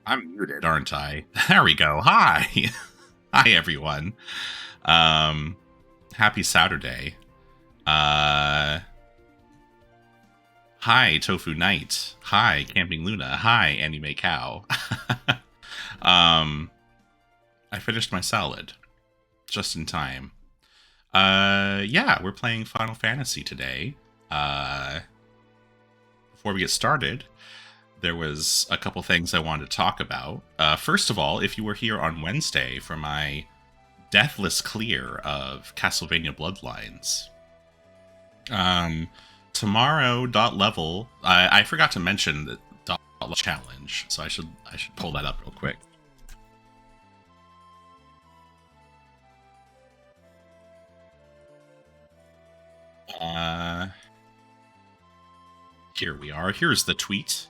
I'm muted, aren't I? There we go. Hi. Hi, everyone. Um, Happy Saturday. Uh, Hi, Tofu Knight. Hi, Camping Luna. Hi, Anime Cow. um, I finished my salad just in time. Yeah, we're playing Final Fantasy today. Uh, Before we get started, there was a couple things I wanted to talk about. First of all, if you were here on Wednesday for my deathless clear of Castlevania Bloodlines. Um, Tomorrow dot level. I forgot to mention the dot level challenge, so I should pull that up real quick. Uh, Here we are. Here's the tweet.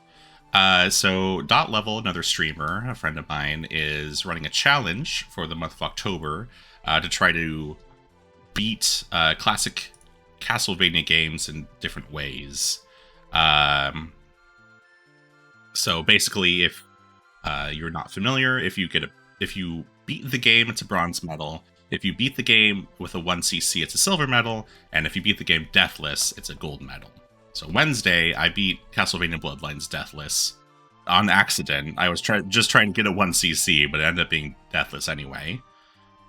So dot level, another streamer, a friend of mine, is running a challenge for the month of October to try to beat classic Castlevania games in different ways. Um, so basically, if you're not familiar, if you beat the game, it's a bronze medal. If you beat the game with a 1cc, it's a silver medal, and if you beat the game deathless, it's a gold medal. So Wednesday, I beat Castlevania Bloodlines deathless on accident. I was just trying to get a 1cc, but it ended up being deathless anyway.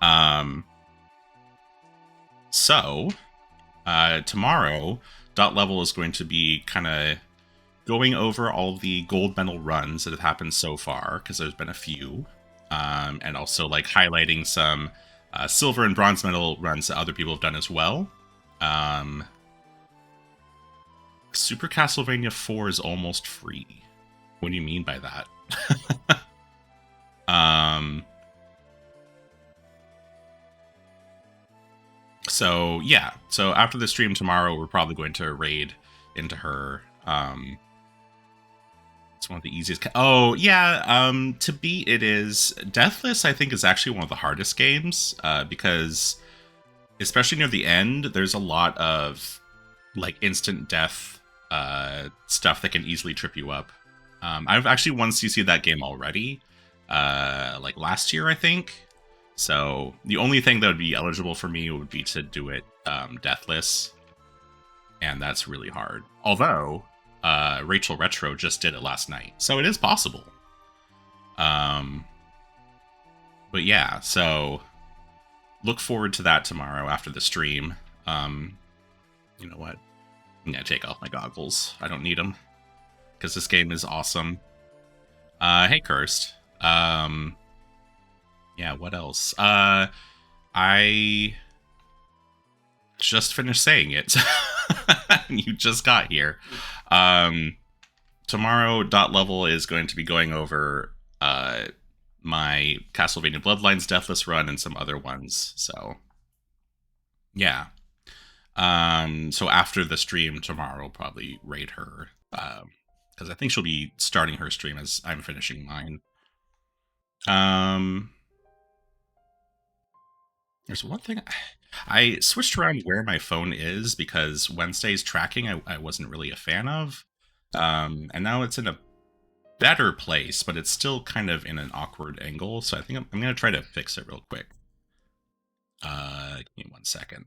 Um, so tomorrow, dot level is going to be kind of going over all the gold medal runs that have happened so far, because there's been a few, and also like highlighting some silver and bronze medal runs that other people have done as well. Super Castlevania 4 is almost free. What do you mean by that? So yeah, so after the stream tomorrow, we're probably going to raid into her. It's one of the easiest. Oh yeah, to beat it is Deathless. I think is actually one of the hardest games because, especially near the end, there's a lot of like instant death stuff that can easily trip you up. I've actually 1cc that game already, like last year I think. So the only thing that would be eligible for me would be to do it deathless, and that's really hard. Although Rachel Retro just did it last night, so it is possible. But yeah, so look forward to that tomorrow after the stream. You know what? I'm gonna take off my goggles. I don't need them because this game is awesome. Hey, Cursed. Yeah, what else? I just finished saying it. You just got here. Tomorrow, dot level is going to be going over my Castlevania Bloodlines Deathless run and some other ones. So, yeah. So after the stream tomorrow, I'll probably raid her because I think she'll be starting her stream as I'm finishing mine. There's one thing I switched around where my phone is because Wednesday's tracking I wasn't really a fan of, and now it's in a better place, but it's still kind of in an awkward angle. So I think I'm gonna try to fix it real quick. Give me 1 second.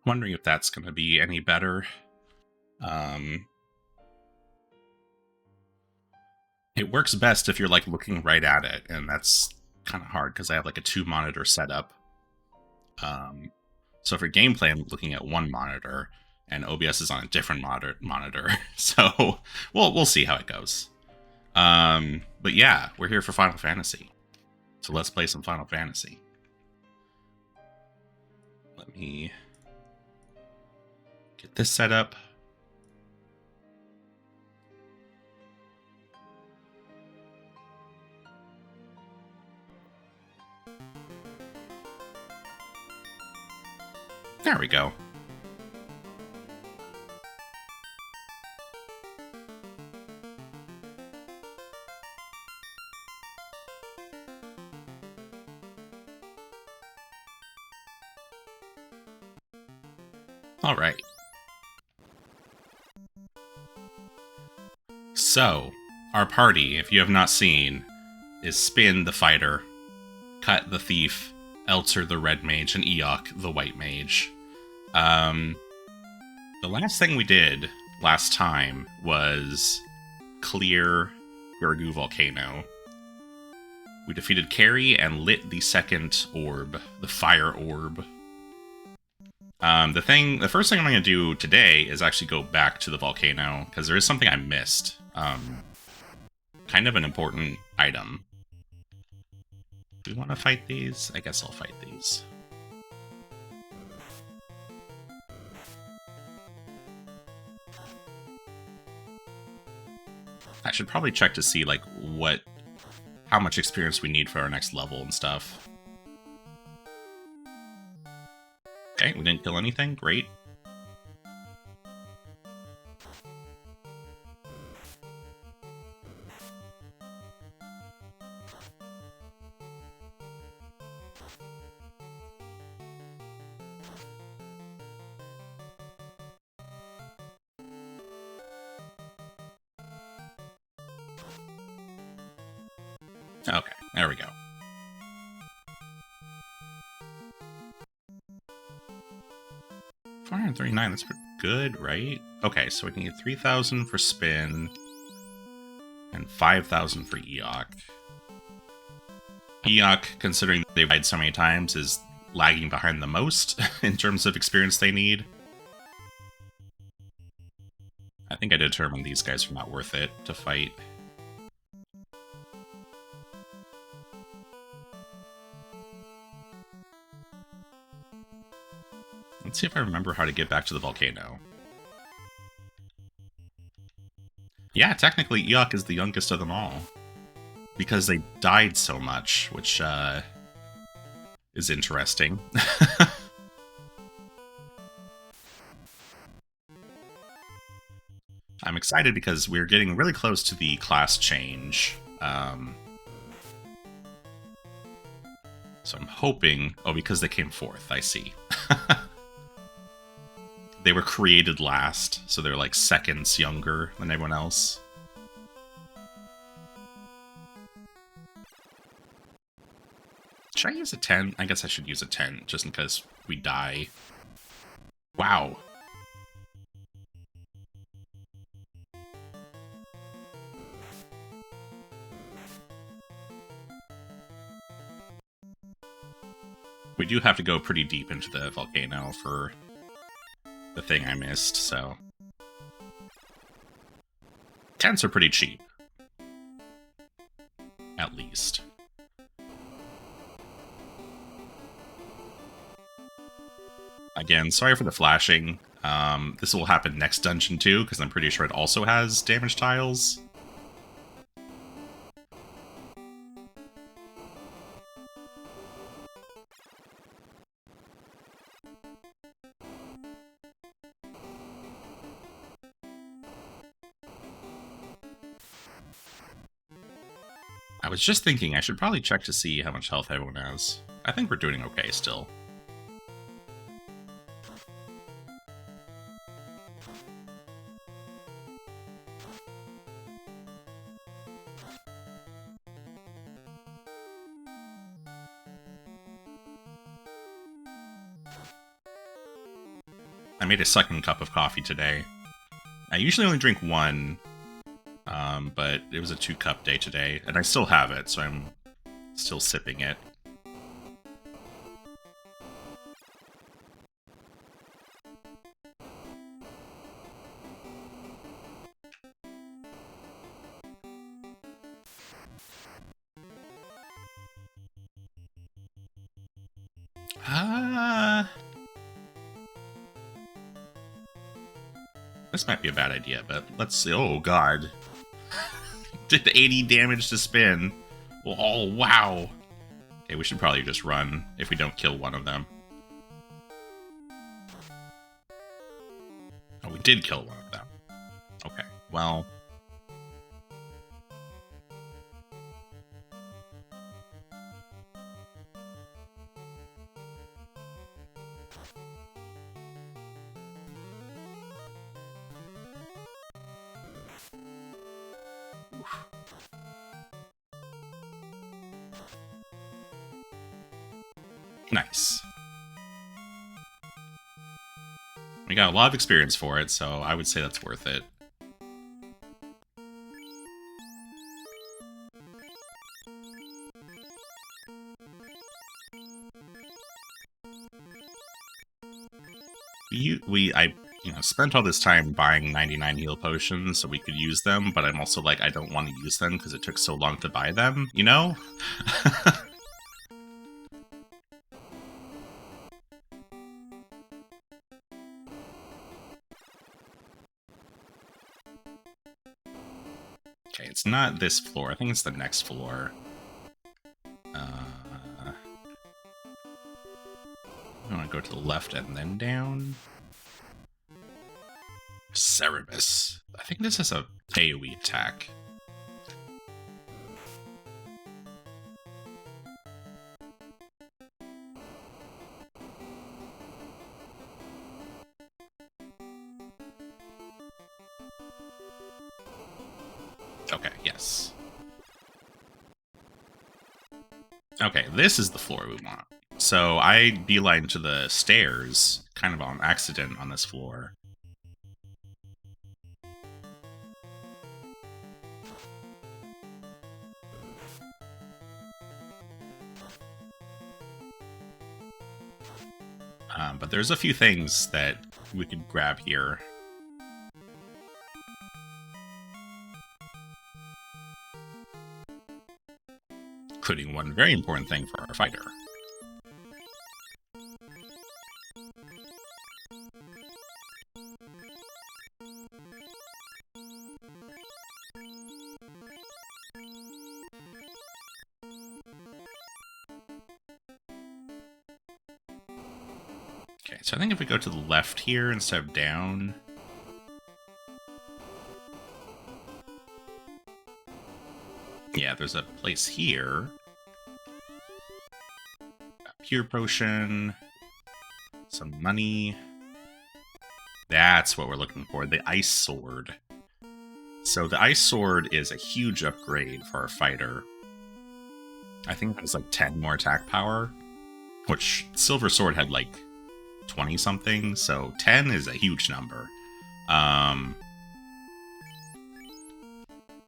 Wondering if that's gonna be any better. It works best if you're like looking right at it, and that's kind of hard because I have like a 2 monitor setup. So for gameplay, I'm looking at one monitor, and OBS is on a different monitor. So we'll see how it goes. But yeah, we're here for Final Fantasy, so let's play some Final Fantasy. Let me get this set up. There we go. All right. So, our party, if you have not seen, is Spin the Fighter, Cut the Thief, Elter the Red Mage, and Eok the White Mage. The last thing we did last time was clear Gurgu Volcano. We defeated Carrie and lit the second orb, the fire orb. The first thing I'm going to do today is actually go back to the volcano, because there is something I missed. Kind of an important item. Do we want to fight these? I guess I'll fight these. I should probably check to see, like, how much experience we need for our next level and stuff. Okay, we didn't kill anything. Great. Okay, there we go. $439, that's pretty good, right? Okay, so we need 3,000 for Spin and 5,000 for Eok. Eok, considering they've died so many times, is lagging behind the most in terms of experience they need. I think I determined these guys are not worth it to fight. Let's see if I remember how to get back to the volcano. Yeah, technically Eok is the youngest of them all. Because they died so much, which is interesting. I'm excited because we're getting really close to the class change. So I'm hoping... Oh, because they came fourth, I see. They were created last, so they're like seconds younger than everyone else. Should I use a 10? I guess I should use a 10, just in case we die. Wow. We do have to go pretty deep into the volcano for the thing I missed, so... 10s are pretty cheap. At least. Again, sorry for the flashing. This will happen next dungeon too, because I'm pretty sure it also has damage tiles. I was just thinking I should probably check to see how much health everyone has. I think we're doing okay still. I made a second cup of coffee today. I usually only drink one, but it was a 2-cup day today, and I still have it, so I'm still sipping it. This might be a bad idea, but let's see. Oh, God. Did 80 damage to Spin. Oh, wow. Okay, we should probably just run if we don't kill one of them. Oh, we did kill one of them. Okay, well... Nice. We got a lot of experience for it, so I would say that's worth it. I spent all this time buying 99 heal potions so we could use them, but I'm also like, I don't want to use them because it took so long to buy them, you know? Okay, it's not this floor. I think it's the next floor. I want to go to the left and then down. Cerebus. I think this is a AoE attack. Okay, yes. Okay, this is the floor we want. So I beeline to the stairs, kind of on accident on this floor. But there's a few things that we could grab here. Including one very important thing for our fighter. Okay, so I think if we go to the left here instead of down... Yeah, there's a place here. A pure potion. Some money. That's what we're looking for, the Ice Sword. So the Ice Sword is a huge upgrade for our fighter. I think it was like 10 more attack power, which Silver Sword had like 20 something, so 10 is a huge number.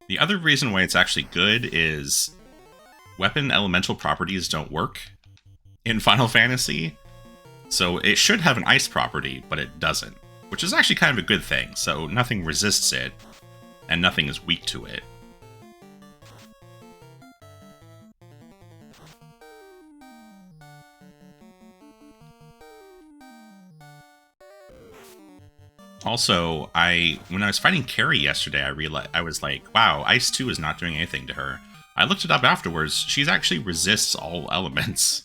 The other reason why it's actually good is weapon elemental properties don't work in Final Fantasy. So it should have an ice property, but it doesn't, which is actually kind of a good thing. So nothing resists it, and nothing is weak to it. Also, when I was fighting Carrie yesterday, I was like, wow, Ice 2 is not doing anything to her. I looked it up afterwards. She's actually resists all elements.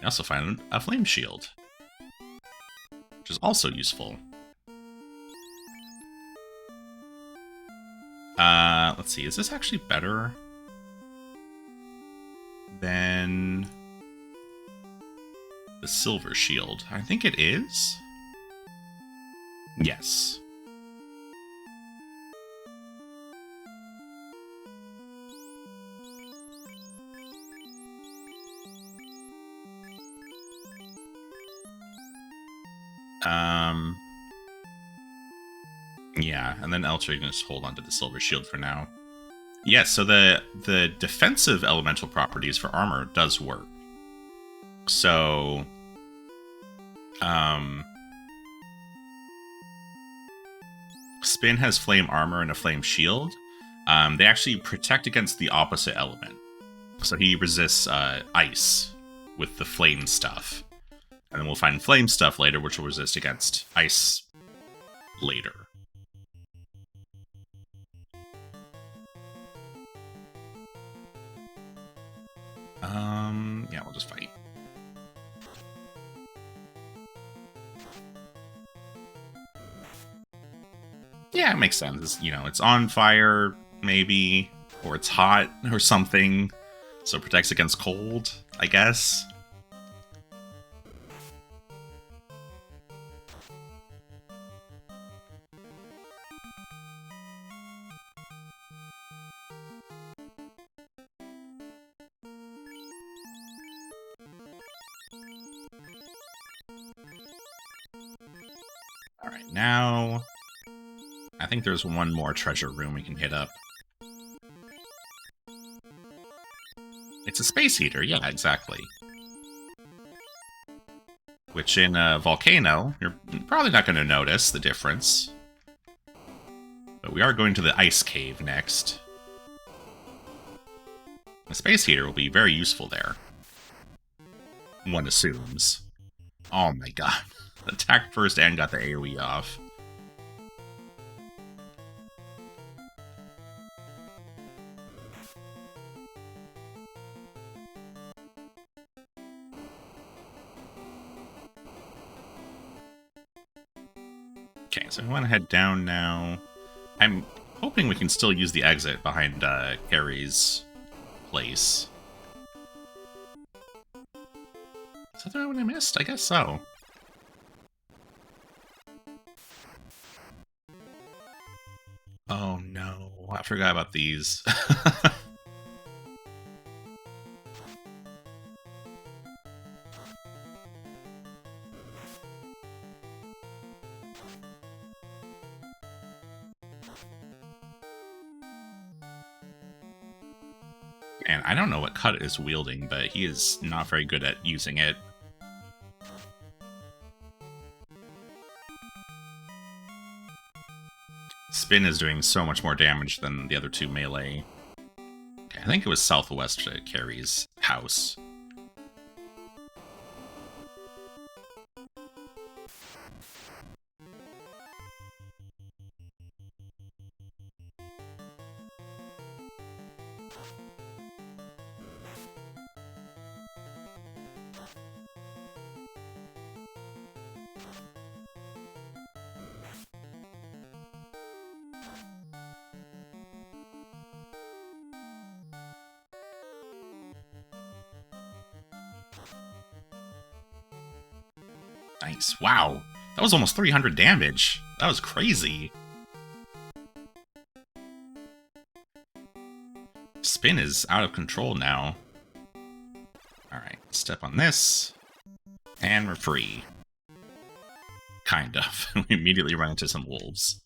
I also found a flame shield, which is also useful. Let's see, is this actually better than the silver shield? I think it is. Yes. Yeah, and then Eltra can just hold on to the silver shield for now. Yes, so the defensive elemental properties for armor does work. So, Spin has flame armor and a flame shield. They actually protect against the opposite element. So he resists ice with the flame stuff. And then we'll find flame stuff later, which will resist against ice later. Yeah, we'll just fight. Yeah, it makes sense. It's on fire, maybe, or it's hot or something, so it protects against cold, I guess. Alright, now... I think there's one more treasure room we can hit up. It's a space heater, yeah, exactly. Which in a volcano, you're probably not going to notice the difference. But we are going to the ice cave next. The space heater will be very useful there. One assumes. Oh my god. Attacked first and got the AoE off. Okay, so we want to head down now. I'm hoping we can still use the exit behind Carrie's place. Is that the one I missed? I guess so. Oh no, I forgot about these. And I don't know what Cut is wielding, but he is not very good at using it. Spin is doing so much more damage than the other two melee. Okay, I think it was southwest to Carrie's house. Nice. Wow. That was almost 300 damage. That was crazy. Spin is out of control now. Alright, step on this. And we're free. Kind of. We immediately run into some wolves.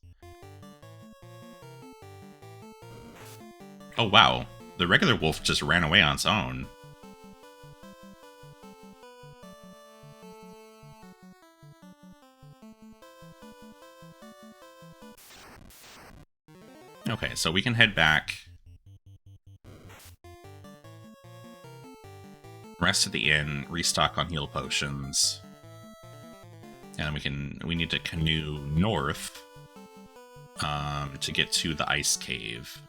Oh wow. The regular wolf just ran away on its own. Okay, so we can head back. Rest at the inn, restock on heal potions. And then we need to canoe north to get to the ice cave.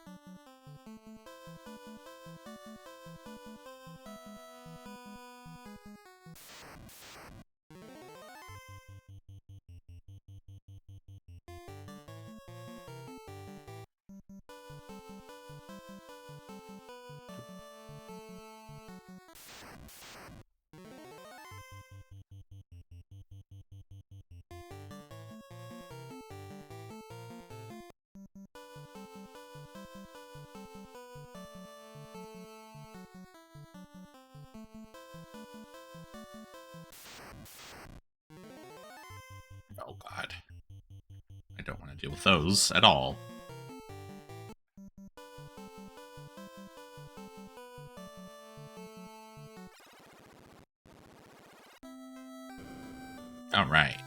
Oh god. I don't want to deal with those at all. Alright.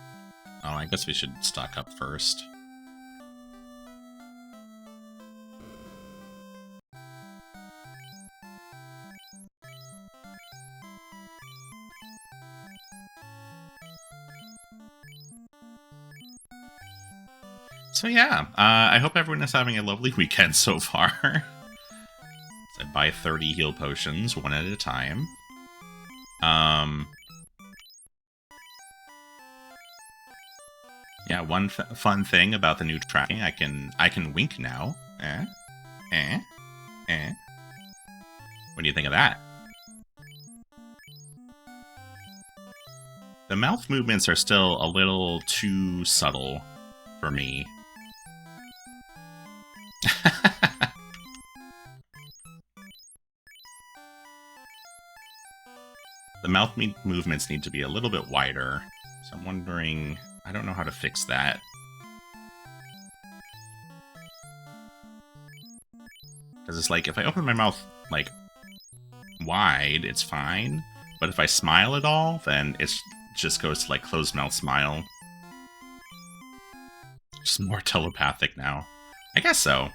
Oh, I guess we should stock up first. So yeah, I hope everyone is having a lovely weekend so far. So I buy 30 heal potions, one at a time. Yeah, one fun thing about the new tracking, I can wink now. What do you think of that? The mouth movements are still a little too subtle for me. The mouth movements need to be a little bit wider. So I'm wondering... I don't know how to fix that. Because it's like, if I open my mouth, like, wide, it's fine. But if I smile at all, then it just goes to, like, closed mouth smile. Just more telepathic now. I guess so.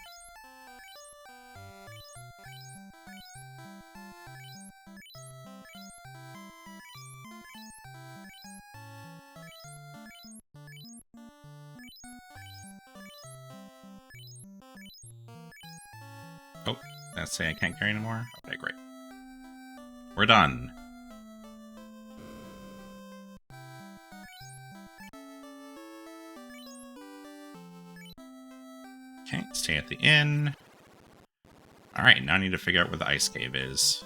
Oh, that's say I can't carry anymore? Okay, great. We're done. Okay, stay at the inn. Alright, now I need to figure out where the ice cave is.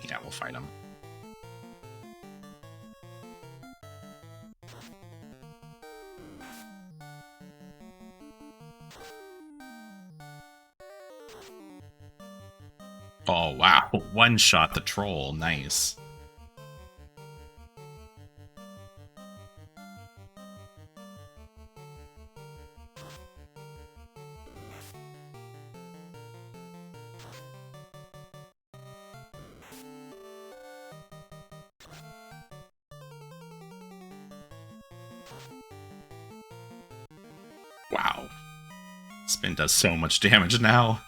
Yeah, we'll fight him. Oh, wow. One shot the troll. Nice. Wow. Spin does so much damage now.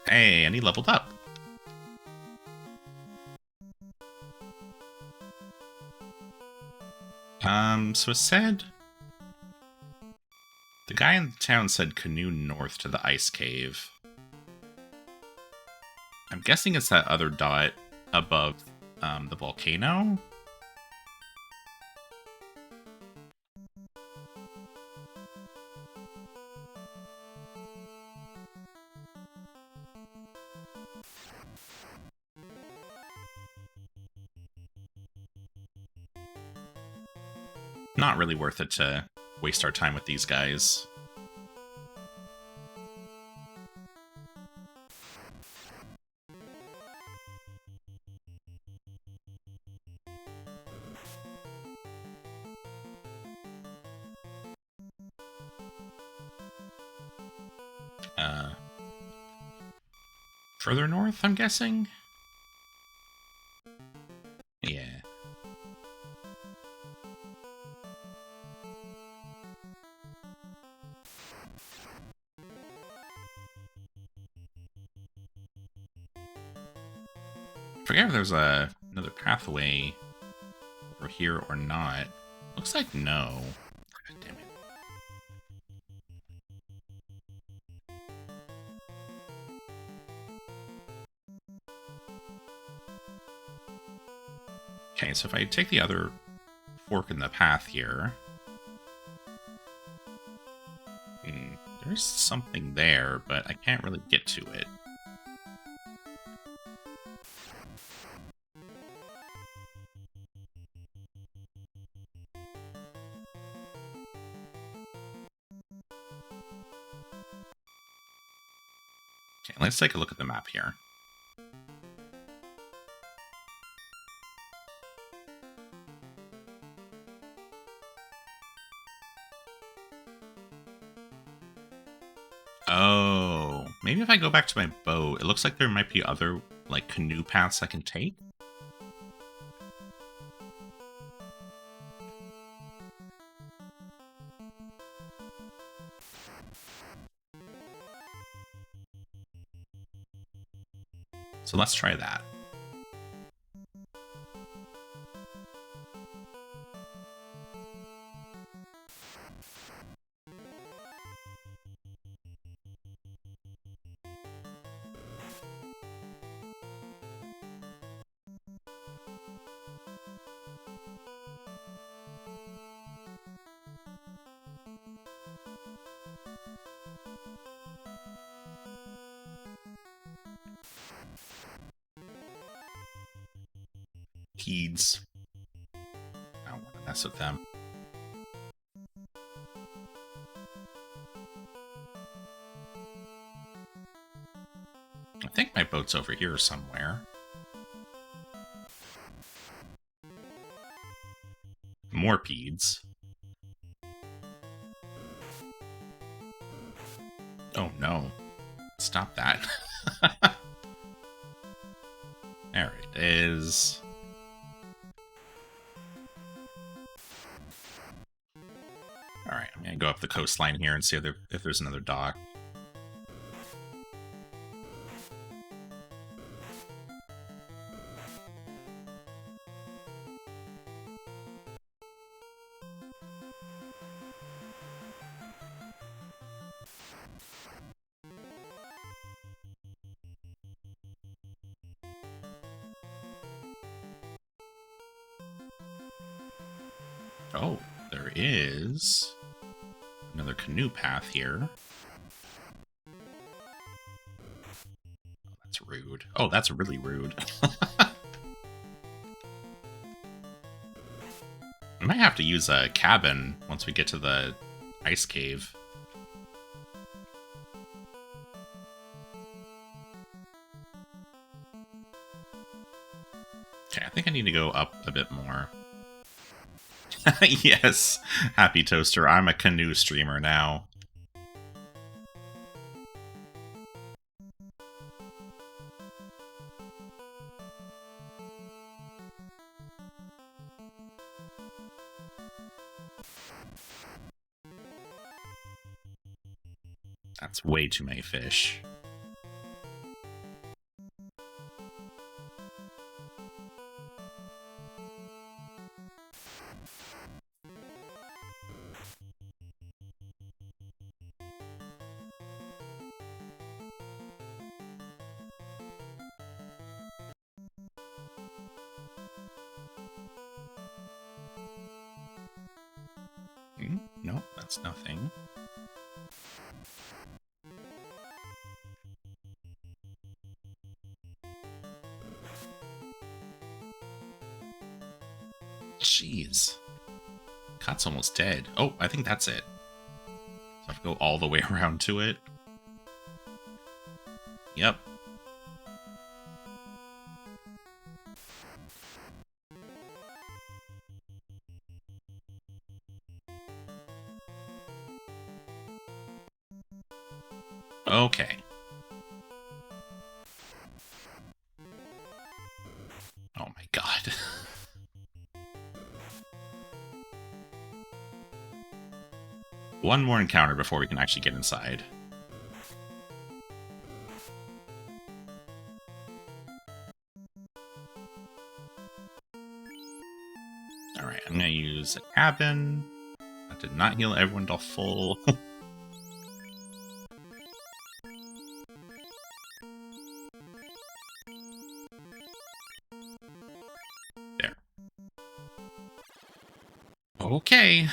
Hey, and he leveled up. So it said... The guy in the town said canoe north to the ice cave. I'm guessing it's that other dot above the volcano? Not really worth it to waste our time with these guys. Further north, I'm guessing? Yeah. I forget if there's another pathway over here or not. Looks like no. God damn it. Okay, so if I take the other fork in the path here... there's something there, but I can't really get to it. Okay, let's take a look at the map here. Oh, maybe if I go back to my boat, it looks like there might be other, like, canoe paths I can take. So let's try that. Heeds. I don't want to mess with them. I think my boat's over here somewhere. More peeds. Oh no. Stop that. There it is. Alright, I'm gonna go up the coastline here and see if there's another dock. Oh, there is another canoe path here. Oh, that's rude. Oh, that's really rude. I might have to use a cabin once we get to the ice cave. Okay, I think I need to go up a bit more. Yes, Happy Toaster, I'm a canoe streamer now. That's way too many fish. No, that's nothing. Jeez. Cat's almost dead. Oh, I think that's it. So I have to go all the way around to it. Yep. Okay. Oh my god. One more encounter before we can actually get inside. Alright, I'm gonna use a cabin. That did not heal everyone to full. There. Okay.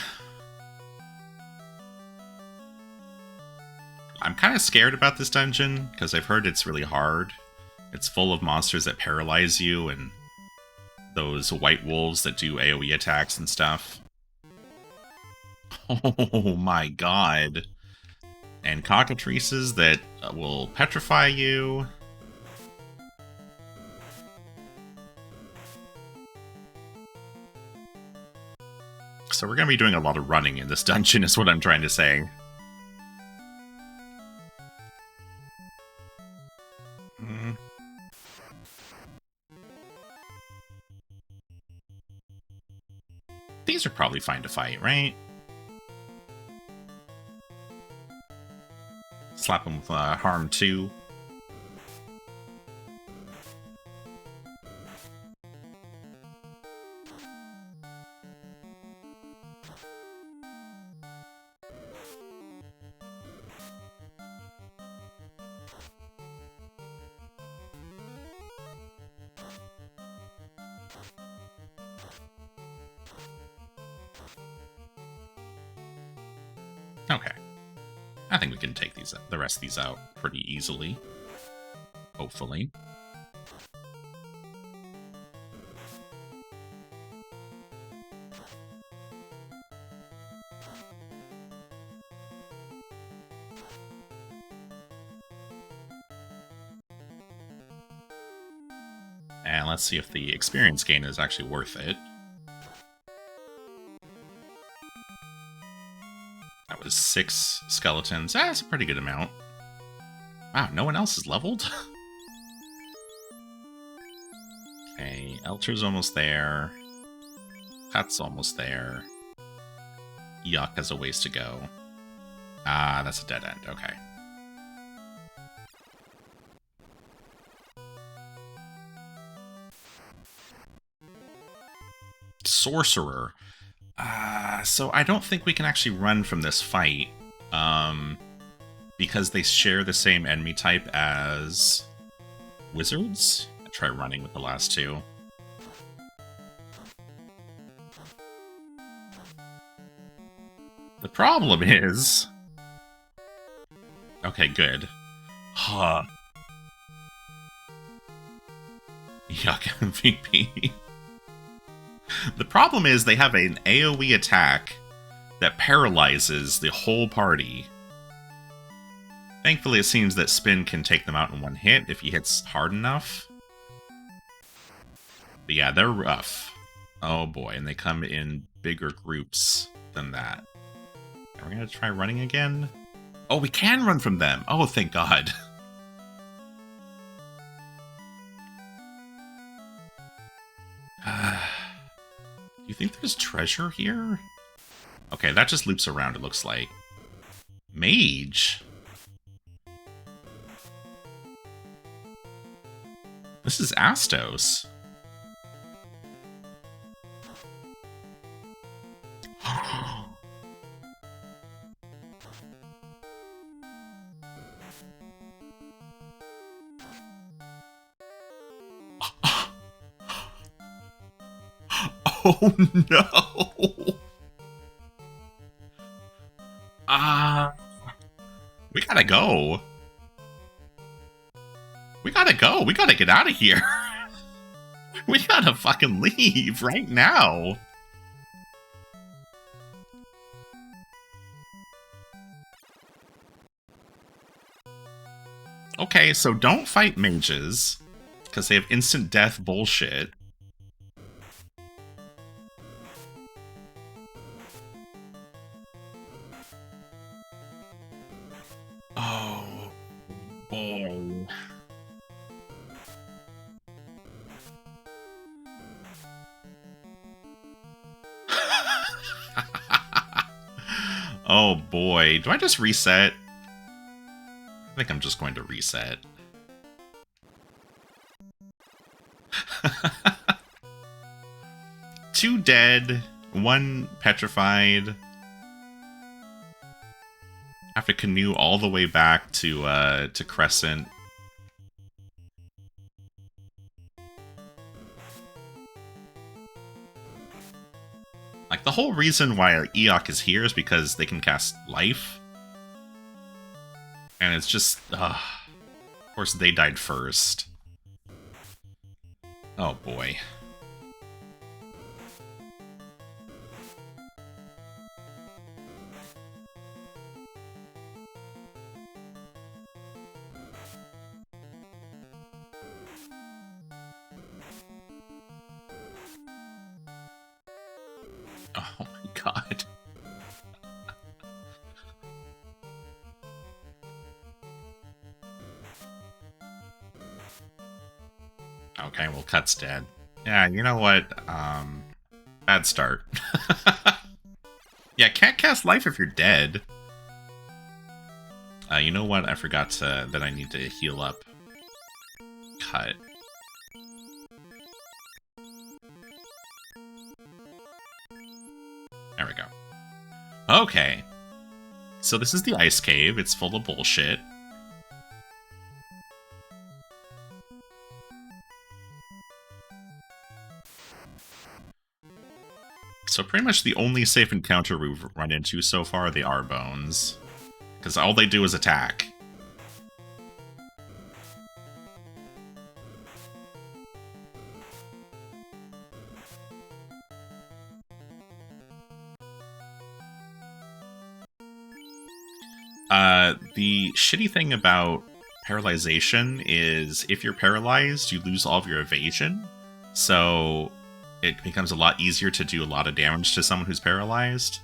I'm kind of scared about this dungeon, because I've heard it's really hard. It's full of monsters that paralyze you, and those white wolves that do AoE attacks and stuff. Oh my god. And cockatrices that will petrify you. So we're going to be doing a lot of running in this dungeon, is what I'm trying to say. These are probably fine to fight, right? Slap them with harm 2. Okay. I think we can take the rest of these out pretty easily. Hopefully. And let's see if the experience gain is actually worth it. That was 6 skeletons. That's a pretty good amount. Wow, no one else is leveled? Okay, Elter's almost there. Pat's almost there. Yuck has a ways to go. Ah, that's a dead end. Okay. Sorcerer. So I don't think we can actually run from this fight. Because they share the same enemy type as wizards. I'll try running with the last two. The problem is... Okay, good. Huh. Yuck, MVP. The problem is they have an AoE attack that paralyzes the whole party. Thankfully, it seems that Spin can take them out in one hit if he hits hard enough. But yeah, they're rough. Oh boy, and they come in bigger groups than that. Are we going to try running again? Oh, we can run from them! Oh, thank God. Do you think there's treasure here? Okay, that just loops around, it looks like. Mage? This is Astos. Oh no! We gotta go. We gotta go. We gotta get out of here. We gotta fucking leave right now. Okay, so don't fight mages, because they have instant death bullshit. Oh, boy. Oh boy. Do I just reset? I think I'm just going to reset. Two dead, one petrified. Have to canoe all the way back to Crescent. Like, the whole reason why Eok is here is because they can cast Life. And it's just... of course, they died first. Oh, boy. Oh my god. Okay, well, Cut's dead. Yeah, you know what? Bad start. Yeah, can't cast Life if you're dead. You know what? I forgot that I need to heal up Cut. There we go. Okay. So this is the ice cave. It's full of bullshit. So pretty much the only safe encounter we've run into so far are the Arbones. Because all they do is attack. The shitty thing about paralyzation is if you're paralyzed, you lose all of your evasion. So it becomes a lot easier to do a lot of damage to someone who's paralyzed.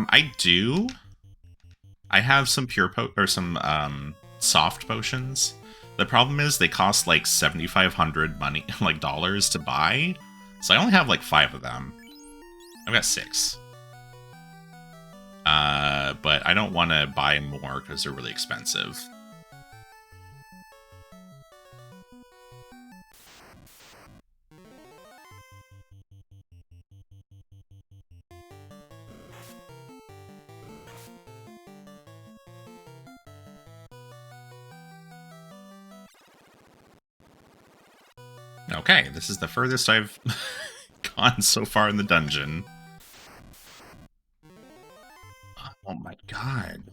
I do. I have some soft potions. The problem is they cost like 7,500 money, like dollars to buy. So I only have like 5 of them. I've got 6. But I don't want to buy more because they're really expensive. Okay, this is the furthest I've gone so far in the dungeon. Oh my god.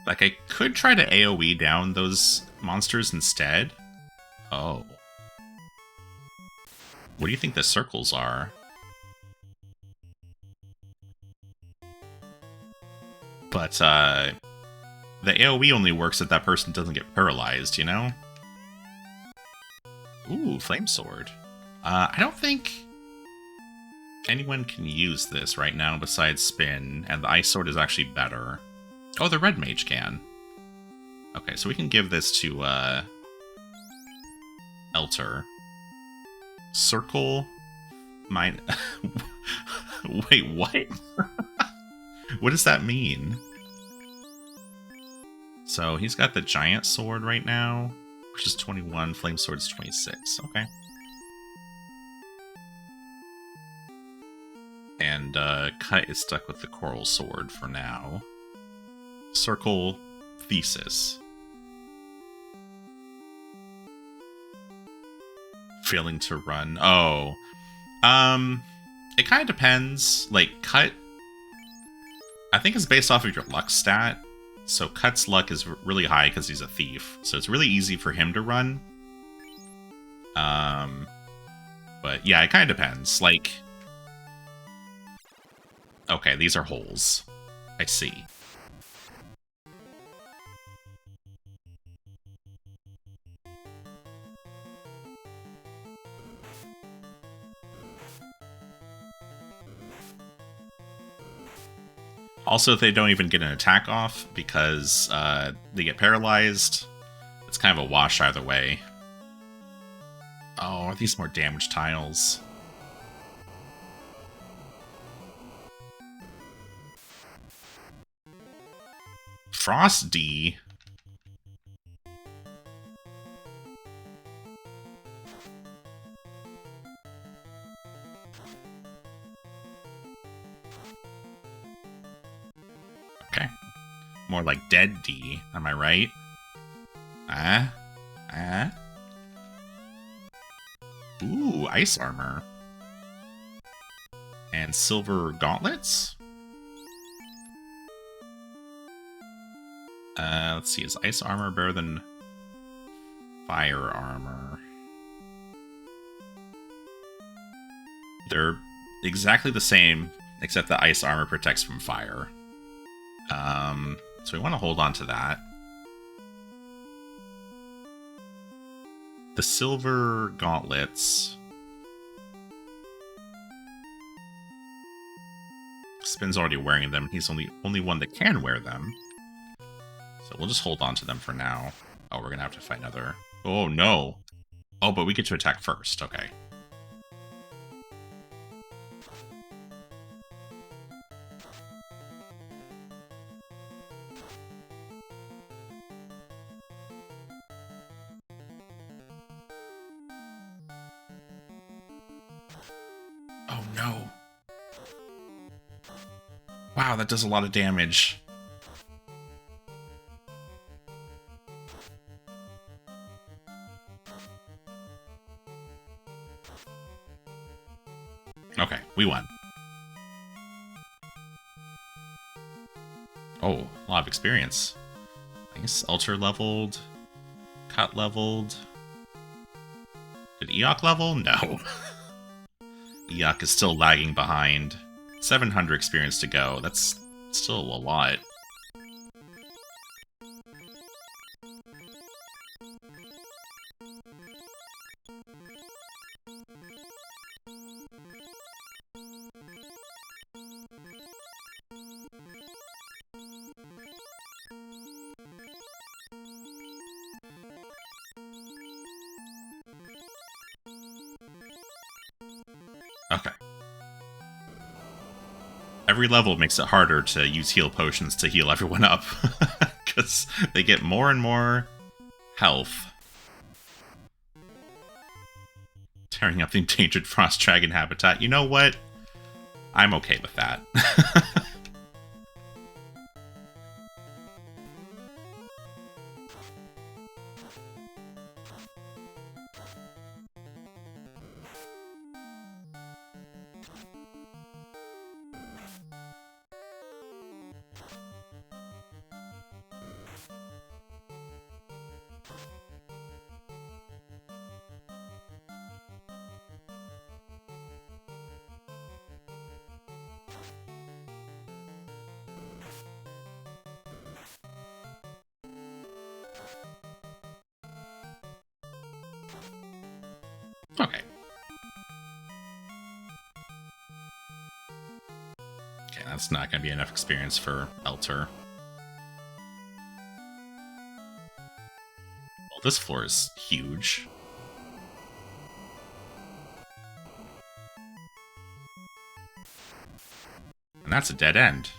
Like, I could try to AoE down those monsters instead. Oh. What do you think the circles are? But, the AoE only works if that person doesn't get paralyzed, you know? Ooh, Flame Sword. I don't think anyone can use this right now besides Spin, and the Ice Sword is actually better. Oh, the Red Mage can. Okay, so we can give this to, Elter. Circle... Mine... Wait, what? What does that mean? So he's got the giant sword right now, which is 21. Flame sword's 26. Okay. And Cut is stuck with the coral sword for now. Circle Thesis. Failing to run. Oh. It kind of depends. Like, Cut, I think it's based off of your luck stat. So Cut's luck is really high because he's a thief. So it's really easy for him to run. But yeah, it kind of depends. Like, okay, these are holes. I see. Also, if they don't even get an attack off because they get paralyzed, it's kind of a wash either way. Oh, are these more damaged tiles? Frost D? Okay. More like Dead D, am I right? Ooh, ice armor. And silver gauntlets? Let's see, is ice armor better than fire armor? They're exactly the same, except the ice armor protects from fire. So we want to hold on to that. The silver gauntlets. Spin's already wearing them. He's only one that can wear them. So we'll just hold on to them for now. Oh, we're gonna have to fight another. Oh no. Oh, but we get to attack first. Okay. Oh no. Wow, that does a lot of damage. Okay, we won. Oh, a lot of experience. Nice. Ultra leveled. Cut leveled. Did Eok level? No. Eok is still lagging behind. 700 experience to go. That's still a lot. Okay. Every level makes it harder to use heal potions to heal everyone up. Because they get more and more health. Tearing up the endangered frost dragon habitat. You know what? I'm okay with that. Okay. Okay, that's not going to be enough experience for Elter. Well, this floor is huge. And that's a dead end.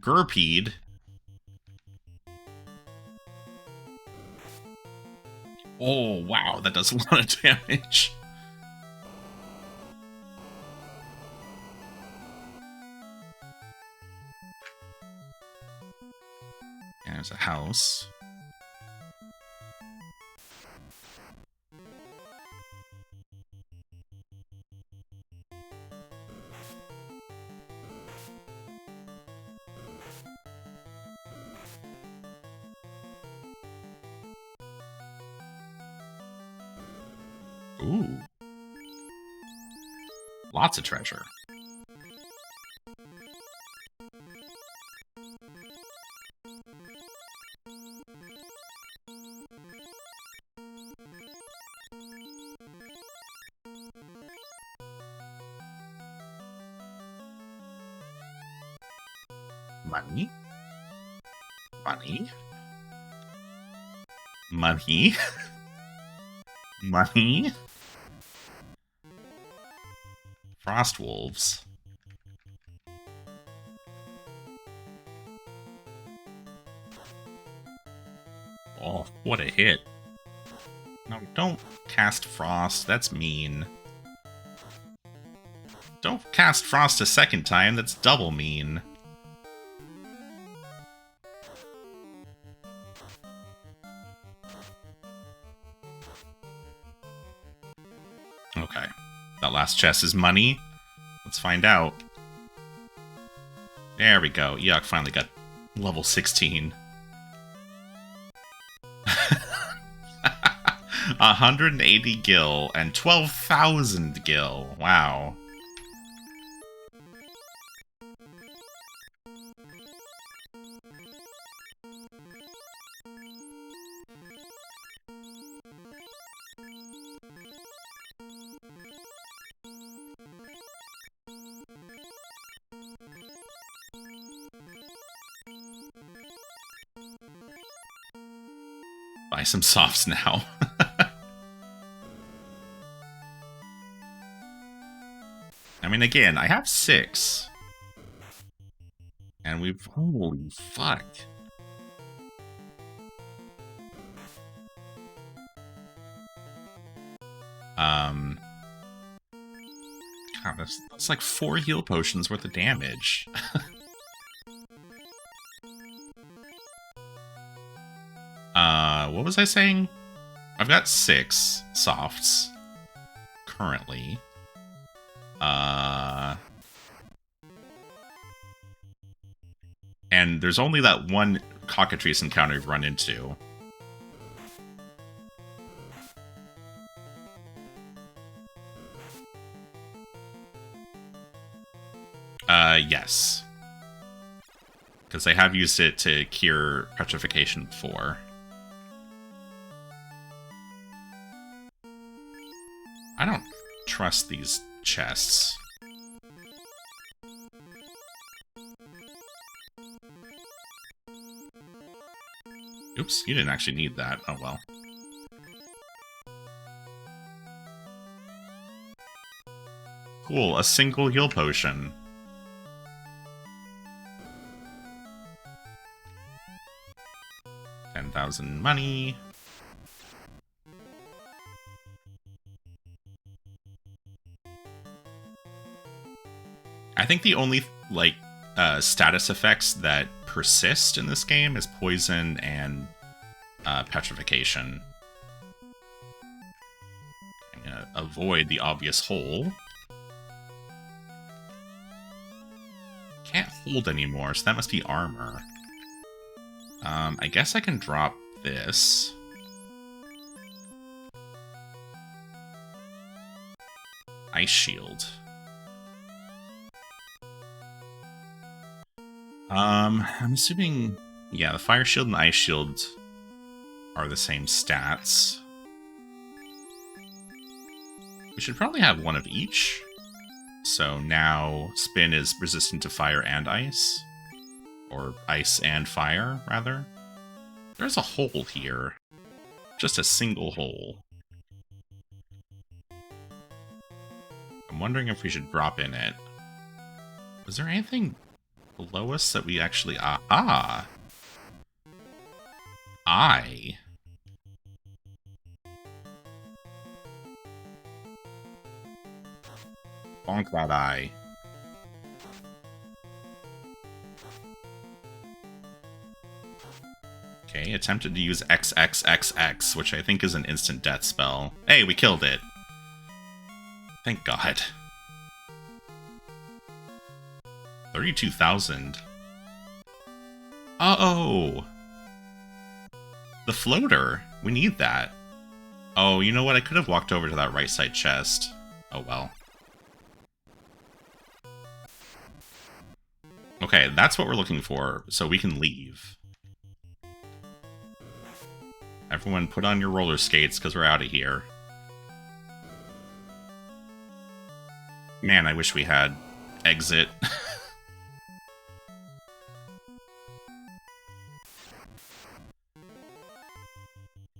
Gurpeed. Oh, wow, that does a lot of damage. And there's a house. Ooh. Lots of treasure. Money? Money? Money? Money? Frost wolves. Oh, what a hit. No, don't cast Frost. That's mean. Don't cast Frost a second time. That's double mean. Okay. That last chest is money. Let's find out. There we go. Eok finally got level 16. 180 gil and 12,000 gil. Wow. Buy some softs now. I mean, again, I have 6. And we've... Holy fuck. God, that's like 4 heal potions worth of damage. What was I saying? I've got 6 softs currently. And there's only that one cockatrice encounter we've run into. Yes. Because I have used it to cure petrification before. I don't trust these chests. Oops, you didn't actually need that. Oh well. Cool, a single heal potion. $10,000 money. I think the only, like, status effects that persist in this game is poison and petrification. I'm gonna avoid the obvious hole. Can't hold anymore, so that must be armor. I guess I can drop this. Ice shield. I'm assuming, yeah, the fire shield and the ice shield are the same stats. We should probably have one of each. So now Spin is resistant to fire and ice. Or ice and fire, rather. There's a hole here. Just a single hole. I'm wondering if we should drop in it. Was there anything below us that we actually... Aha! Eye. Bonk that eye. Okay, attempted to use XXXX, which I think is an instant death spell. Hey, we killed it! Thank God. 32,000. Uh-oh! The floater! We need that. Oh, you know what? I could have walked over to that right side chest. Oh well. Okay, that's what we're looking for, so we can leave. Everyone put on your roller skates, because we're out of here. Man, I wish we had exit.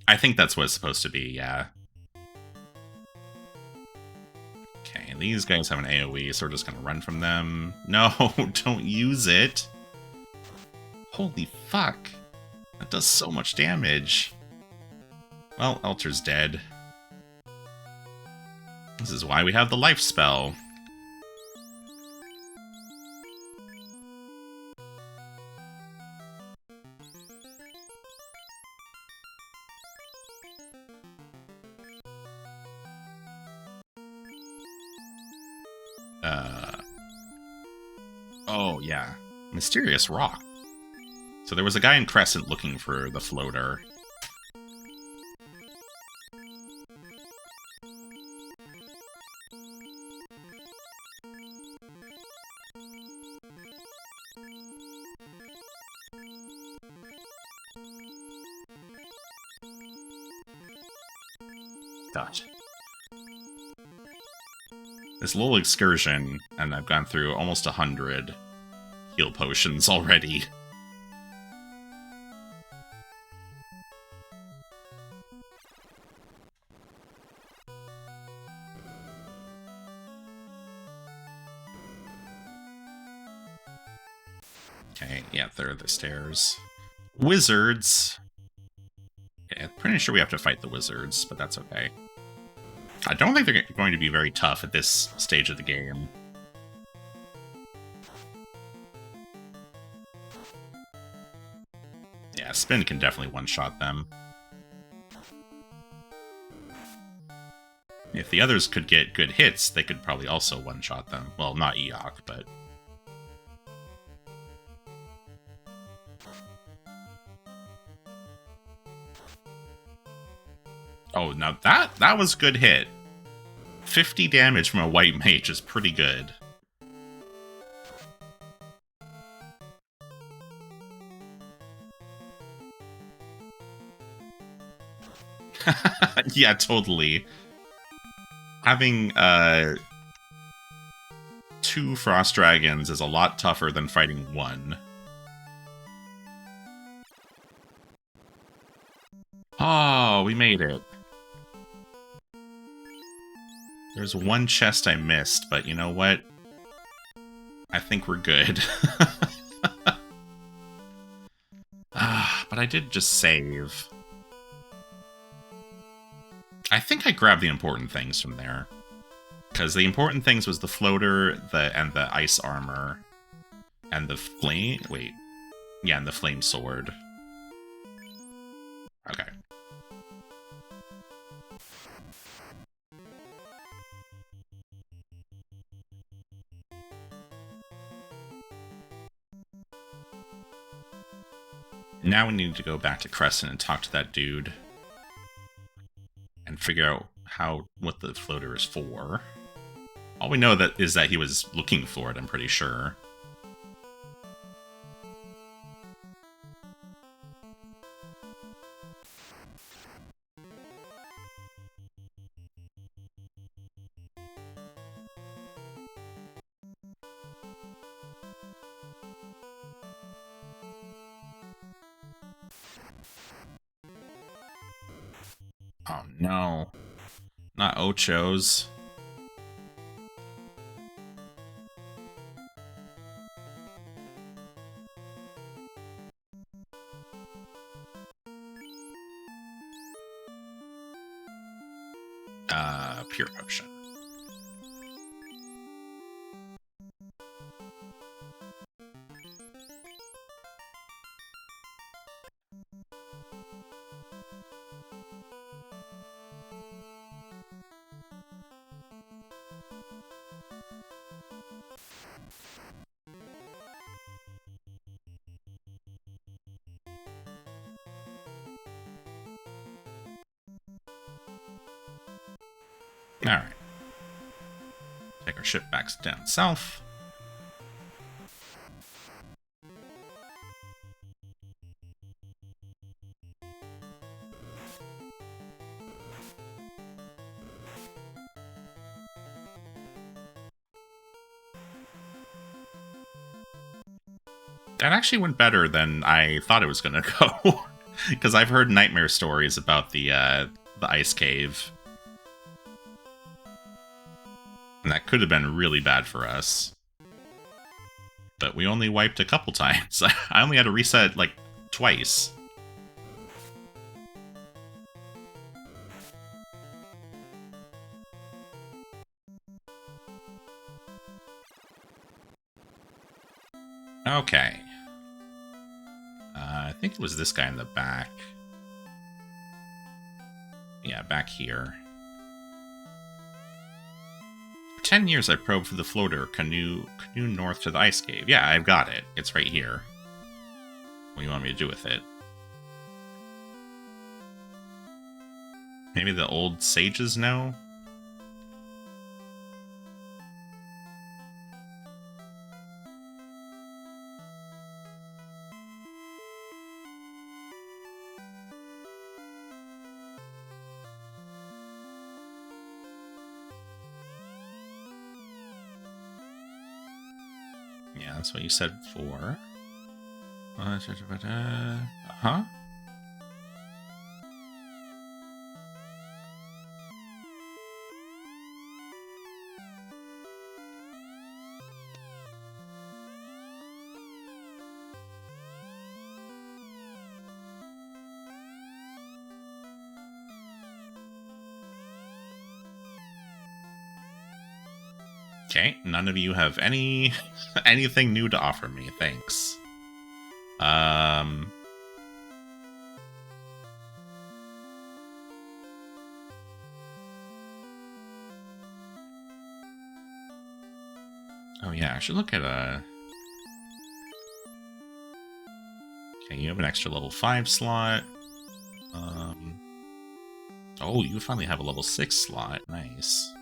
I think that's what it's supposed to be, yeah. Okay, these guys have an AoE, so we're just gonna run from them. No, don't use it! Holy fuck! That does so much damage. Well, Elter's dead. This is why we have the life spell. Oh, yeah. Mysterious rock. So there was a guy in Crescent looking for the floater. Gotcha. This little excursion, and I've gone through almost 100 heal potions already. Okay, yeah, there are the stairs. Wizards! Okay, I'm pretty sure we have to fight the wizards, but that's okay. I don't think they're going to be very tough at this stage of the game. Yeah, Spin can definitely one-shot them. If the others could get good hits, they could probably also one-shot them. Well, not Eok, but... Oh, now that was a good hit. 50 damage from a white mage is pretty good. Yeah, totally. Having 2 frost dragons is a lot tougher than fighting 1. Oh, we made it. There's 1 chest I missed, but you know what? I think we're good. But I did just save. I think I grabbed the important things from there. Because the important things was the floater, and the ice armor, and the flame... Wait. Yeah, and the flame sword. Okay. Now we need to go back to Crescent and talk to that dude. And figure out what the floater is for. All we know is that he was looking for it, I'm pretty sure. Oh no. Not Ochos. Pure potion. Alright. Take our ship back down south. That actually went better than I thought it was gonna go. Because I've heard nightmare stories about the ice cave. And that could have been really bad for us. But we only wiped a couple times. I only had to reset, like, twice. Okay. I think it was this guy in the back. Yeah, back here. For 10 years I probed for the floater, canoe north to the ice cave. Yeah, I've got it. It's right here. What do you want me to do with it? Maybe the old sages know? Yeah, that's what you said before. Uh-huh. Okay, none of you have anything new to offer me, thanks. Oh yeah, I should look at okay, you have an extra level 5 slot. Oh, you finally have a level 6 slot. Nice.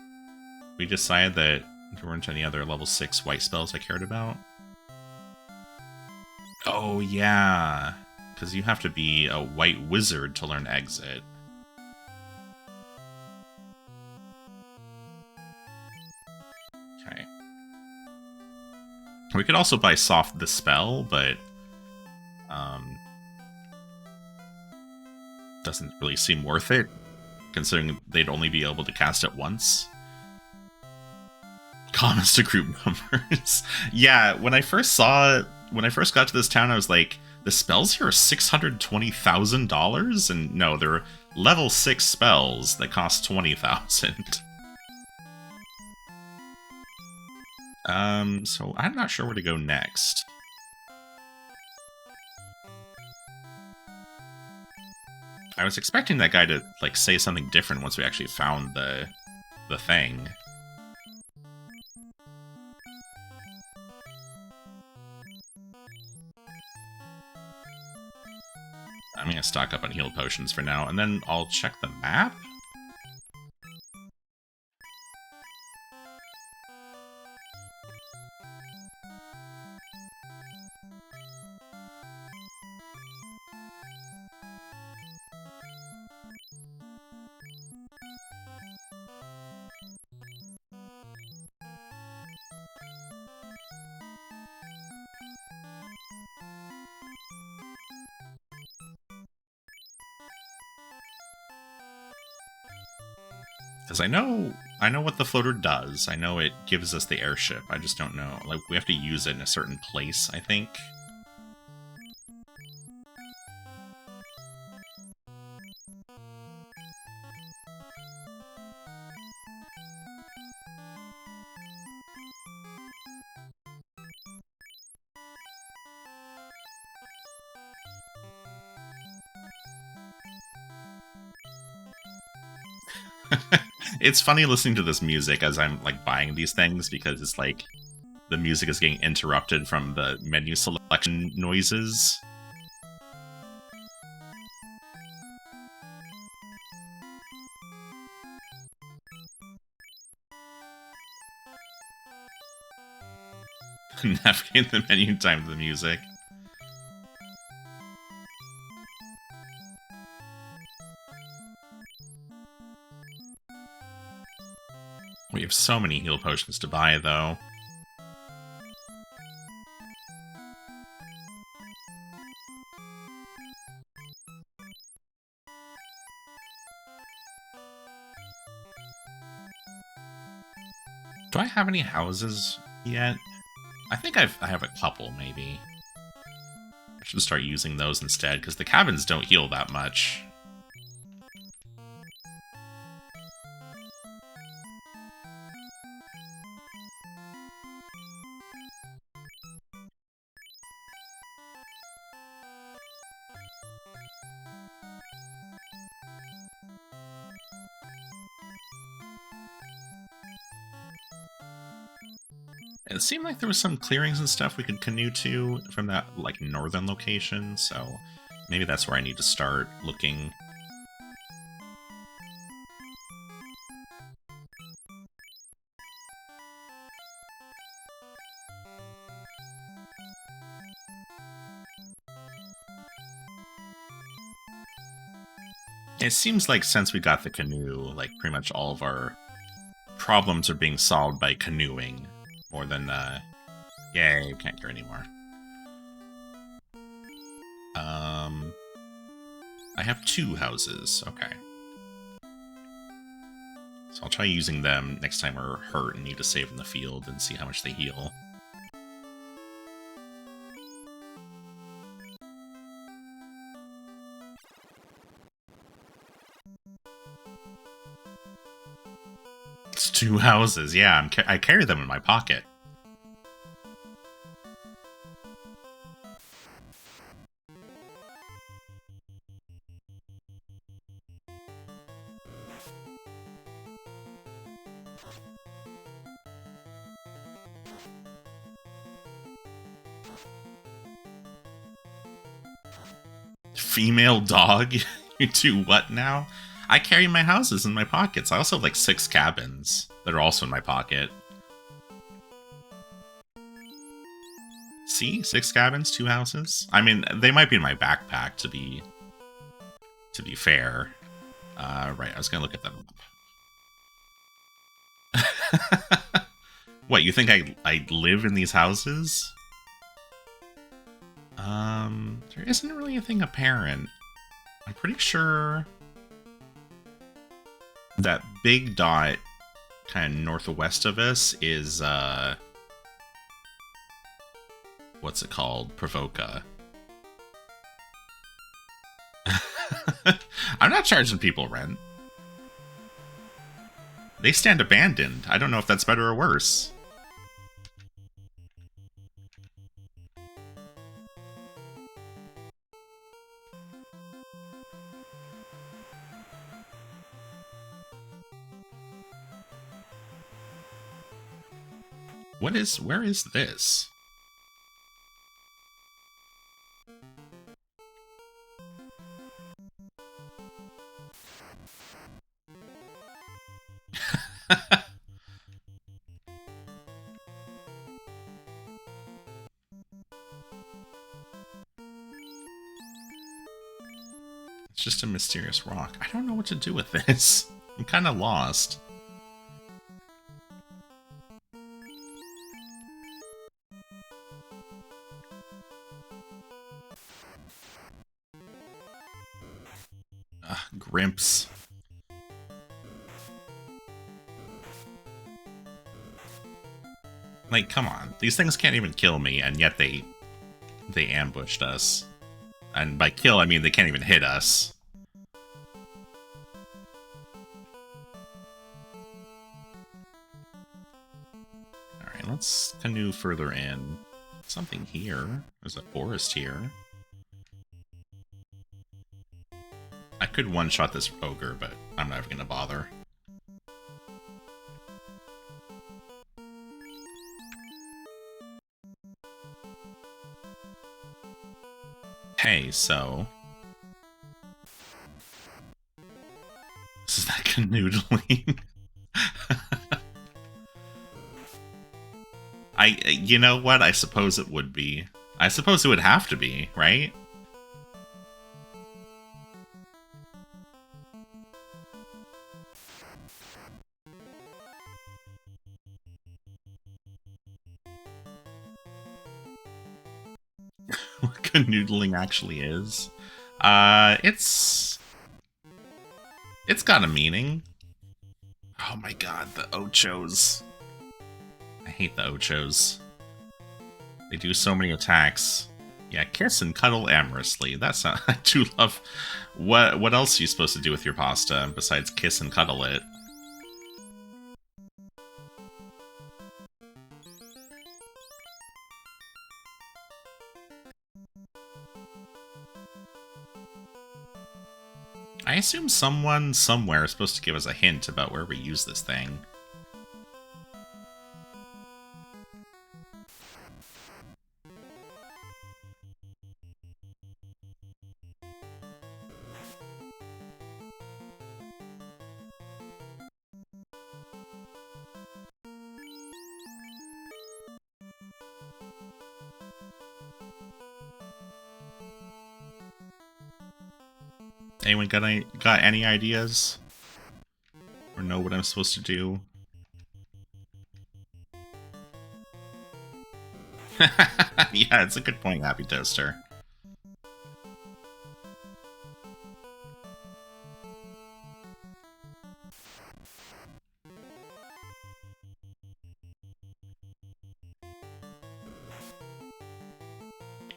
We decided that there weren't any other level 6 white spells I cared about. Oh, yeah. Because you have to be a white wizard to learn Exit. Okay. We could also buy Soft the Spell, but doesn't really seem worth it, considering they'd only be able to cast it once. Comments to group numbers. Yeah, when I first got to this town, I was like, the spells here are $620,000? And no, they're level 6 spells that cost $20,000. So I'm not sure where to go next. I was expecting that guy to, like, say something different once we actually found the thing. I'm gonna stock up on heal potions for now, and then I'll check the map? Because I know what the floater does. I know it gives us the airship. I just don't know. Like, we have to use it in a certain place, I think. It's funny listening to this music as I'm, like, buying these things, because it's like the music is getting interrupted from the menu selection noises. Navigate the menu time to the music. We have so many heal potions to buy, though. Do I have any houses yet? I think I have a couple, maybe. I should start using those instead, because the cabins don't heal that much. It seemed like there was some clearings and stuff we could canoe to from that, like, northern location, so maybe that's where I need to start looking. It seems like since we got the canoe, like, pretty much all of our problems are being solved by canoeing. More than, yeah, you can't care anymore. I have 2 houses, okay. So I'll try using them next time we're hurt and need to save in the field and see how much they heal. It's 2 houses, yeah, I carry them in my pocket. Female dog? You do what now? I carry my houses in my pockets. I also have like 6 cabins that are also in my pocket. See? 6 cabins, 2 houses? I mean, they might be in my backpack to be fair. Right, I was gonna look at them. What, you think I live in these houses? There isn't really anything apparent. I'm pretty sure that big dot kind of northwest of us is, what's it called? Provoca. I'm not charging people rent. They stand abandoned. I don't know if that's better or worse. Where is this? It's just a mysterious rock. I don't know what to do with this. I'm kind of lost. Grimps. Like, come on. These things can't even kill me, and yet they ambushed us. And by kill, I mean they can't even hit us. Alright, let's canoe further in. Something here. There's a forest here. I could one-shot this ogre, but I'm not even gonna bother. Hey, so... This is that canoodling. You know what? I suppose it would be. I suppose it would have to be, right? What canoodling actually is. It's got a meaning. Oh my god, the Ochos. I hate the Ochos. They do so many attacks. Yeah, kiss and cuddle amorously. That's not... I do love... What else are you supposed to do with your pasta besides kiss and cuddle it? I assume someone somewhere is supposed to give us a hint about where we use this thing. Anyone got any ideas? Or know what I'm supposed to do? Yeah, it's a good point, Happy Toaster.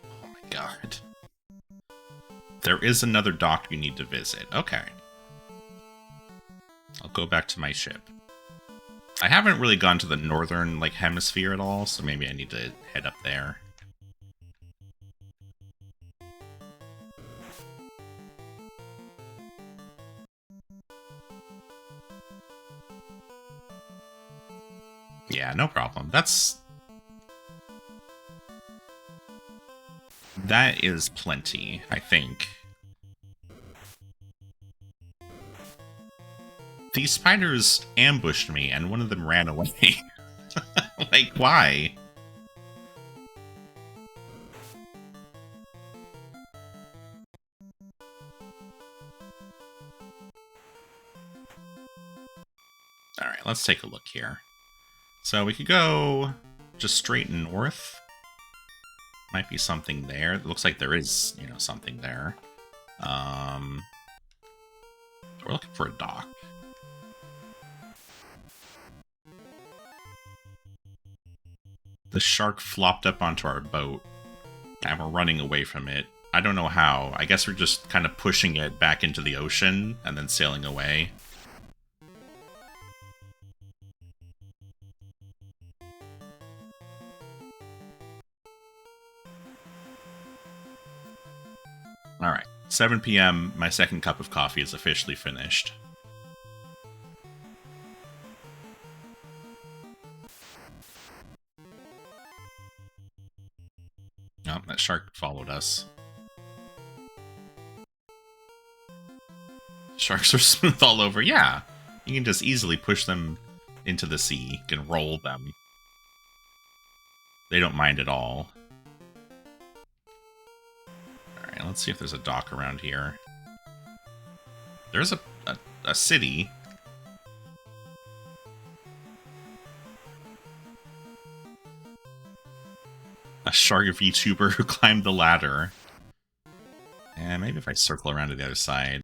Oh my god. There is another dock you need to visit. Okay. I'll go back to my ship. I haven't really gone to the northern, like, hemisphere at all, so maybe I need to head up there. Yeah, no problem. That is plenty, I think. these spiders ambushed me, and one of them ran away. Like, why? Alright, let's take a look here. So we could go just straight north. Might be something there. It looks like there is, you know, something there. We're looking for a dock. The shark flopped up onto our boat, and we're running away from it. I don't know how. I guess we're just kind of pushing it back into the ocean and then sailing away. Alright, 7 p.m., my second cup of coffee is officially finished. Oh, that shark followed us. Sharks are smooth all over. Yeah, you can just easily push them into the sea. You can roll them. They don't mind at all. Alright, let's see if there's a dock around here. There's a city. A shark VTuber who climbed the ladder. And maybe if I circle around to the other side.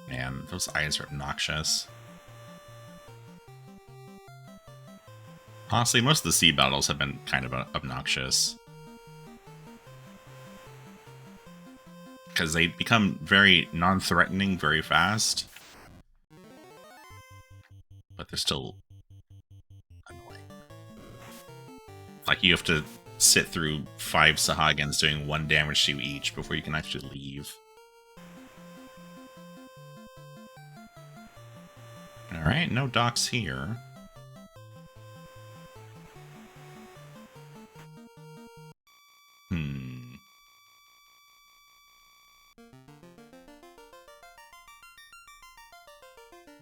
Man, those eyes are obnoxious. Honestly, most of the sea battles have been kind of obnoxious. Because they become very non-threatening very fast. But they're still annoying. Like, you have to sit through 5 Sahagins doing 1 damage to you each before you can actually leave. Alright, no docks here.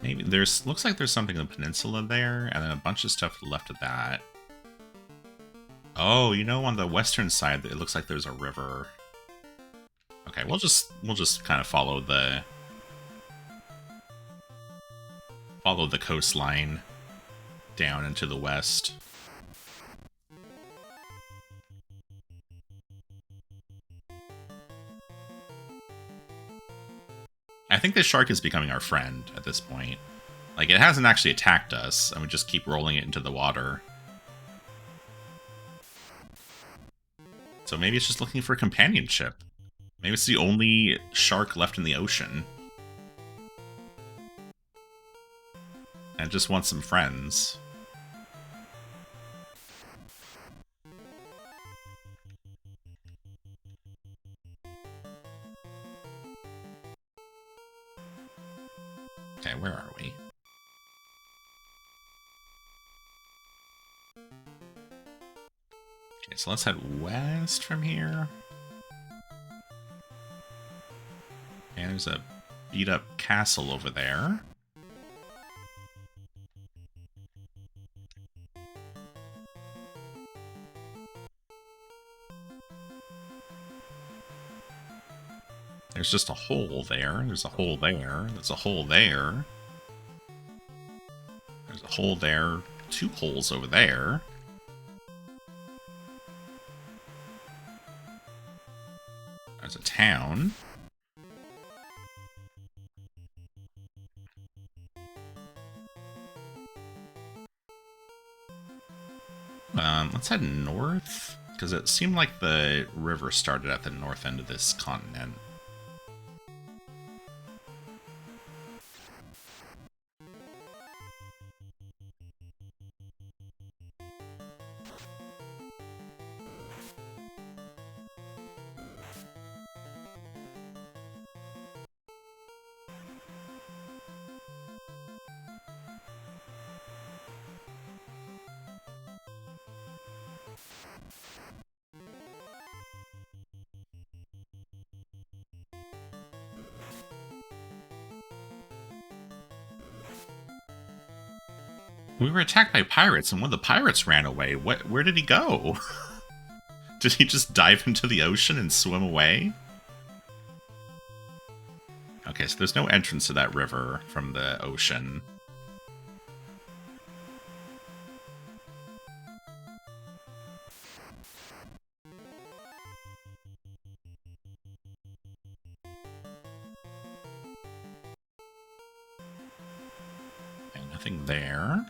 Maybe there's looks like there's something in the peninsula there, and then a bunch of stuff left of that. Oh, you know, on the western side, it looks like there's a river. Okay, we'll just kind of follow the coastline down into the west. I think this shark is becoming our friend at this point. Like, it hasn't actually attacked us, and we just keep rolling it into the water. So maybe it's just looking for companionship. Maybe it's the only shark left in the ocean. And just wants some friends. Okay, where are we? Okay, so let's head west from here. And there's a beat-up castle over there. There's just a hole there. There's a hole there. There's a hole there. There's a hole there. 2 holes over there. There's a town. Let's head north, because it seemed like the river started at the north end of this continent. We were attacked by pirates, and one of the pirates ran away. Where did he go? Did he just dive into the ocean and swim away? Okay, so there's no entrance to that river from the ocean. Okay, nothing there.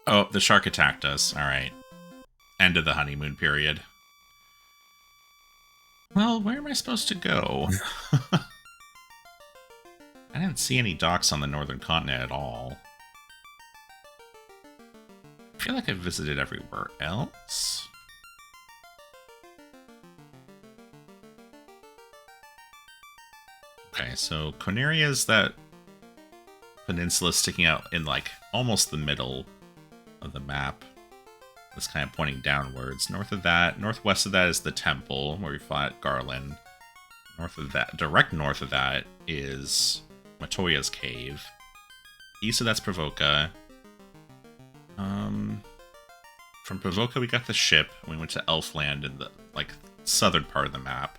Oh, the shark attacked us. Alright. End of the honeymoon period. Well, where am I supposed to go? I didn't see any docks on the northern continent at all. I feel like I've visited everywhere else. Okay, so Coneria is that peninsula sticking out in like almost the middle of the map. It's kind of pointing downwards. North of that, northwest of that is the temple where we fought Garland. North of that, direct north of that is Matoya's cave. East of that's Pravoka. From Pravoka we got the ship. We went to Elfland in the like southern part of the map.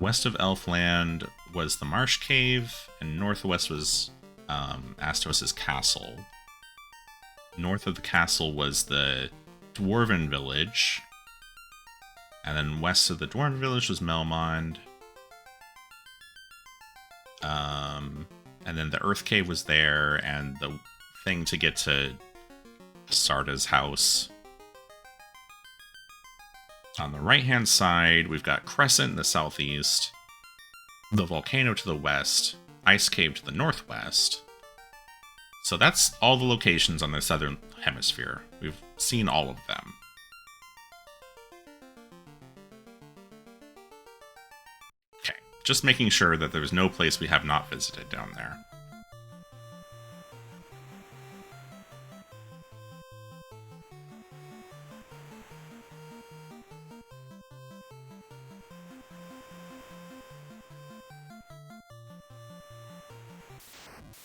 West of Elfland was the Marsh Cave, and northwest was Astos' castle. North of the castle was the Dwarven village, and then west of the Dwarven village was Melmond. And then the Earth Cave was there, and the thing to get to Sarda's house. On the right-hand side, we've got Crescent in the southeast, the volcano to the west, Ice Cave to the northwest. So that's all the locations on the southern hemisphere. We've seen all of them. Okay, just making sure that there's no place we have not visited down there.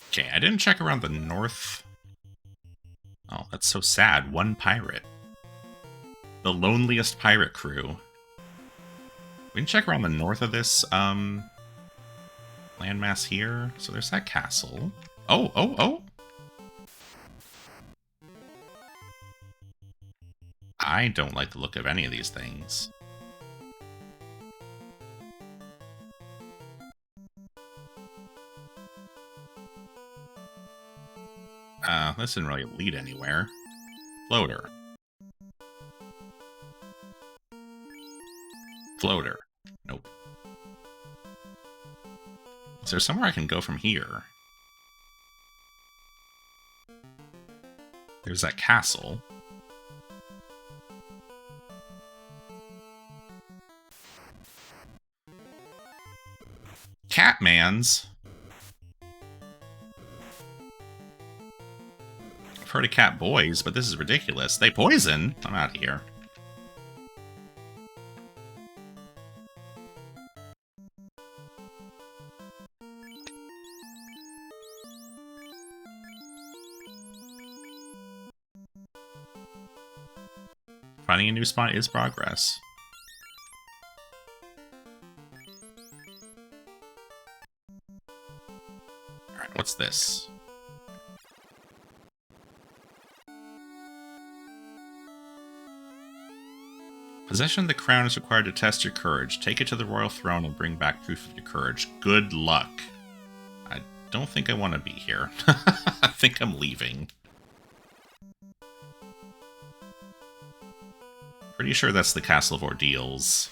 Okay, I didn't check around the north. Oh, that's so sad. One pirate. The loneliest pirate crew. We can check around the north of this landmass here. So there's that castle. Oh! I don't like the look of any of these things. This didn't really lead anywhere. Floater. Floater. Nope. Is there somewhere I can go from here? There's that castle. Catman's. I've heard of cat boys, but this is ridiculous. They poison? I'm out of here. Finding a new spot is progress. Alright, what's this? Possession of the crown is required to test your courage. Take it to the royal throne and bring back proof of your courage. Good luck. I don't think I want to be here. I think I'm leaving. Pretty sure that's the Castle of Ordeals.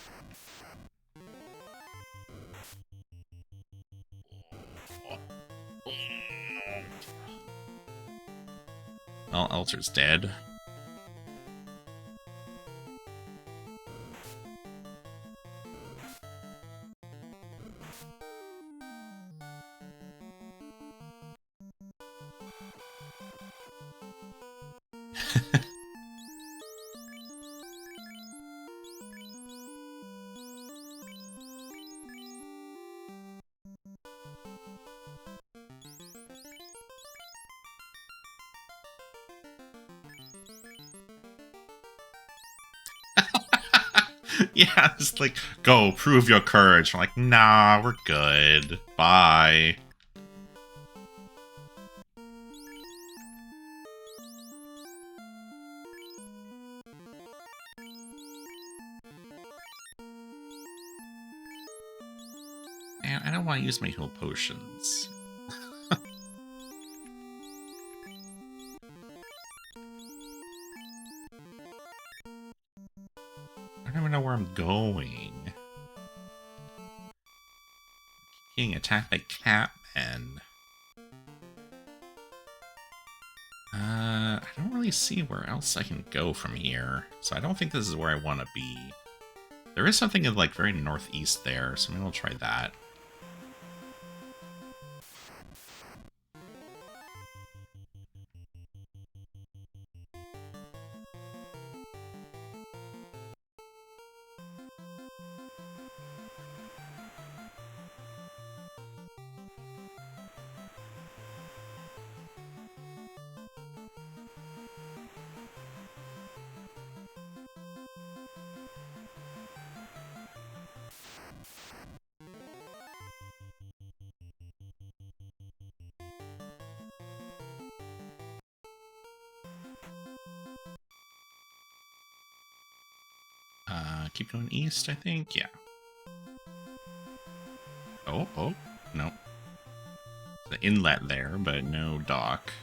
Well, Elter's dead. Yeah, it's like, go, prove your courage. I'm like, nah, we're good. Bye. Man, I don't want to use my heal potions. I don't even know where I'm going. Getting attacked by Catmen. I don't really see where else I can go from here, so I don't think this is where I want to be. There is something in, like, very northeast there, so maybe I'll try that. Keep going east, I think? Yeah. Oh, no. The inlet there, but no dock.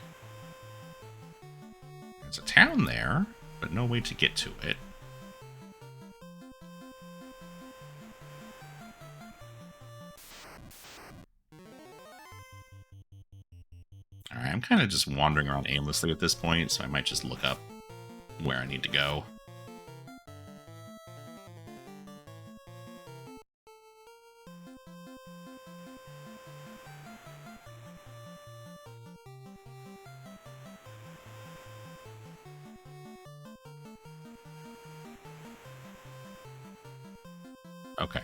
There's a town there, but no way to get to it. Alright, I'm kind of just wandering around aimlessly at this point, so I might just look up where I need to go. Okay.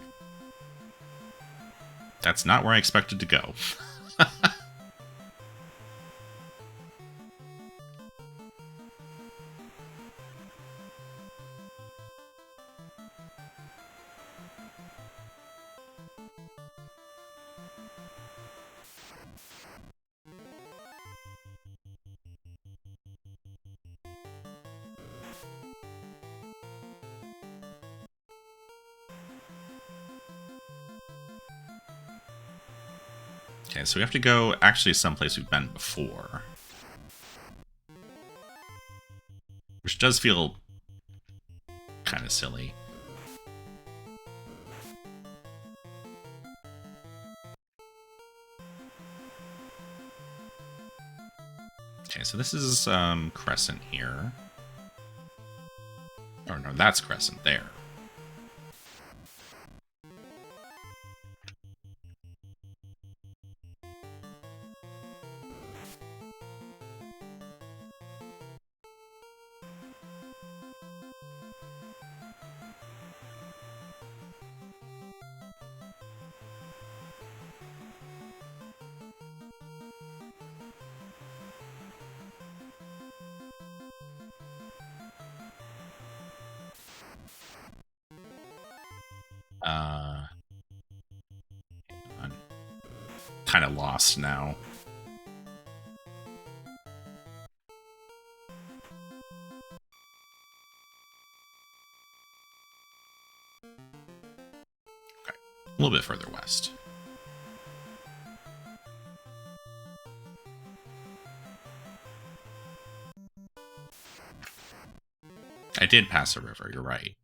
That's not where I expected to go. Okay, so we have to go actually someplace we've been before. Which does feel kind of silly. Okay, so this is Crescent here. Or no, that's Crescent there. I'm kind of lost now. Okay, a little bit further west. I did pass a river, you're right.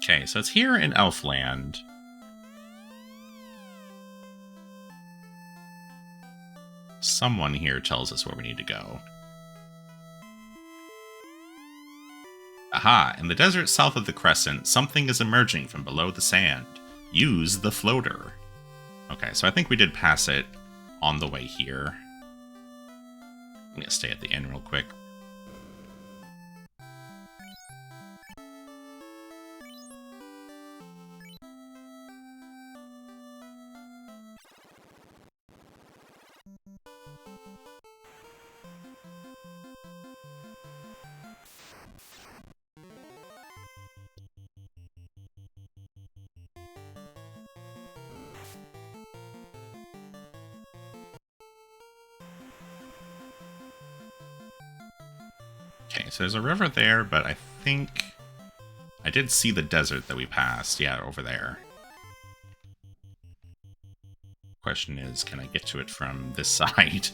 Okay, so it's here in Elfland. Someone here tells us where we need to go. Aha, in the desert south of the Crescent, something is emerging from below the sand. Use the floater. Okay, so I think we did pass it on the way here. I'm gonna stay at the inn real quick. Okay, so there's a river there, but I think I did see the desert that we passed. Yeah, over there. Question is, can I get to it from this side?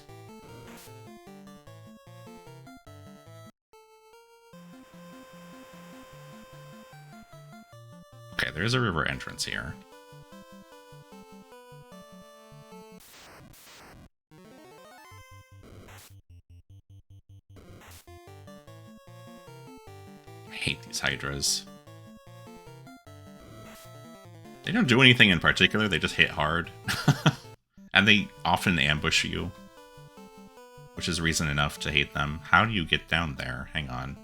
Okay, there is a river entrance here. I hate these hydras. They don't do anything in particular, they just hit hard. And they often ambush you, which is reason enough to hate them. How do you get down there? Hang on.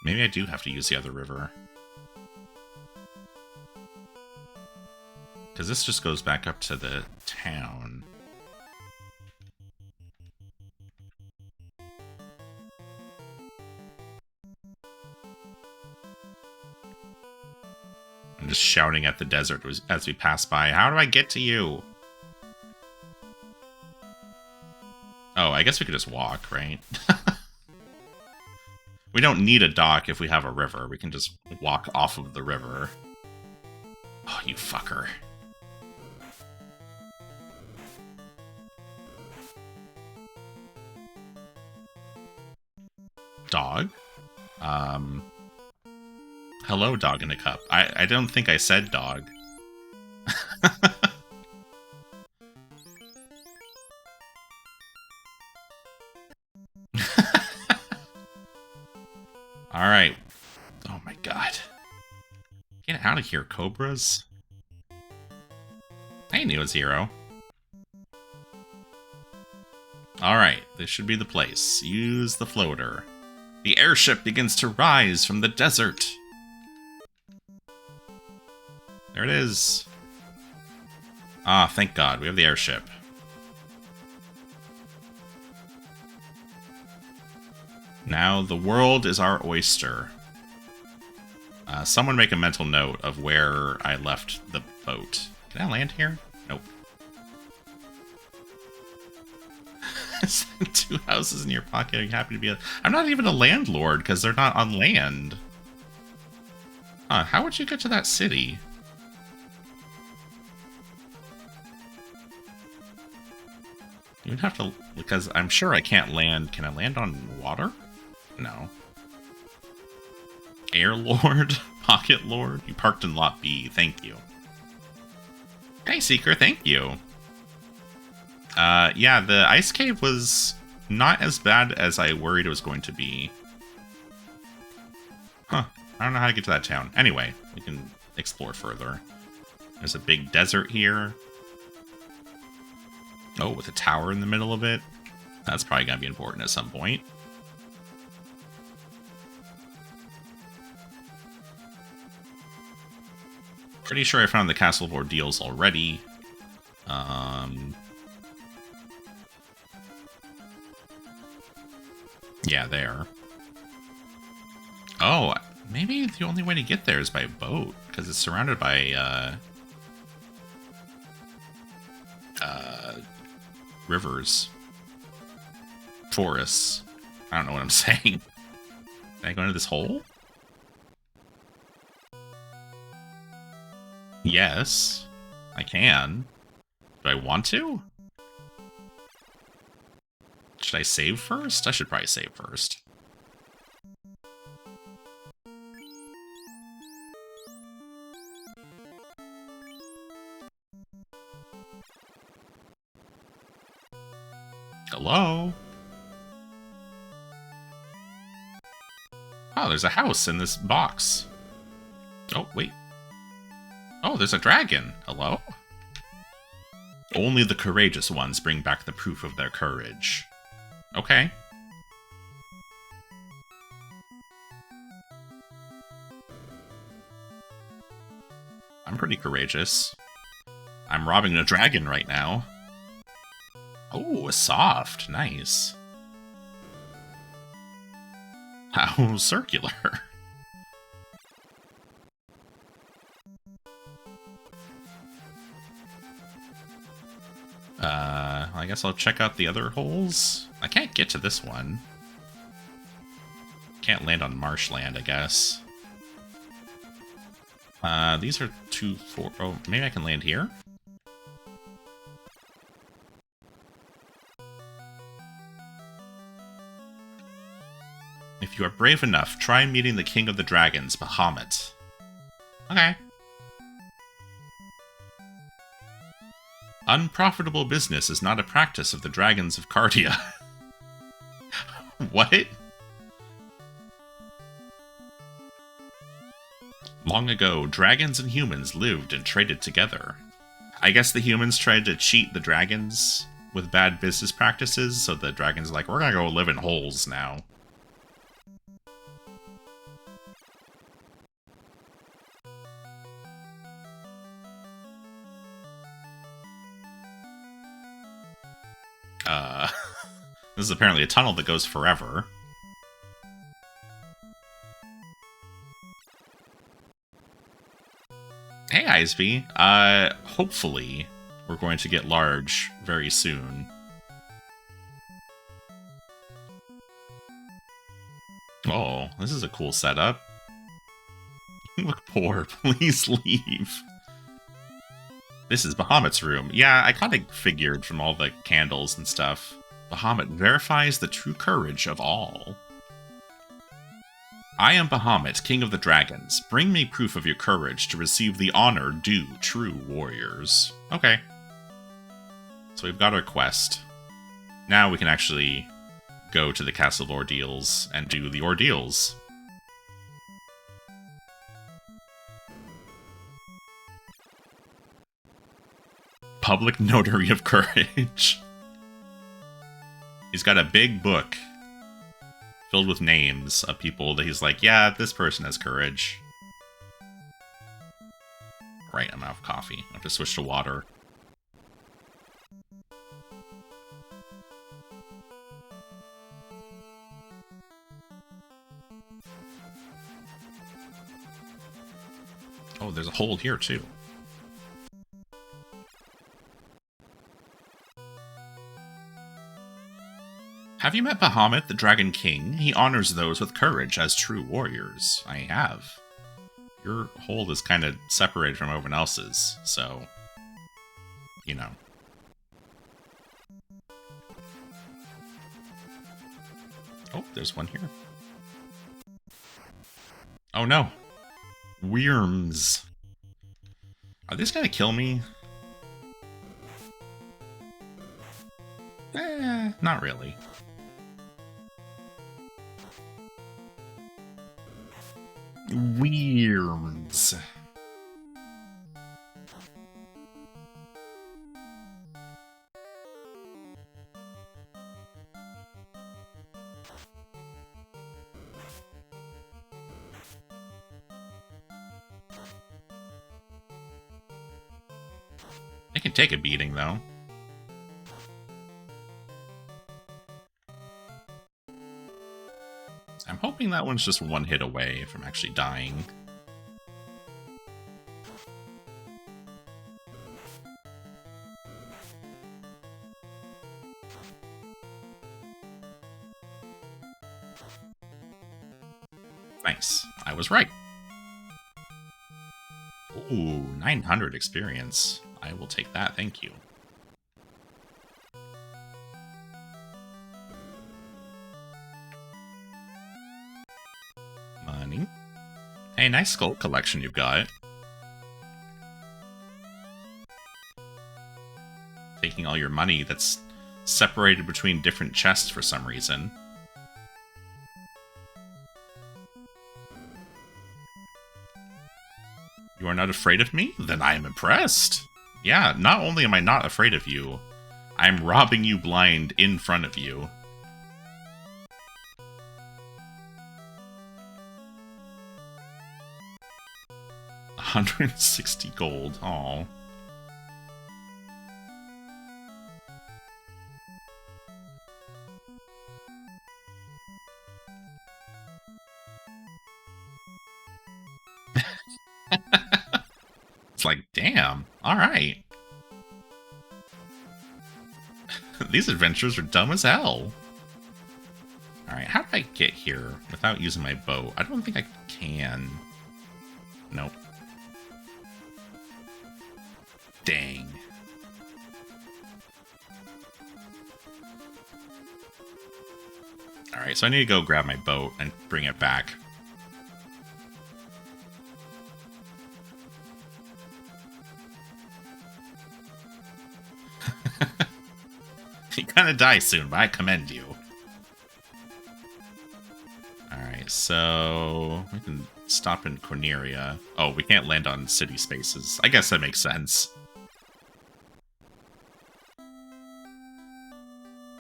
Maybe I do have to use the other river. Because this just goes back up to the town. I'm just shouting at the desert as we pass by. How do I get to you? Oh, I guess we could just walk, right? We don't need a dock if we have a river. We can just walk off of the river. Oh, you fucker. Dog? Hello, dog in a cup. I don't think I said dog. Alright. Oh my god. Get out of here, cobras. Hey, Neo Zero. Alright, this should be the place. Use the floater. The airship begins to rise from the desert. There it is. Ah, thank God, we have the airship. Now the world is our oyster. Someone make a mental note of where I left the boat. Can I land here? Nope. 2 houses in your pocket. Are you happy to be I'm not even a landlord because they're not on land. Huh, how would you get to that city? You'd have to, because I'm sure I can't land. Can I land on water? No. Air Lord? Pocket Lord? You parked in Lot B. Thank you. Hey, Seeker. Thank you. Yeah, the ice cave was not as bad as I worried it was going to be. Huh. I don't know how to get to that town. Anyway, we can explore further. There's a big desert here. Oh, with a tower in the middle of it. That's probably going to be important at some point. Pretty sure I found the Castle of Ordeals already. Yeah, there. Oh, maybe the only way to get there is by boat, because it's surrounded by, rivers. Forests. I don't know what I'm saying. Can I go into this hole? Yes, I can. Do I want to? Should I save first? I should probably save first. Hello? Oh, there's a house in this box. Oh, wait. Oh, there's a dragon. Hello? Only the courageous ones bring back the proof of their courage. Okay. I'm pretty courageous. I'm robbing a dragon right now. Oh, a soft. Nice. How circular. I guess I'll check out the other holes. I can't get to this one. Can't land on marshland, I guess. These are 2, 4... Oh, maybe I can land here? If you are brave enough, try meeting the King of the Dragons, Bahamut. Okay. Unprofitable business is not a practice of the dragons of Cardia. What? Long ago, dragons and humans lived and traded together. I guess the humans tried to cheat the dragons with bad business practices, so the dragons are like, we're gonna go live in holes now. This is apparently a tunnel that goes forever. Hey, Iceby. Hopefully we're going to get large very soon. Oh, this is a cool setup. You look poor. Please leave. This is Bahamut's room. Yeah, I kind of figured from all the candles and stuff. Bahamut verifies the true courage of all. I am Bahamut, King of the Dragons. Bring me proof of your courage to receive the honor due true warriors. Okay. So we've got our quest. Now we can actually go to the Castle of Ordeals and do the ordeals. Public Notary of Courage. He's got a big book filled with names of people that he's like, yeah, this person has courage. Right, I'm out of coffee. I have to switch to water. Oh, there's a hole here, too. Have you met Bahamut, the Dragon King? He honors those with courage as true warriors. I have. Your hold is kind of separated from everyone else's, so... you know. Oh, there's one here. Oh no! Worms. Are these gonna kill me? Not really. Worms. They can take a beating, though. I'm hoping that one's just one hit away from actually dying. Nice. I was right. Ooh, 900 experience. I will take that, thank you. Money. Hey, nice skull collection you've got. Taking all your money that's separated between different chests for some reason. You are not afraid of me? Then I am impressed. Yeah, not only am I not afraid of you, I'm robbing you blind in front of you. $160 gold. Aww. It's like, damn. Alright. These adventures are dumb as hell. Alright, how did I get here without using my boat? I don't think I can. Nope. Dang. Alright, so I need to go grab my boat and bring it back. You're gonna die soon, but I commend you. Alright, so we can stop in Corneria. Oh, we can't land on city spaces. I guess that makes sense.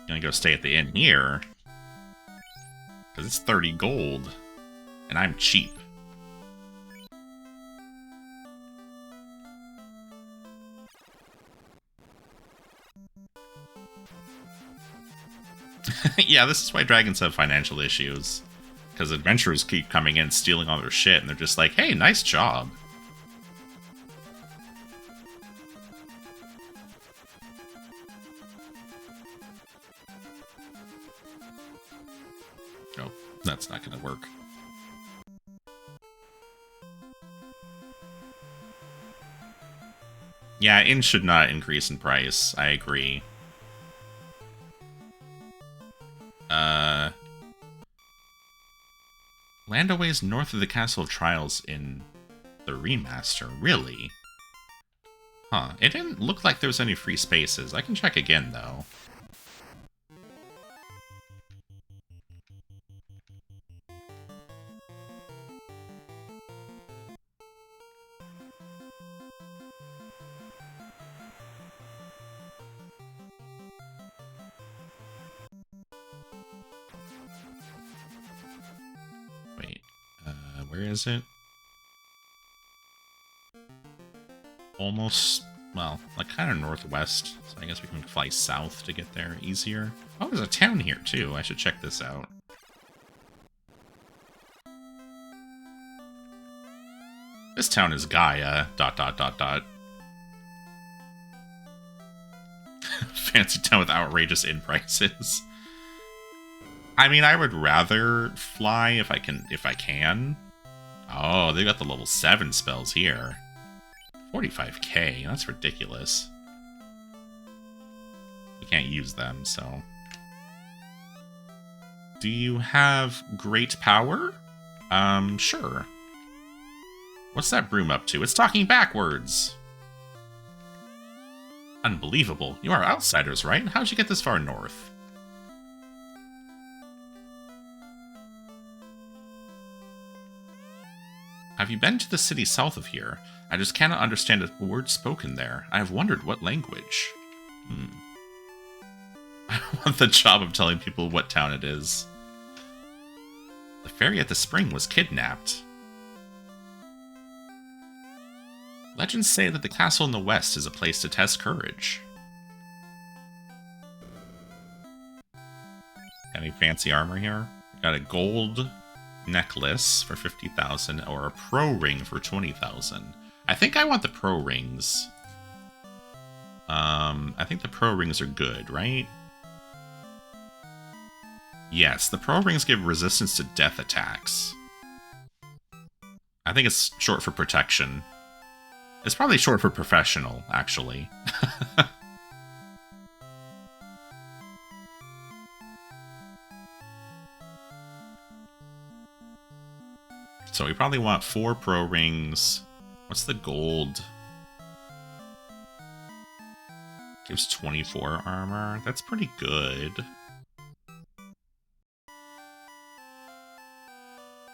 Gonna go stay at the inn here. Because it's 30 gold. And I'm cheap. Yeah, this is why dragons have financial issues. Because adventurers keep coming in, stealing all their shit, and they're just like, hey, nice job. Oh, that's not gonna work. Yeah, inns should not increase in price. I agree. Landaways north of the Castle of Trials in the remaster. Really? Huh. It didn't look like there was any free spaces. I can check again, though. Where is it? Almost, well, like kind of northwest. So I guess we can fly south to get there easier. Oh, there's a town here too. I should check this out. This town is Gaia, ... Fancy town with outrageous inn prices. I mean, I would rather fly if I can. Oh, they got the level 7 spells here. 45k, that's ridiculous. We can't use them, so... Do you have great power? Sure. What's that broom up to? It's talking backwards! Unbelievable. You are outsiders, right? How'd you get this far north? Have you been to the city south of here? I just cannot understand a word spoken there. I have wondered what language. I want the job of telling people what town it is. The fairy at the spring was kidnapped. Legends say that the castle in the west is a place to test courage. Got any fancy armor here? Got a gold necklace for 50,000 or a pro ring for 20,000. I think I want the pro rings. I think the pro rings are good, right? Yes, the pro rings give resistance to death attacks. I think it's short for protection. It's probably short for professional, actually. So we probably want 4 pro rings. What's the gold? Gives 24 armor. That's pretty good.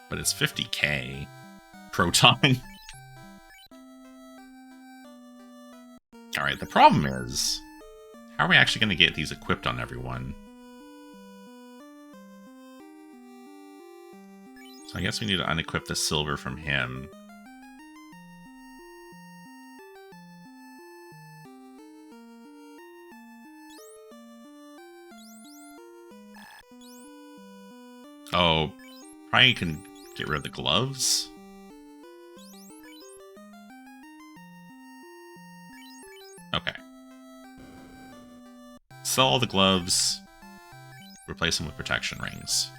But it's 50k. Proton. Alright, the problem is... how are we actually going to get these equipped on everyone? So I guess we need to unequip the silver from him. Oh, probably can get rid of the gloves. sell all the gloves, replace them with protection rings.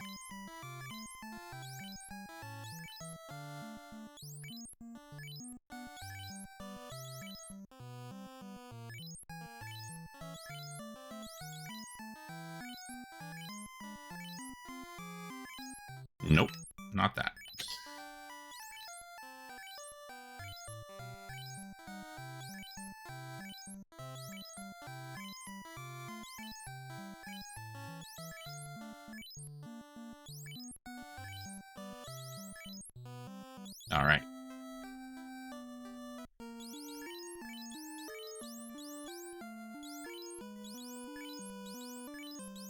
Nope, not that. All right.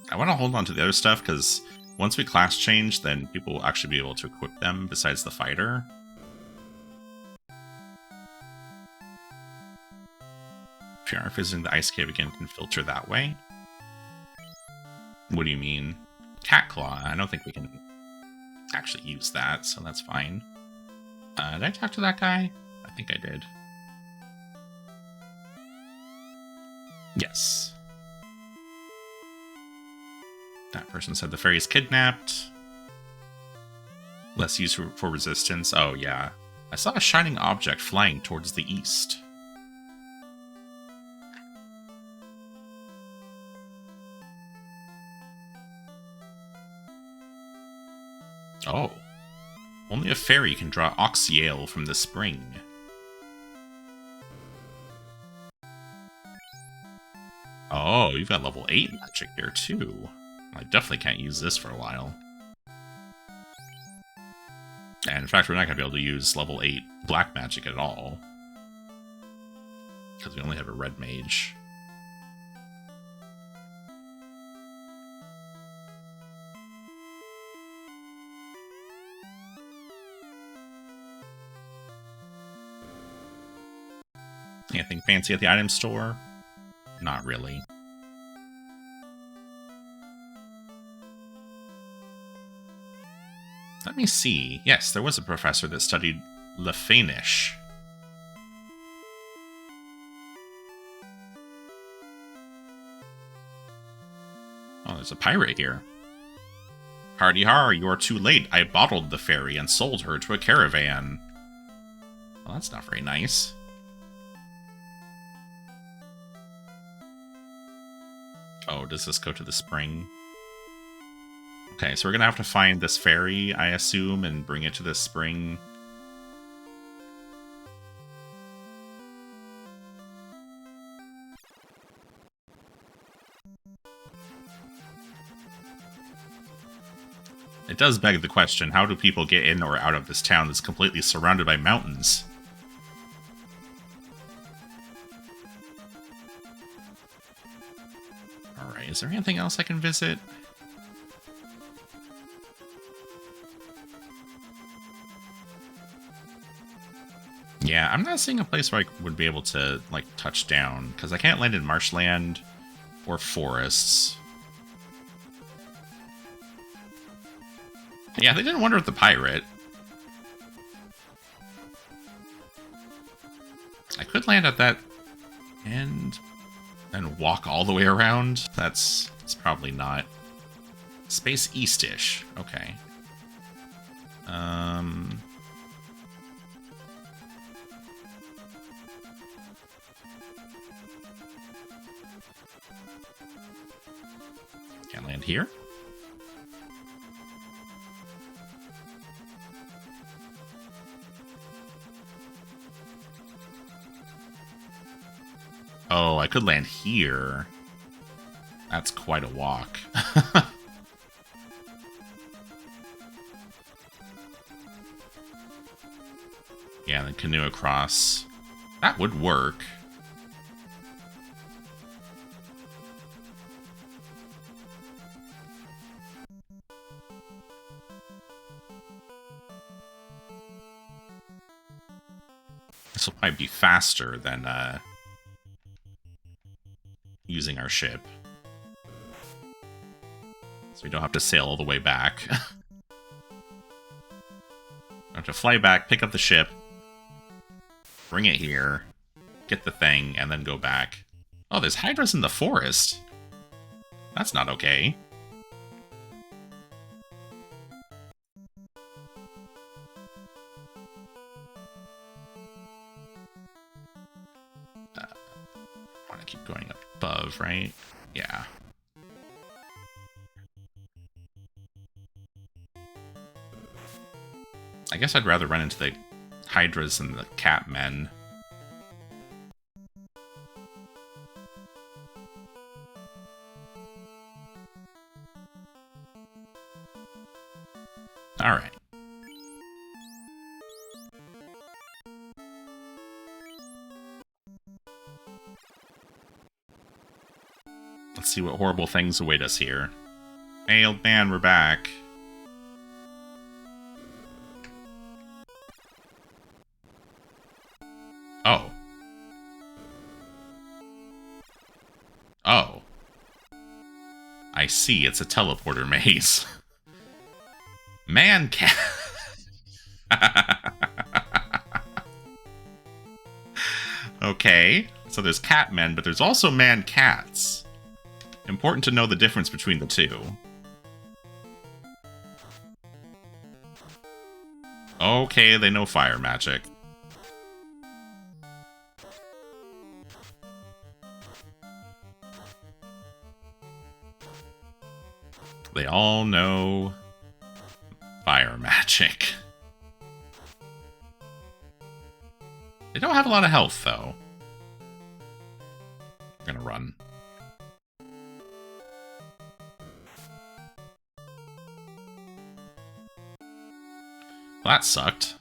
I want to hold on to the other stuff because once we class change, then people will actually be able to equip them besides the fighter. If you are visiting the ice cave again, can filter that way. What do you mean? Cat Claw? I don't think we can actually use that, so that's fine. Did I talk to that guy? I think I did. Yes. That person said the fairy's kidnapped. Less use for resistance. Oh, yeah. I saw a shining object flying towards the east. Oh. Only a fairy can draw Oxyale from the spring. Oh, you've got level 8 magic here, too. I definitely can't use this for a while. And in fact, we're not going to be able to use level 8 black magic at all. Because we only have a red mage. Anything fancy at the item store? Not really. Let me see. Yes, there was a professor that studied Lefanish. Oh, there's a pirate here. Hardy har, you are too late. I bottled the fairy and sold her to a caravan. Well, that's not very nice. Oh, does this go to the spring? Okay, so we're gonna have to find this fairy, I assume, and bring it to this spring. It does beg the question, how do people get in or out of this town that's completely surrounded by mountains? Alright, is there anything else I can visit? Yeah, I'm not seeing a place where I would be able to, like, touch down, because I can't land in marshland or forests. Yeah, they didn't wonder with the pirate. I could land at that end and walk all the way around. That's probably not. Space Eastish. Okay. Can't land here. Oh, I could land here. That's quite a walk. Yeah, then canoe across. That would work. This will probably be faster than using our ship. So we don't have to sail all the way back. I have to fly back, pick up the ship, bring it here, get the thing, and then go back. Oh, there's hydras in the forest. That's not okay. I want to keep going above, right? Yeah. I guess I'd rather run into the Hydras than the Catmen. Alright. Let's see what horrible things await us here. Hey, old man, we're back. Oh. Oh. I see, it's a teleporter maze. Man cat. Okay, so there's catmen, but there's also man cats. Important to know the difference between the two. Okay, they know fire magic. They all know fire magic. They don't have a lot of health, though. We're gonna run. Well, that sucked.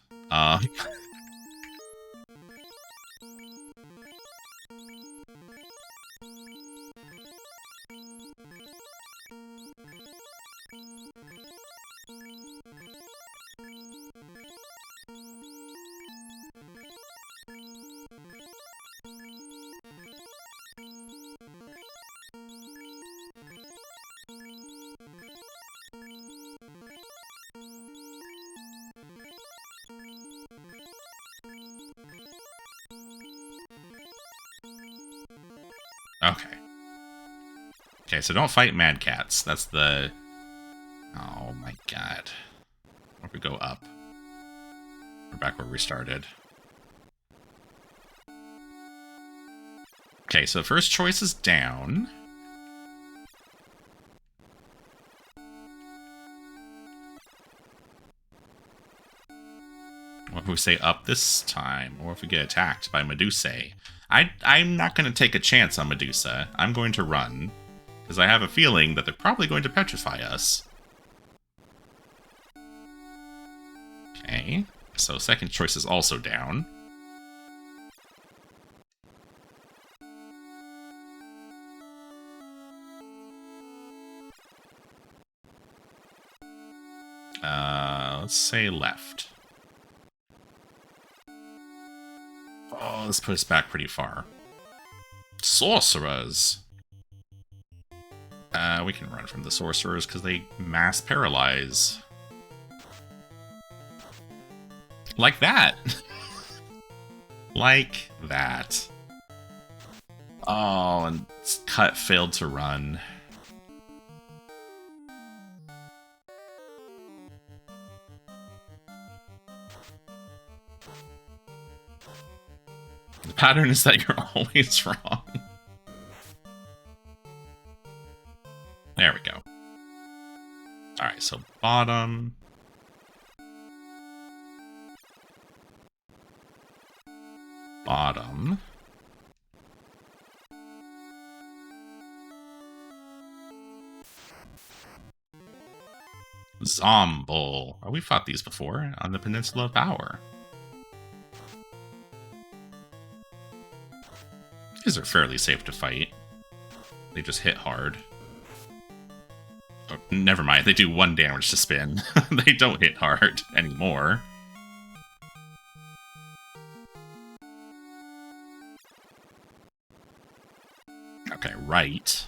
Okay. Okay, so don't fight Mad Cats. That's the... Oh my god. Or we go up. We're back where we started. Okay, so first choice is down. What if we say up this time? Or if we get attacked by Medusae? I'm not going to take a chance on Medusa. I'm going to run. Because I have a feeling that they're probably going to petrify us. Okay, so second choice is also down. Let's say left. Oh, this put us back pretty far. Sorcerers! We can run from the sorcerers because they mass paralyze. Like that! Like that. Oh, and Cut failed to run. The pattern is that you're always wrong. There we go. Alright, so bottom. Bottom. Zombull. Oh, we fought these before on the Peninsula of Power. These are fairly safe to fight. They just hit hard. Oh, never mind, they do 1 damage to spin. They don't hit hard anymore. Okay, right.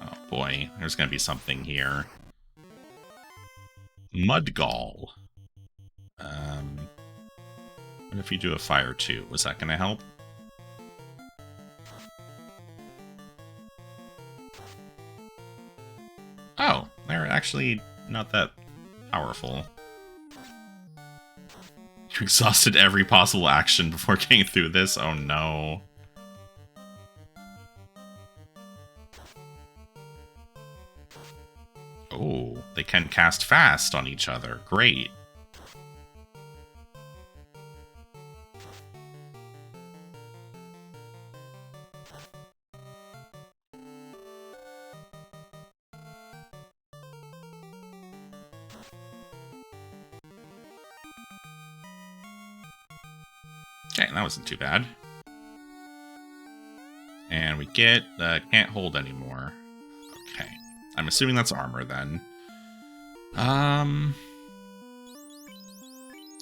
Oh boy, there's gonna be something here. Mudgall. What if you do a fire too? Was that going to help? Oh, they're actually not that powerful. You exhausted every possible action before getting through this? Oh no. Oh, they can cast fast on each other. Great. Okay, that wasn't too bad. And we get can't hold anymore. Okay. I'm assuming that's armor then.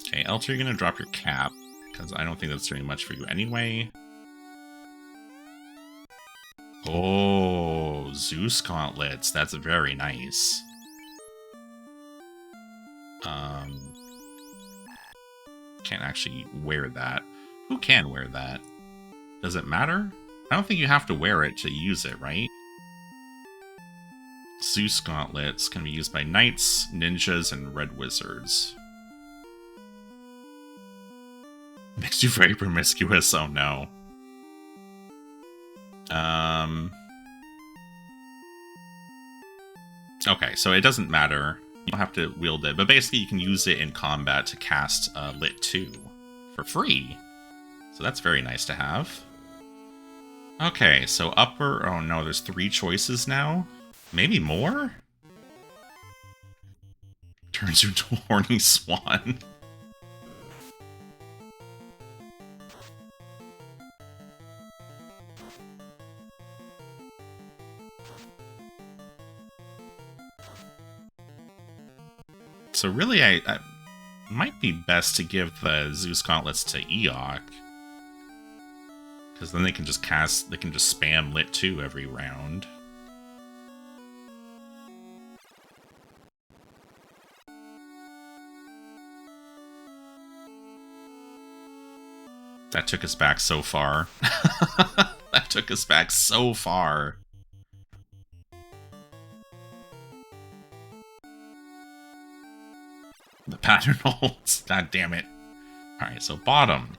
Okay, Elter, you're gonna drop your cap, because I don't think that's doing much for you anyway. Oh, Zeus gauntlets. That's very nice. Can't actually wear that. Who can wear that? Does it matter? I don't think you have to wear it to use it, right? Zeus gauntlets can be used by knights, ninjas, and red wizards. Makes you very promiscuous, oh no. Okay, so it doesn't matter. You don't have to wield it, but basically you can use it in combat to cast Lit 2 for free. So that's very nice to have. Okay, so upper... Oh no, there's 3 choices now? Maybe more? Turns you into a horny swan. So really, I might be best to give the Zeus gauntlets to Eok. Because then they can just cast, they can just spam Lit 2 every round. That took us back so far. That took us back so far. The pattern holds. God damn it. Alright, so bottom.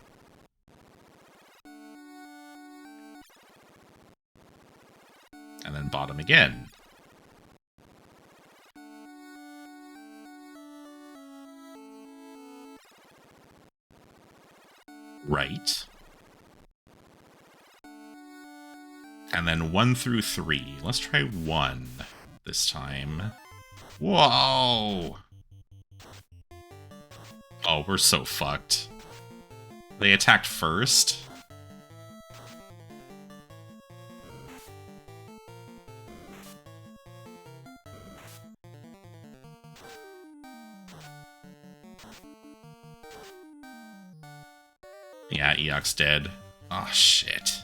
And then bottom again. Right. And then 1 through 3. Let's try 1 this time. Whoa! Oh, we're so fucked. They attacked first? Yeah, Eok's dead. Oh, shit.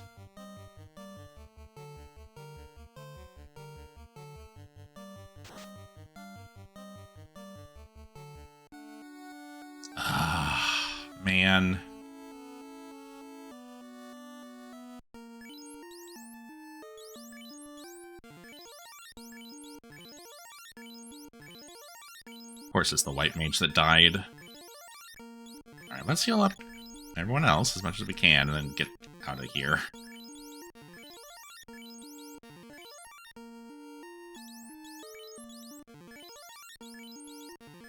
Ah, man. Of course, it's the white mage that died. Alright, let's heal up everyone else as much as we can and then get out of here.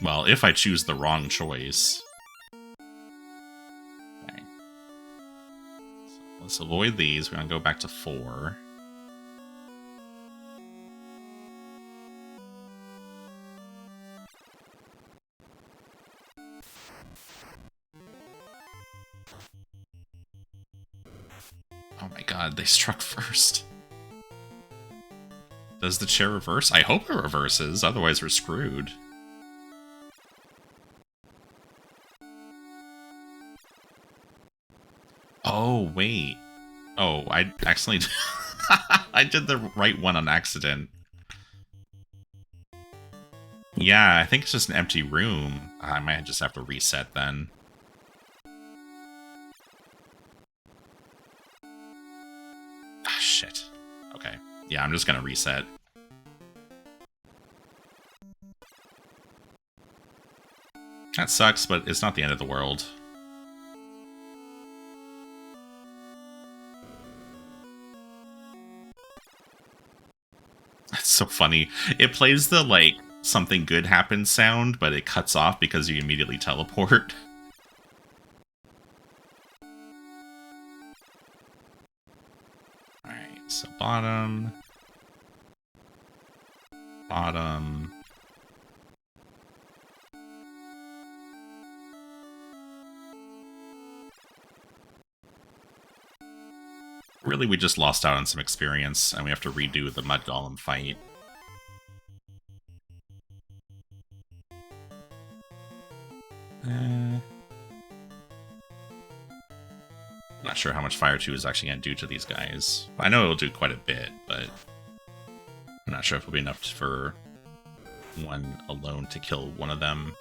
Well, if I choose the wrong choice. Okay. So let's avoid these. We're gonna go back to 4. Oh my god, they struck first. Does the chair reverse? I hope it reverses, otherwise we're screwed. Oh, wait. Oh, I accidentally... I did the right one on accident. Yeah, I think it's just an empty room. I might just have to reset then. Yeah, I'm just gonna reset. That sucks, but it's not the end of the world. That's so funny. It plays the, like, something good happens sound, but it cuts off because you immediately teleport. Alright, so bottom. Bottom. Really, we just lost out on some experience, and we have to redo the Mud Golem fight. Not sure how much Fire 2 is actually going to do to these guys. I know it'll do quite a bit, but I'm not sure if it'll be enough for one alone to kill one of them.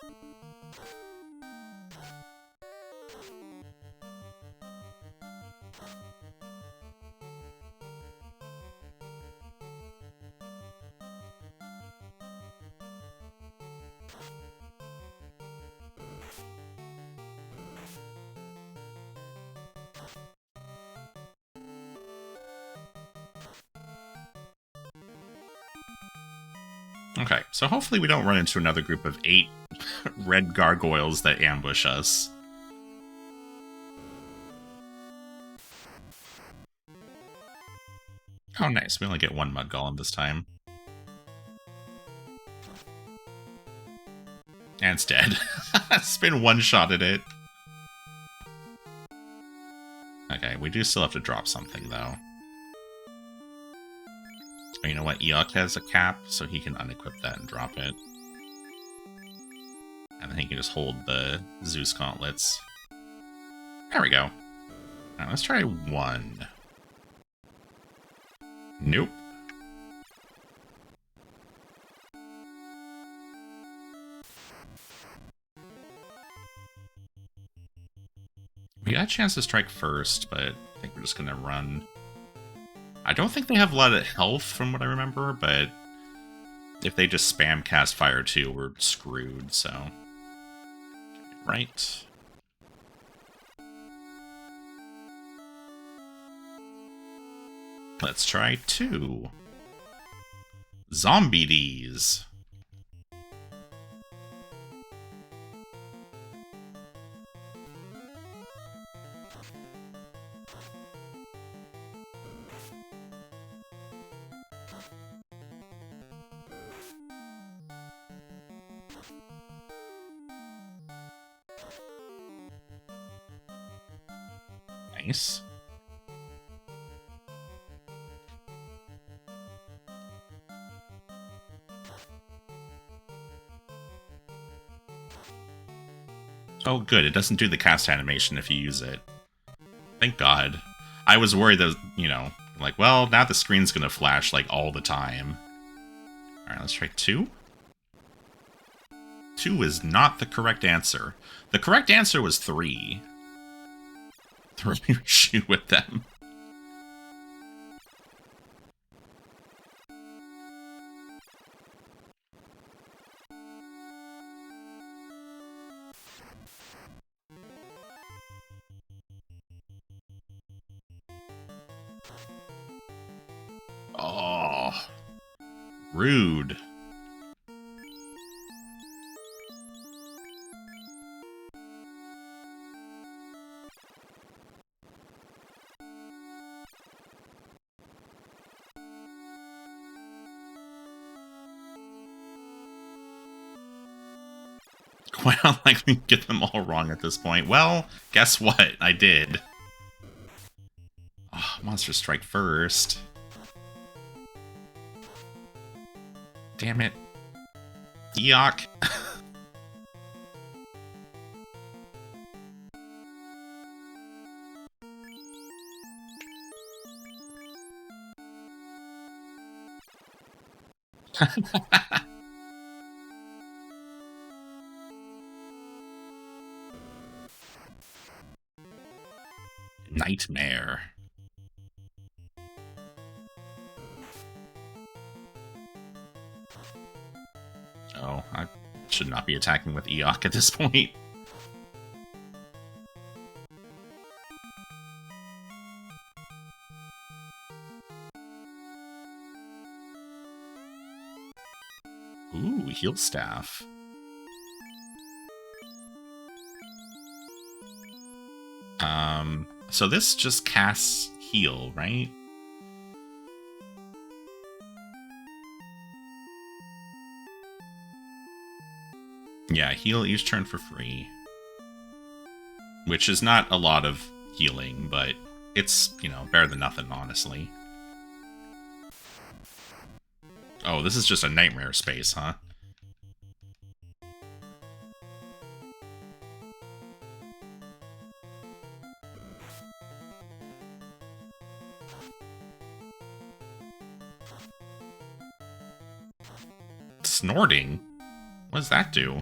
Okay, so hopefully we don't run into another group of 8 red gargoyles that ambush us. Oh, nice. We only get 1 Mud Golem this time. And it's dead. Spin one-shotted it. Okay, we do still have to drop something, though. Oh, you know what? Eok has a cap, so he can unequip that and drop it. And then he can just hold the Zeus gauntlets. There we go. Alright, let's try 1. Nope. We got a chance to strike first, but I think we're just gonna run. I don't think they have a lot of health from what I remember, but if they just spam cast Fire 2, we're screwed, so... Right. Let's try 2. Zombie D's. Nice. Oh, good. It doesn't do the cast animation if you use it. Thank God. I was worried that, you know, like, well, now the screen's gonna flash, like, all the time. Alright, let's try 2. 2 is not the correct answer. The correct answer was 3. 3 shoot with them. Oh, rude. Quite unlikely to get them all wrong at this point. Well, guess what? I did. Oh, Monster Strike first. Damn it. Eok. Nightmare. Should not be attacking with Eok at this point. Ooh, Heal Staff. So this just casts Heal, right? Yeah, heal each turn for free. Which is not a lot of healing, but it's, you know, better than nothing, honestly. Oh, this is just a nightmare space, huh? Snorting? What does that do?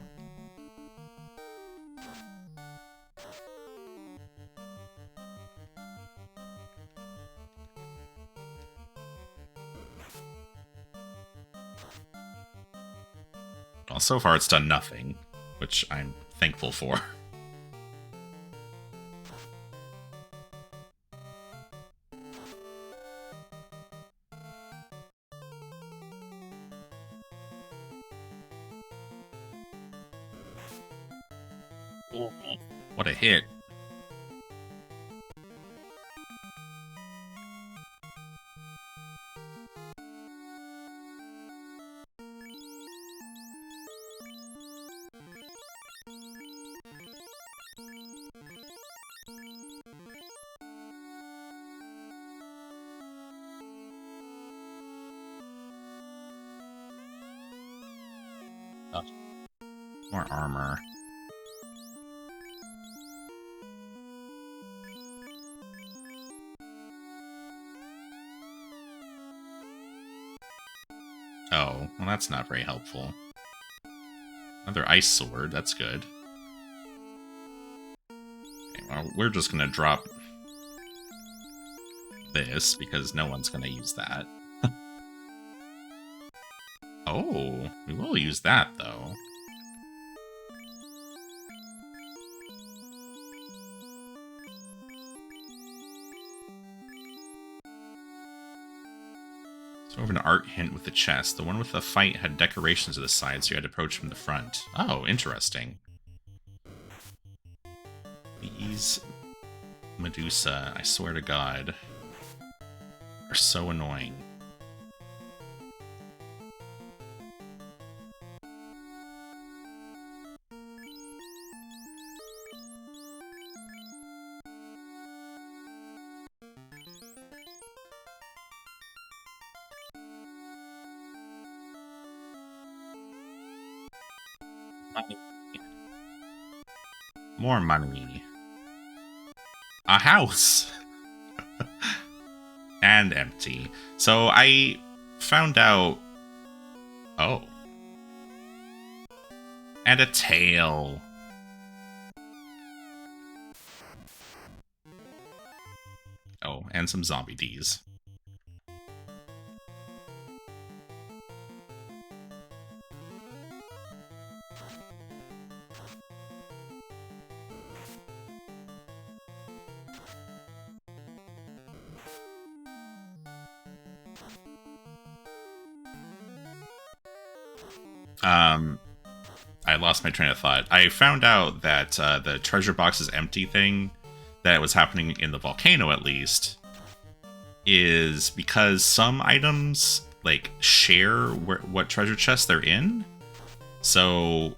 Well, so far it's done nothing, which I'm thankful for. What a hit. More armor. Oh, well that's not very helpful. Another ice sword, that's good. Okay, well, we're just gonna drop this, because no one's gonna use that. Oh, we will use that, though. So we have an art hint with the chest. The one with the fight had decorations to the side, so you had to approach from the front. Oh, interesting. These Medusa, I swear to God, are so annoying. Money. More money. A house! And empty. So I found out... Oh. And a tail. Oh, and some zombie Ds. I lost my train of thought. I found out that the treasure box is empty thing that was happening in the volcano, at least, is because some items like share what treasure chests they're in. So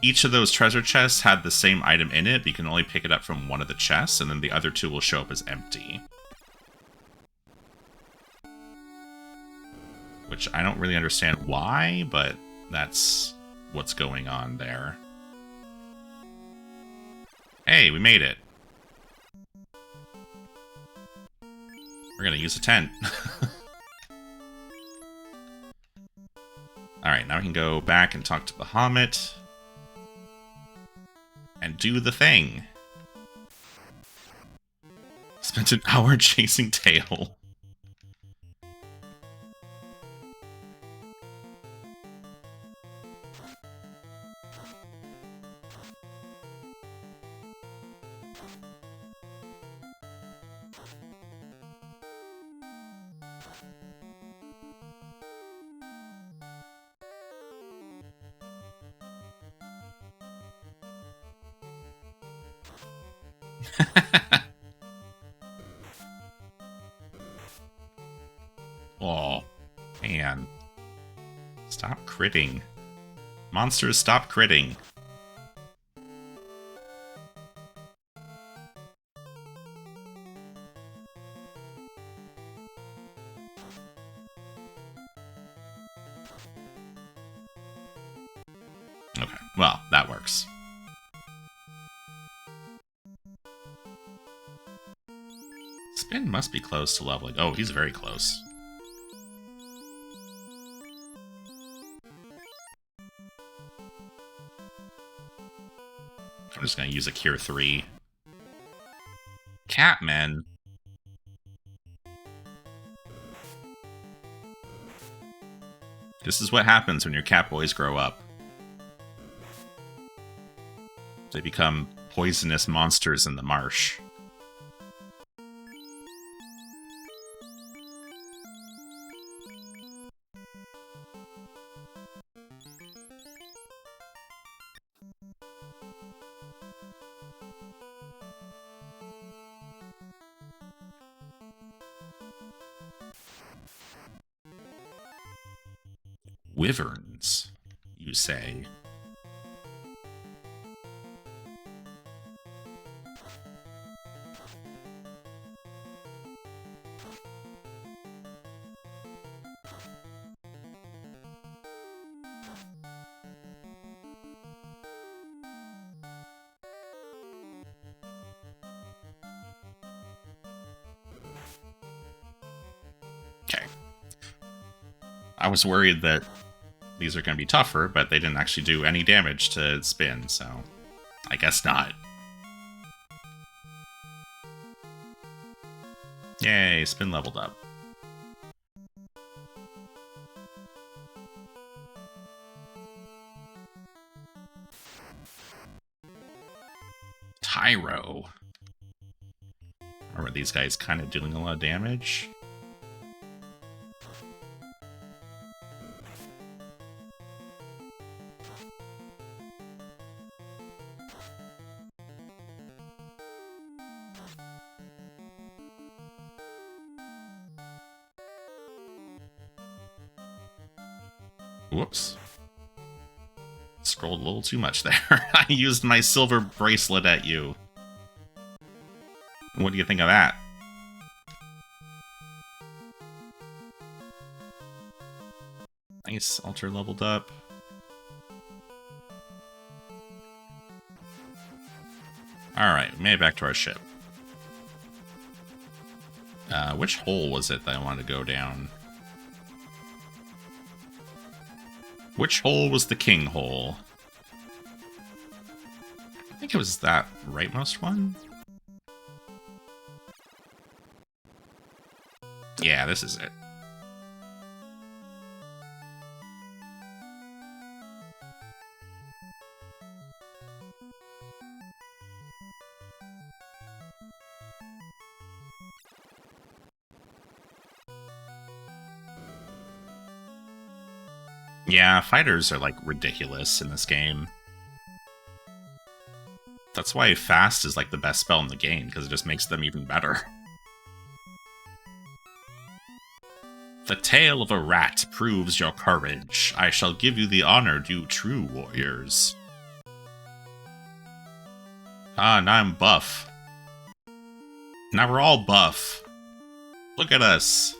each of those treasure chests had the same item in it, but you can only pick it up from one of the chests, and then the other two will show up as empty. Which I don't really understand why, but that's what's going on there. Hey, we made it. We're gonna use a tent. Alright, now we can go back and talk to Bahamut. And do the thing. Spent an hour chasing Tail. Oh, man. Stop critting. Monsters, stop critting. Okay, well, that works. Spin must be close to leveling. Oh, he's very close. I'm just going to use a Cure 3. Catmen. This is what happens when your cat boys grow up. They become poisonous monsters in the marsh. Wyverns, you say? Okay. I was worried that these are going to be tougher, but they didn't actually do any damage to Spin, so I guess not. Yay, Spin leveled up. Tyro. Remember these guys kind of doing a lot of damage? Whoops. Scrolled a little too much there. I used my silver bracelet at you. What do you think of that? Nice, Alter leveled up. Alright, we made it back to our ship. Which hole was it that I wanted to go down? Which hole was the king hole? I think it was that rightmost one? Yeah, this is it. Yeah, fighters are, like, ridiculous in this game. That's why Fast is, like, the best spell in the game, because it just makes them even better. The tale of a rat proves your courage. I shall give you the honor due true warriors. Ah, now I'm buff. Now we're all buff. Look at us.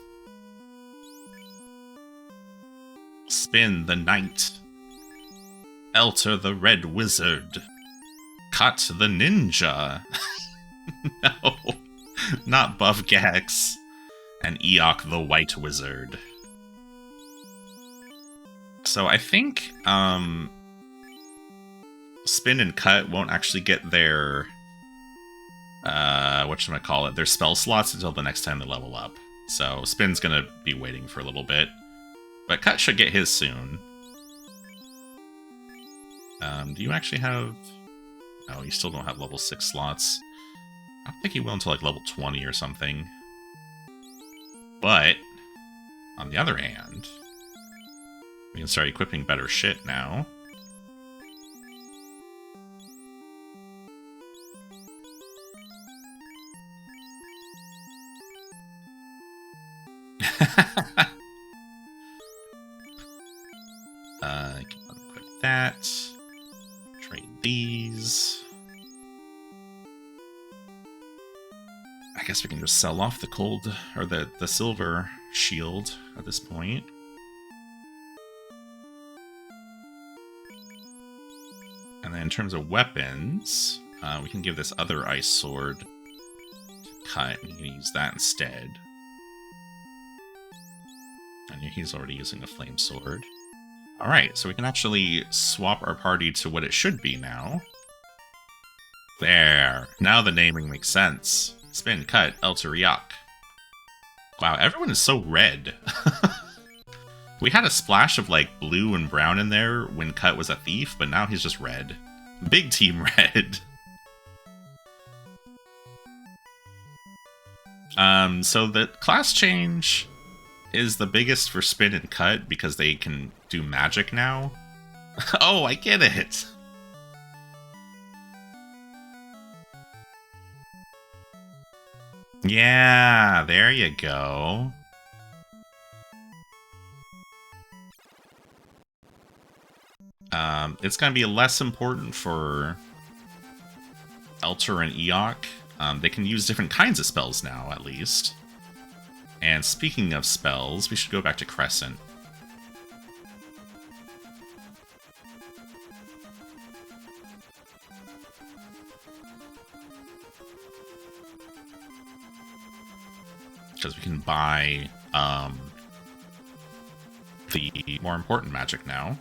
Spin the knight. Elter the red wizard. Cut the ninja. No, not Buff Gax. And Eok the white wizard. So I think Spin and Cut won't actually get their whatchamacallit, their spell slots until the next time they level up. So Spin's gonna be waiting for a little bit. But Cut should get his soon. Do you actually have... No, you still don't have level 6 slots. I don't think you will until like level 20 or something. But, on the other hand, we can start equipping better shit now. Equip that. Trade these. I guess we can just sell off the gold or the silver shield at this point. And then in terms of weapons, we can give this other ice sword to Cut. We can use that instead. And he's already using a flame sword. Alright, so we can actually swap our party to what it should be now. There. Now the naming makes sense. Spin, Cut, Elteriak. Wow, everyone is so red. We had a splash of like blue and brown in there when Cut was a thief, but now he's just red. Big team red. So the class change is the biggest for Spin and Cut because they can do magic now. Oh, I get it. Yeah, there you go. It's going to be less important for Elter and Eok. They can use different kinds of spells now, at least. And speaking of spells, we should go back to Crescent. Because we can buy the more important magic now.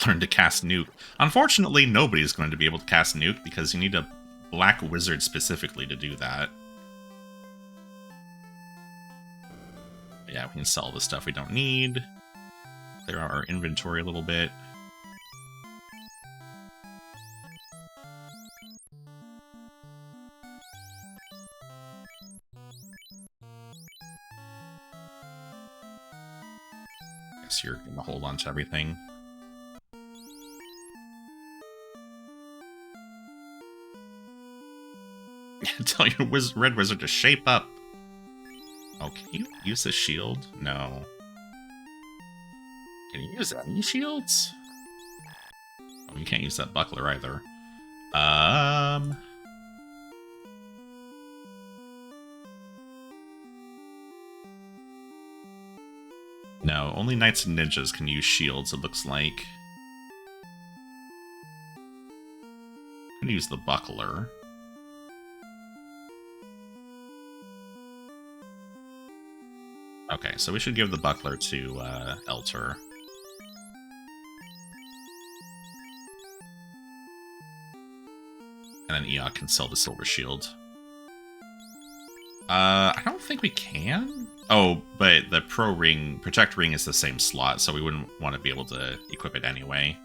Learn to cast Nuke. Unfortunately, nobody's going to be able to cast Nuke because you need a black wizard specifically to do that. Yeah, we can sell the stuff we don't need. Clear out our inventory a little bit. Guess you're going to hold on to everything. Tell your red wizard to shape up. Oh, can you use the shield? No. Can you use any shields? Oh, you can't use that buckler either. No, only knights and ninjas can use shields, it looks like. I'm gonna use the buckler. Okay, so we should give the buckler to Elter. And then Eok can sell the silver shield. I don't think we can. Oh, but the Protect Ring is the same slot, so we wouldn't want to be able to equip it anyway.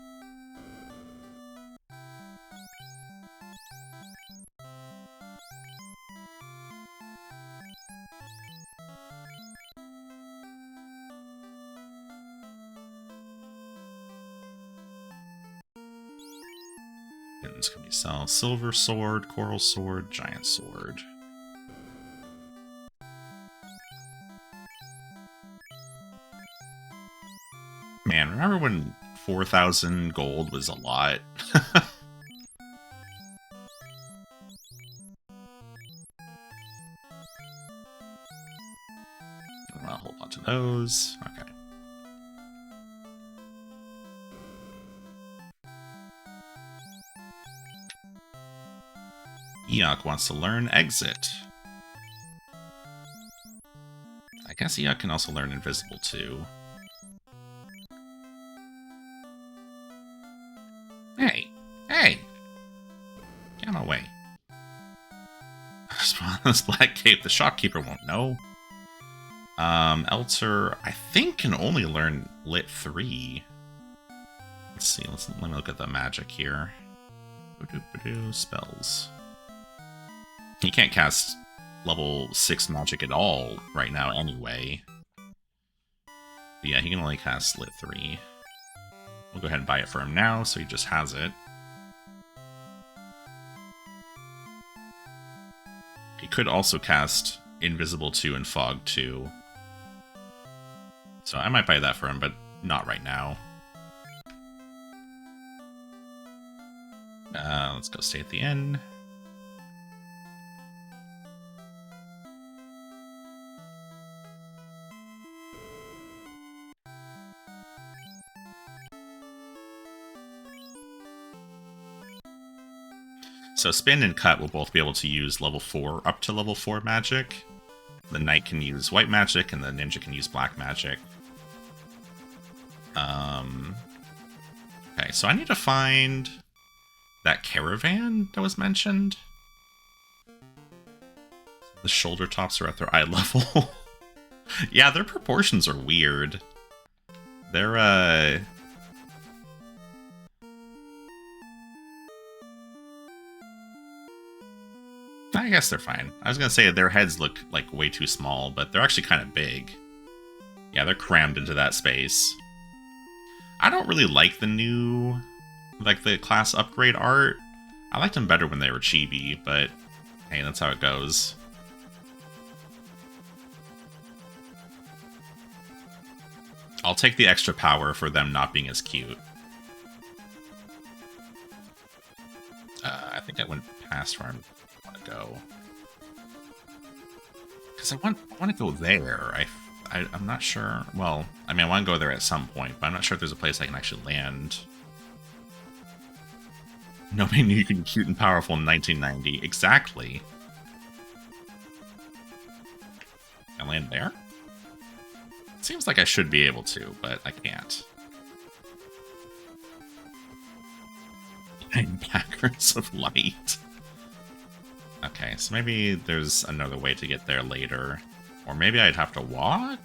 Can we sell silver sword, coral sword, giant sword? Man, remember when 4,000 gold was a lot? I'll hold on to those. Okay. Eok wants to learn Exit. I guess Eok can also learn Invisible too. Hey! Hey! Get away. This black cape, the shopkeeper won't know. Elter, I think, can only learn Lit 3. Let's see, let me look at the magic here. Spells. He can't cast level 6 magic at all right now anyway. But yeah, he can only cast Lit 3. We'll go ahead and buy it for him now, so he just has it. could also cast Invisible 2 and Fog 2. So I might buy that for him, but not right now. Let's go stay at the inn. So Spin and Cut will both be able to use level 4 up to level 4 magic. The Knight can use white magic, and the Ninja can use black magic. Okay, so I need to find that caravan that was mentioned. The shoulder tops are at their eye level. Yeah, their proportions are weird. They're, I guess they're fine. I was gonna say their heads look like way too small, but they're actually kind of big. Yeah, they're crammed into that space. I don't really like the new, like the class upgrade art. I liked them better when they were chibi, but hey, that's how it goes. I'll take the extra power for them not being as cute. I think I went past where I want to go. Because I want to go there. I'm not sure. Well, I mean, I want to go there at some point, but I'm not sure if there's a place I can actually land. Nobody knew you could be cute and powerful in 1990. Exactly. Can I land there? It seems like I should be able to, but I can't. Backwards of light. Okay, so maybe there's another way to get there later. Or maybe I'd have to walk?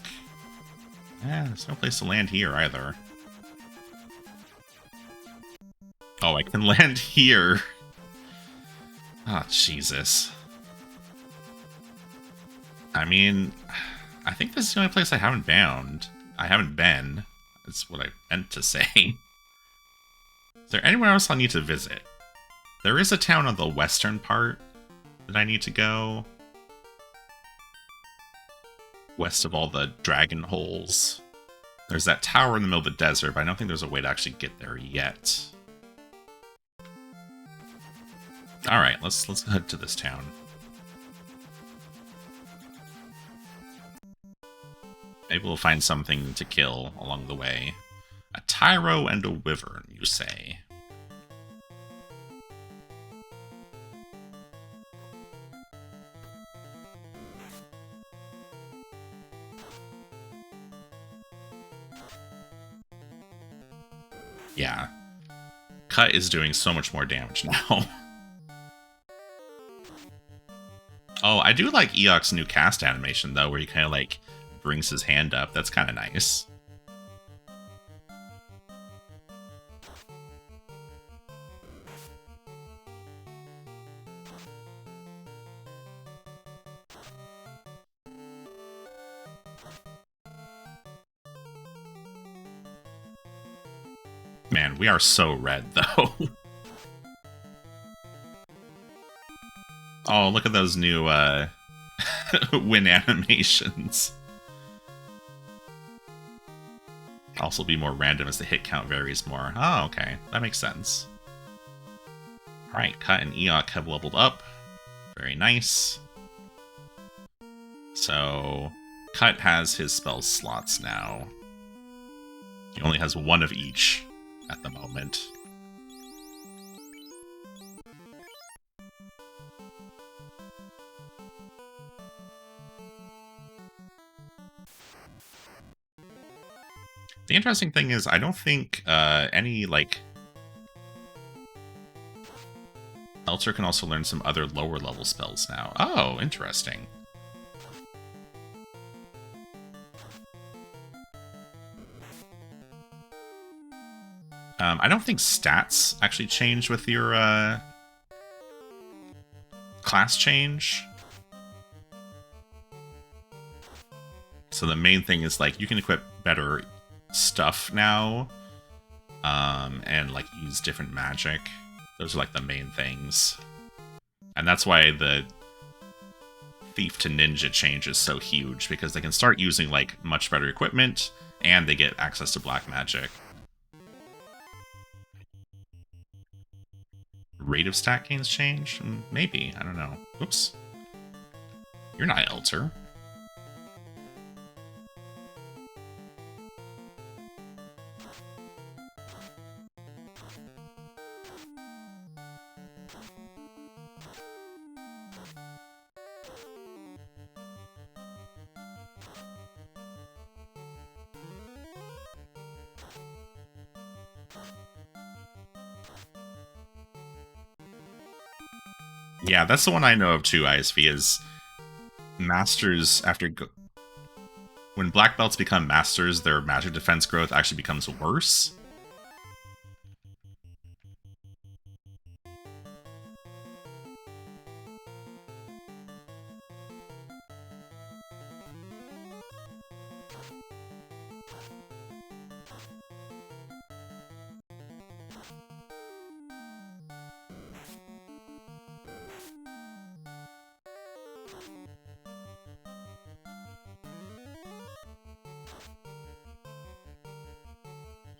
Yeah, there's no place to land here either. Oh, I can land here. Oh, Jesus. I mean, I think this is the only place I haven't been. That's what I meant to say. Is there anywhere else I need to visit? There is a town on the western part that I need to go. West of all the dragon holes. There's that tower in the middle of the desert, but I don't think there's a way to actually get there yet. Alright, let's head to this town. Maybe we'll find something to kill along the way. A tyro and a wyvern, you say? Yeah. Cut is doing so much more damage now. Oh, I do like Eok's new cast animation, though, where he kind of, like, brings his hand up. That's kind of nice. Man, we are so red, though. Oh, look at those new, win animations. Also be more random as the hit count varies more. Oh, okay. That makes sense. Alright, Cut and Eok have leveled up. Very nice. So, Cut has his spell slots now. He only has one of each at the moment. The interesting thing is, I don't think any, like... Elter can also learn some other lower level spells now. Oh, interesting. I don't think stats actually change with your class change. So the main thing is, like, you can equip better stuff now, and, like, use different magic. Those are, like, the main things. And that's why the thief to ninja change is so huge because they can start using like much better equipment and they get access to black magic. Rate of stat gains change? Maybe, I don't know. Oops. You're not Elter. Yeah, that's the one I know of too, ISV, is masters when black belts become masters, their magic defense growth actually becomes worse.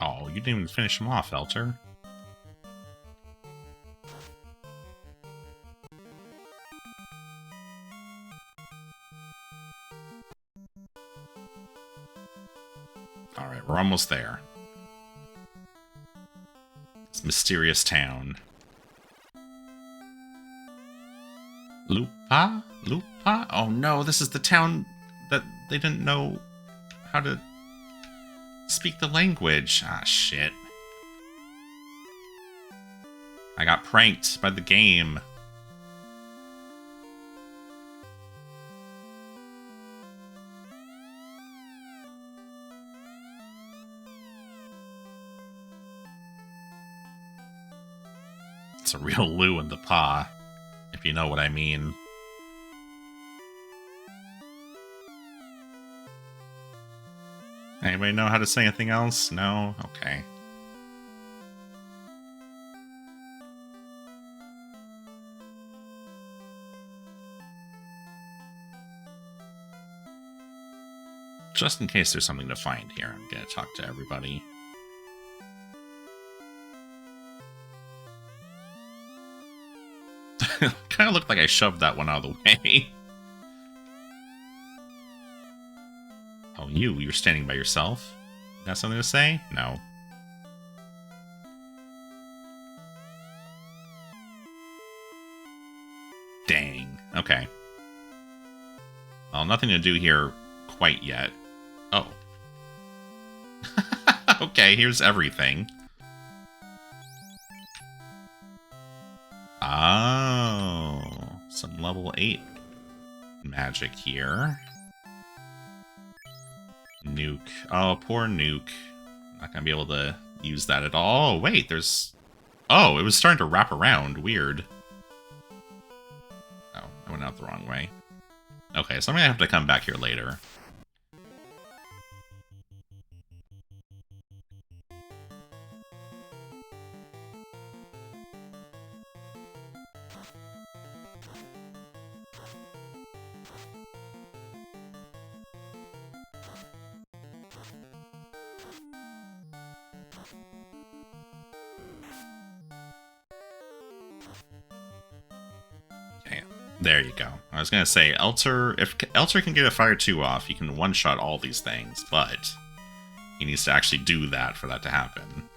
Oh, you didn't even finish him off, Elter. Alright, we're almost there. This mysterious town. Lupa? Lupa? Oh no, this is the town that they didn't know how to speak the language. Ah, shit. I got pranked by the game. It's a real Lou in the paw, if you know what I mean. Anybody know how to say anything else? No? Okay. Just in case there's something to find here, I'm gonna talk to everybody. Kind of looked like I shoved that one out of the way. Oh, you're standing by yourself? Got something to say? No. Dang. Okay. Well, nothing to do here quite yet. Oh. Okay, here's everything. Oh. Some level 8 magic here. Nuke. Oh, poor Nuke. Not gonna be able to use that at all. Oh, wait, there's... Oh, it was starting to wrap around. Weird. Oh, I went out the wrong way. Okay, so I'm gonna have to come back here later. There you go. I was gonna say, Elter, if Elter can get a Fire 2 off, he can one-shot all these things, but he needs to actually do that for that to happen.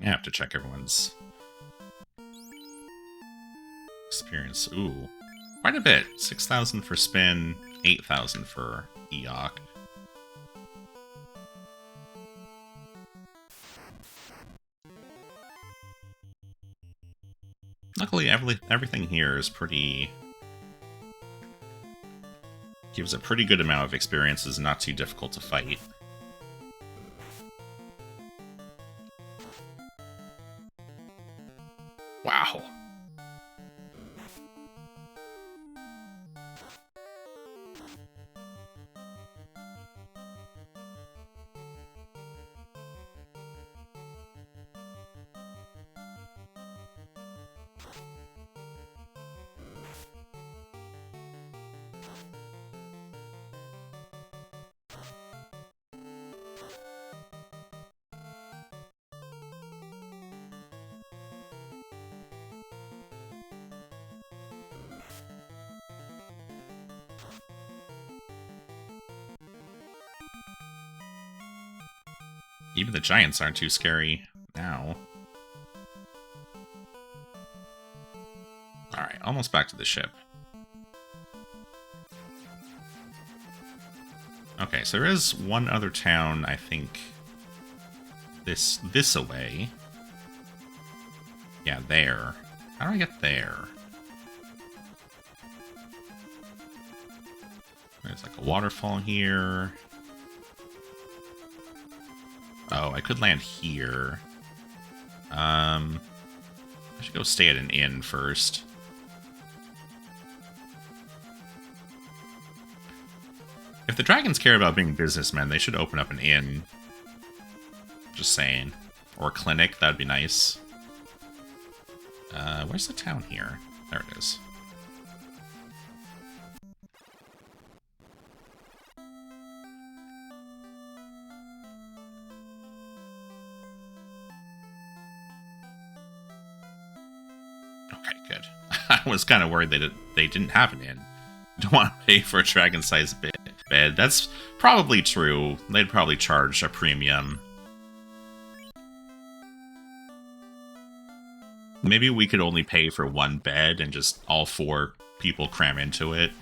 I have to check everyone's experience. Ooh, quite a bit. 6,000 for Spin, 8,000 for Eok. Luckily, everything here is pretty... gives a pretty good amount of experiences, not too difficult to fight. Wow. Even the giants aren't too scary now. Alright, almost back to the ship. Okay, so there is one other town, I think, this away. Yeah, there. How do I get there? There's like a waterfall here. Oh, I could land here. I should go stay at an inn first. If the dragons care about being businessmen, they should open up an inn. Just saying. Or a clinic, that'd be nice. Where's the town here? There it is. Okay, good. I was kind of worried that they didn't have an inn. Don't want to pay for a dragon-sized bed. That's probably true. They'd probably charge a premium. Maybe we could only pay for one bed and just all 4 people cram into it.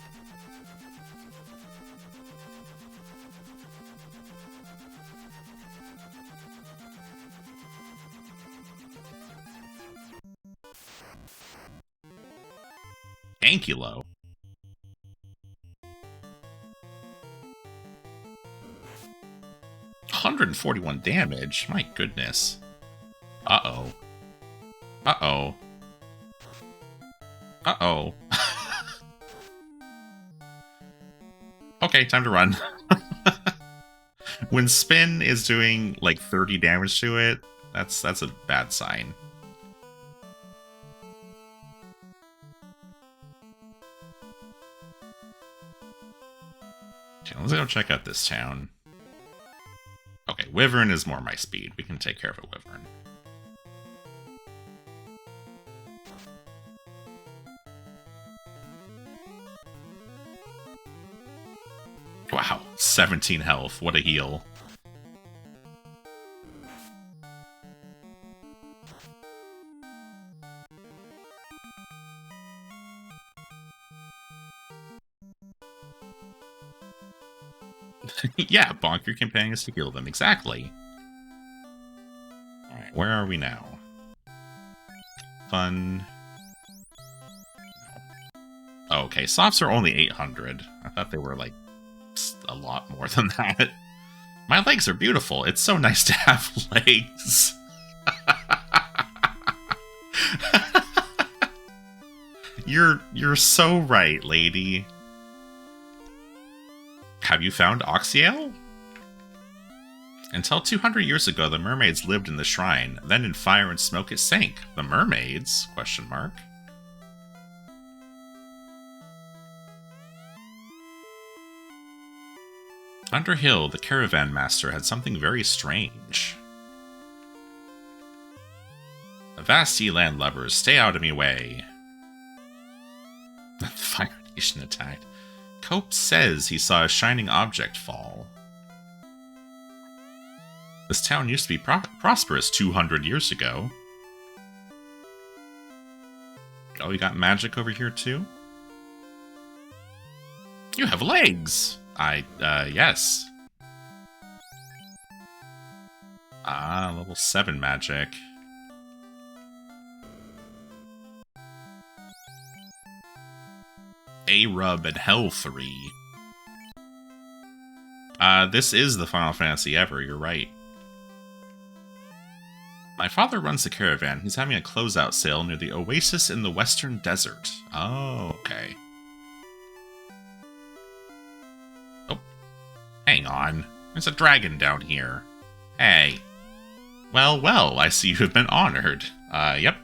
Ankylo. 141 damage? My goodness. Uh-oh. Uh-oh. Uh-oh. Okay, time to run. When Spin is doing, like, 30 damage to it, that's a bad sign. Okay, let's go check out this town. Okay, Wyvern is more my speed. We can take care of a Wyvern. Wow, 17 health. What a heal. Yeah, bonk your companions to heal them. Exactly. Alright, where are we now? Fun. Oh, okay, softs are only 800. I thought they were, like, a lot more than that. My legs are beautiful. It's so nice to have legs. You're so right, lady. Have you found Oxyale? Until 200 years ago, the mermaids lived in the shrine. Then in fire and smoke it sank. The mermaids? Question mark. Underhill, the caravan master, had something very strange. Avast ye landlubbers, stay out of me way. The Fire Nation attacked. Cope says he saw a shining object fall. This town used to be prosperous 200 years ago. Oh, you got magic over here too? You have legs! Yes. Ah, level 7 magic. A-Rub and Hell 3. This is the Final Fantasy ever, you're right. My father runs the caravan. He's having a closeout sale near the oasis in the western desert. Oh, okay. Oh, hang on. There's a dragon down here. Hey. Well, well, I see you have been honored. Yep.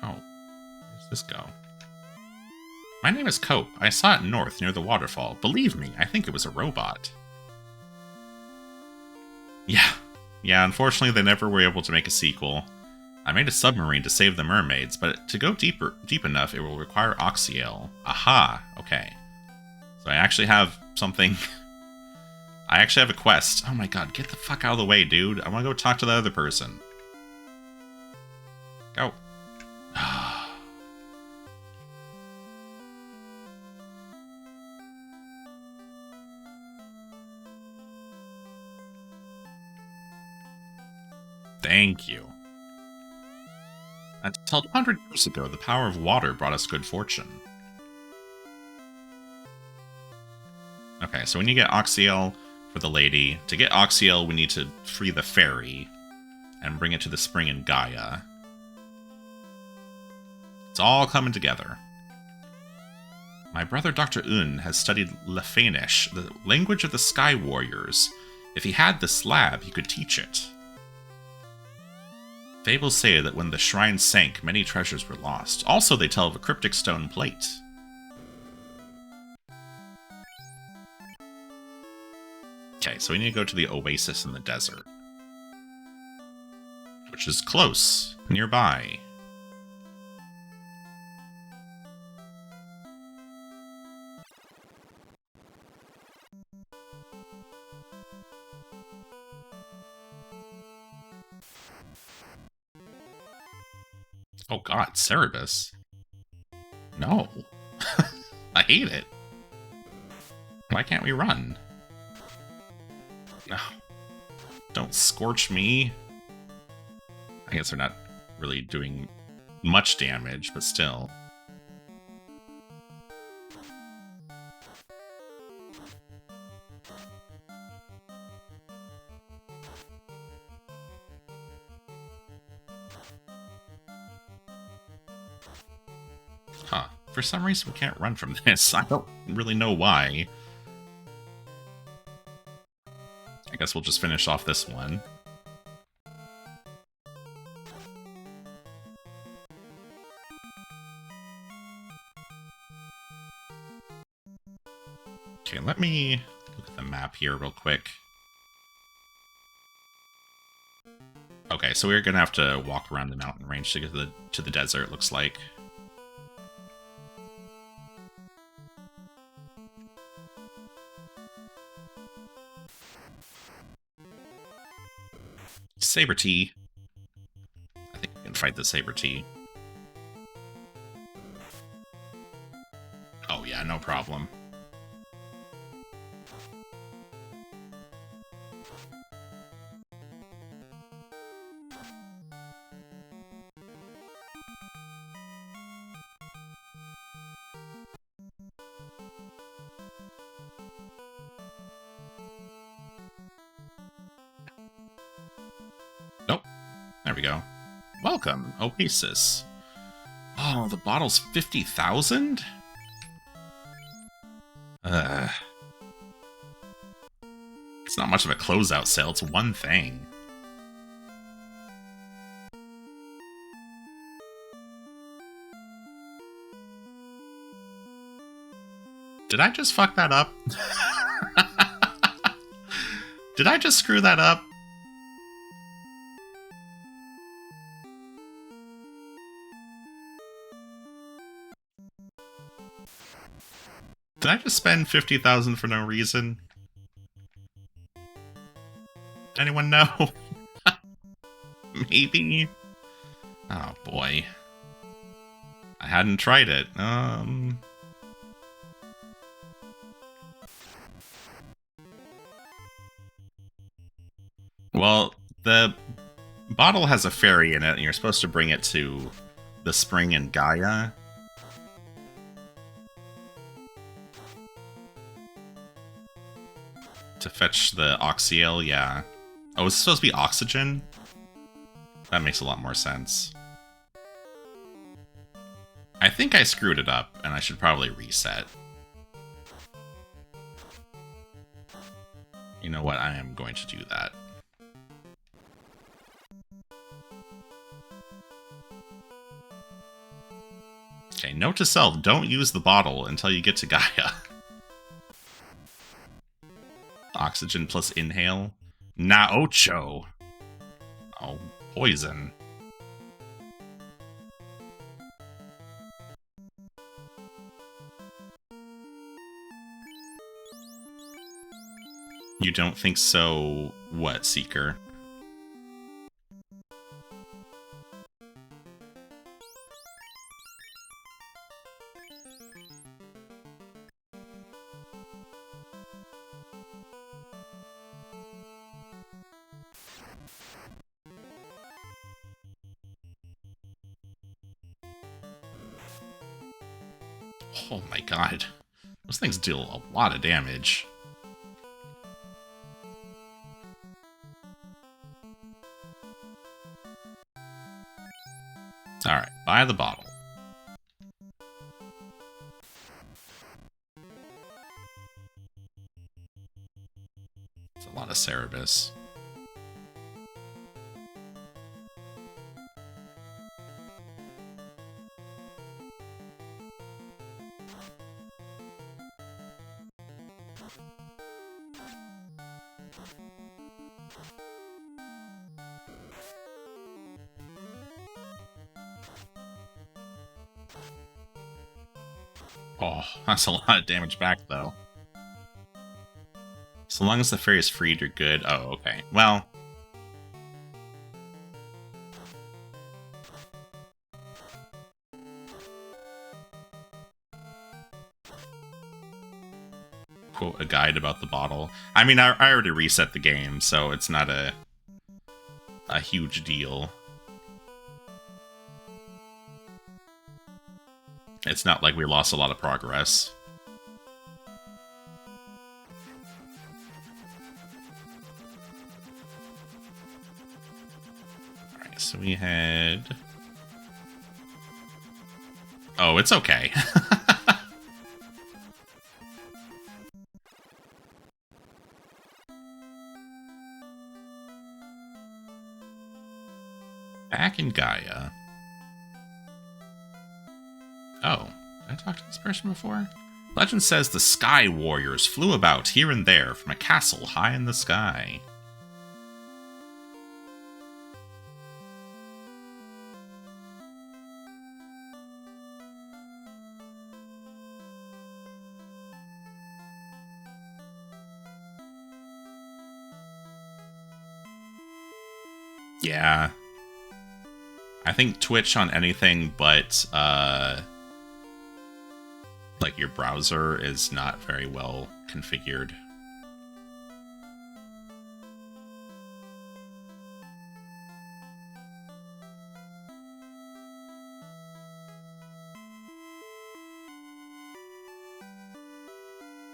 Oh, where's this go? My name is Cope. I saw it north near the waterfall. Believe me, I think it was a robot. Yeah, unfortunately they never were able to make a sequel. I made a submarine to save the mermaids, but to go deep enough, it will require Oxyel. Aha, okay. So I actually have something... I actually have a quest. Oh my god, get the fuck out of the way, dude. I want to go talk to the other person. Go. Thank you. Until 200 years ago, the power of water brought us good fortune. Okay, so we need to get Oxyel for the lady. To get Oxyel, we need to free the fairy and bring it to the spring in Gaia. It's all coming together. My brother Dr. Un has studied Lefanish, the language of the Sky Warriors. If he had the slab, he could teach it. Fables say that when the shrine sank, many treasures were lost. Also, they tell of a cryptic stone plate. Okay, so we need to go to the oasis in the desert. Which is close, nearby. Oh god, Cerebus. No. I hate it. Why can't we run? No. Don't scorch me. I guess they're not really doing much damage, but still. Huh. For some reason, we can't run from this. I don't really know why. I guess we'll just finish off this one. Okay, let me look at the map here real quick. Okay, so we're gonna have to walk around the mountain range to get to the desert, looks like. Saber-T. I think we can fight the Saber-T. Oh yeah, no problem. Nope. There we go. Welcome, Oasis. Oh, the bottle's 50,000? It's not much of a closeout sale, it's one thing. Did I just fuck that up? Did I just screw that up? Did I just spend 50,000 for no reason? Anyone know? Maybe? Oh boy. I hadn't tried it. Well, the Bottle has a fairy in it, and you're supposed to bring it to the spring in Gaia. To fetch the Oxyale, yeah. Oh, it's supposed to be oxygen? That makes a lot more sense. I think I screwed it up, and I should probably reset. You know what? I am going to do that. Okay, note to self, don't use the bottle until you get to Gaia. Oxygen plus inhale. Naocho. Oh, poison. You don't think so? What, Seeker? Oh my god. Those things deal a lot of damage. Alright, buy the bottle. It's a lot of Cerebus. Oh, that's a lot of damage back, though. So long as the fairy is freed, you're good. Oh, okay. Well... quote a guide about the bottle. I mean, I already reset the game, so it's not a huge deal. It's not like we lost a lot of progress. Alright, so we had... Oh, it's okay. Back in Gaia. Oh, did I talk to this person before? Legend says the Sky Warriors flew about here and there from a castle high in the sky. Yeah. I think Twitch on anything but, like your browser is not very well configured.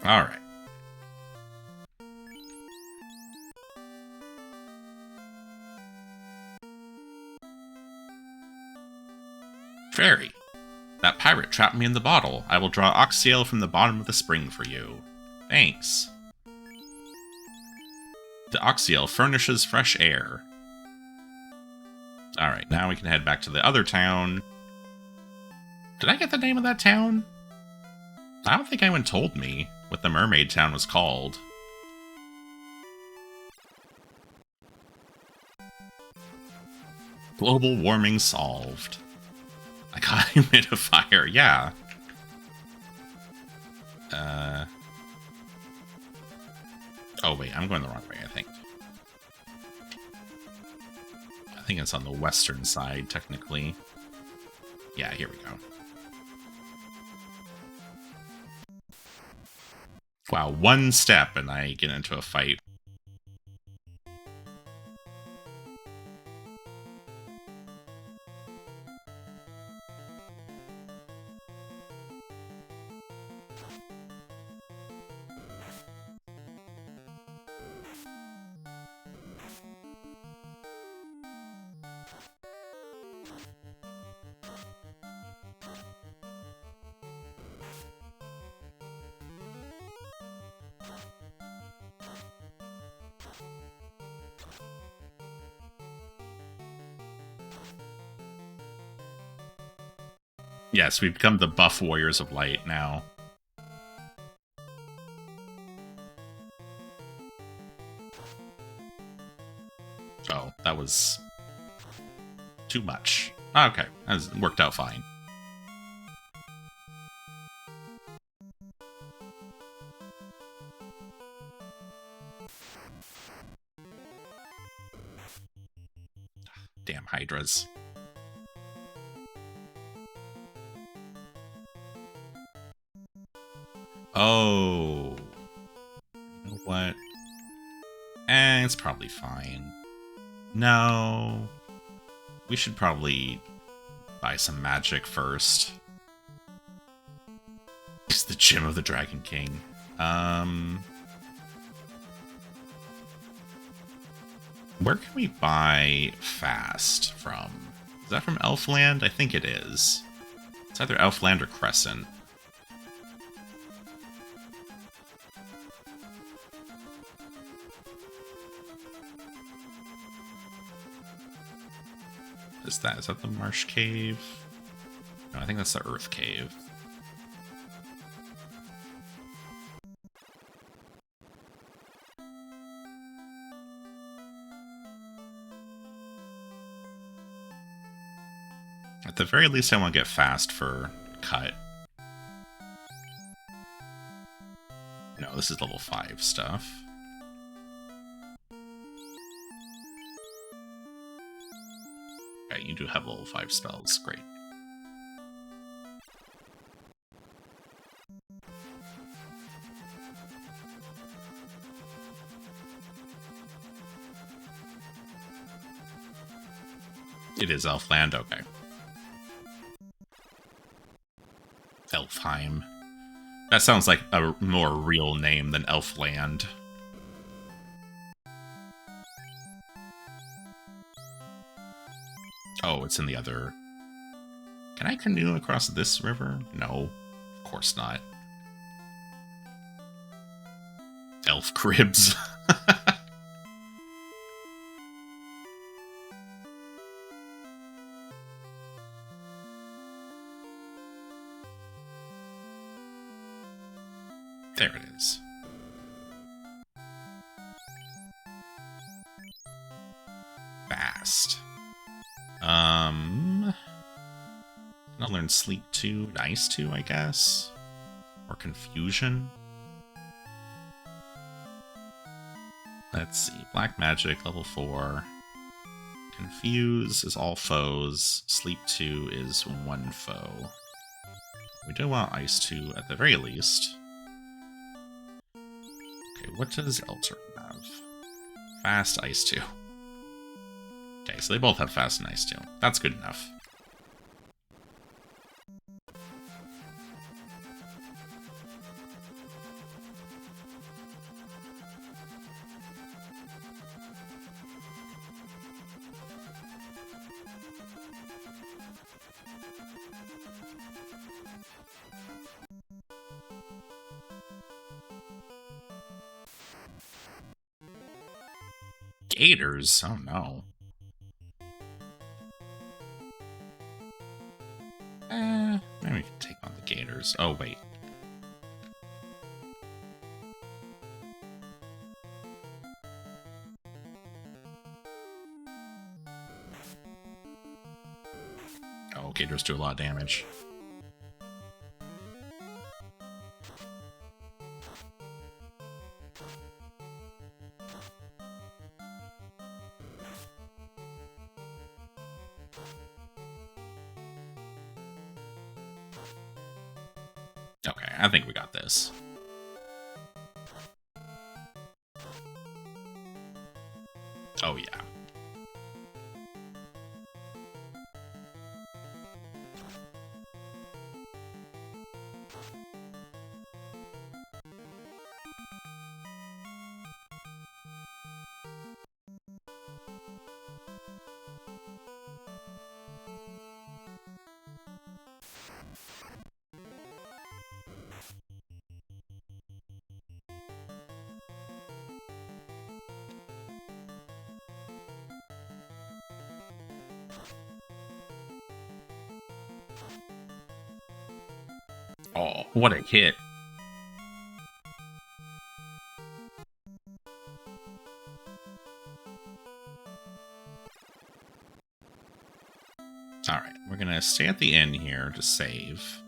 All right. Fairy. That pirate trapped me in the bottle. I will draw Oxyale from the bottom of the spring for you. Thanks. The Oxyale furnishes fresh air. Alright, now we can head back to the other town. Did I get the name of that town? I don't think anyone told me what the mermaid town was called. Global warming solved. I got a humidifier, yeah. Oh wait, I'm going the wrong way, I think. I think it's on the western side, technically. Yeah, here we go. Wow, one step and I get into a fight. Yes, we've become the buff Warriors of Light now. Oh, that was too much. Okay, that worked out fine. Damn Hydras. Oh. You know what? It's probably fine. No. We should probably buy some magic first. It's the Gem of the Dragon King. Where can we buy fast from? Is that from Elfland? I think it is. It's either Elfland or Crescent. Is that the Marsh Cave? No, I think that's the Earth Cave. At the very least, I want to get fast for cut. No, this is level 5 stuff. Okay, you do have level 5 spells. Great. It is Elfland, okay. Elfheim. That sounds like a more real name than Elfland. Oh, it's in the other... Can I canoe across this river? No, of course not. Elf cribs. There it is. Fast. I'll learn Sleep 2, Ice 2, I guess? Or Confusion? Let's see. Black Magic, level 4. Confuse is all foes. Sleep 2 is one foe. We do want Ice 2 at the very least. Okay, what does Elturn have? Fast, Ice 2. Okay, so they both have Fast and Ice 2. That's good enough. Gators? Oh no. Maybe we can take on the Gators. Oh, wait. Oh, Gators do a lot of damage. Okay, I think we got this. Oh, yeah. Oh, what a hit. Alright, we're gonna stay at the inn here to save.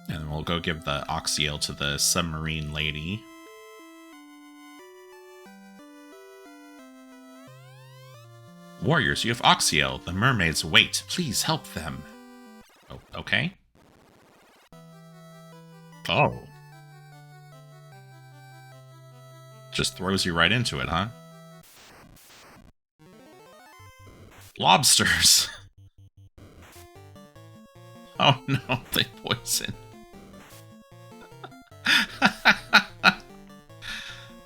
And we'll go give the Oxyale to the submarine lady. Warriors, you have Oxyale. The mermaids wait. Please help them. Oh, okay. Oh. Just throws you right into it, huh? Lobsters. Oh no, they poison.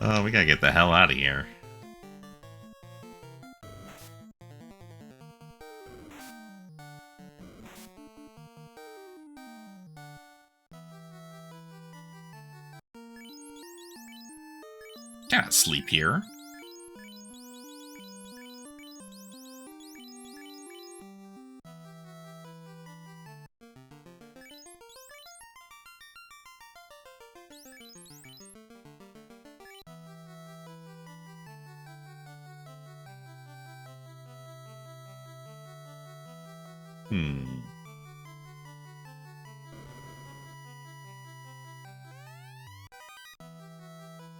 Oh, we gotta get the hell out of here. Can't sleep here.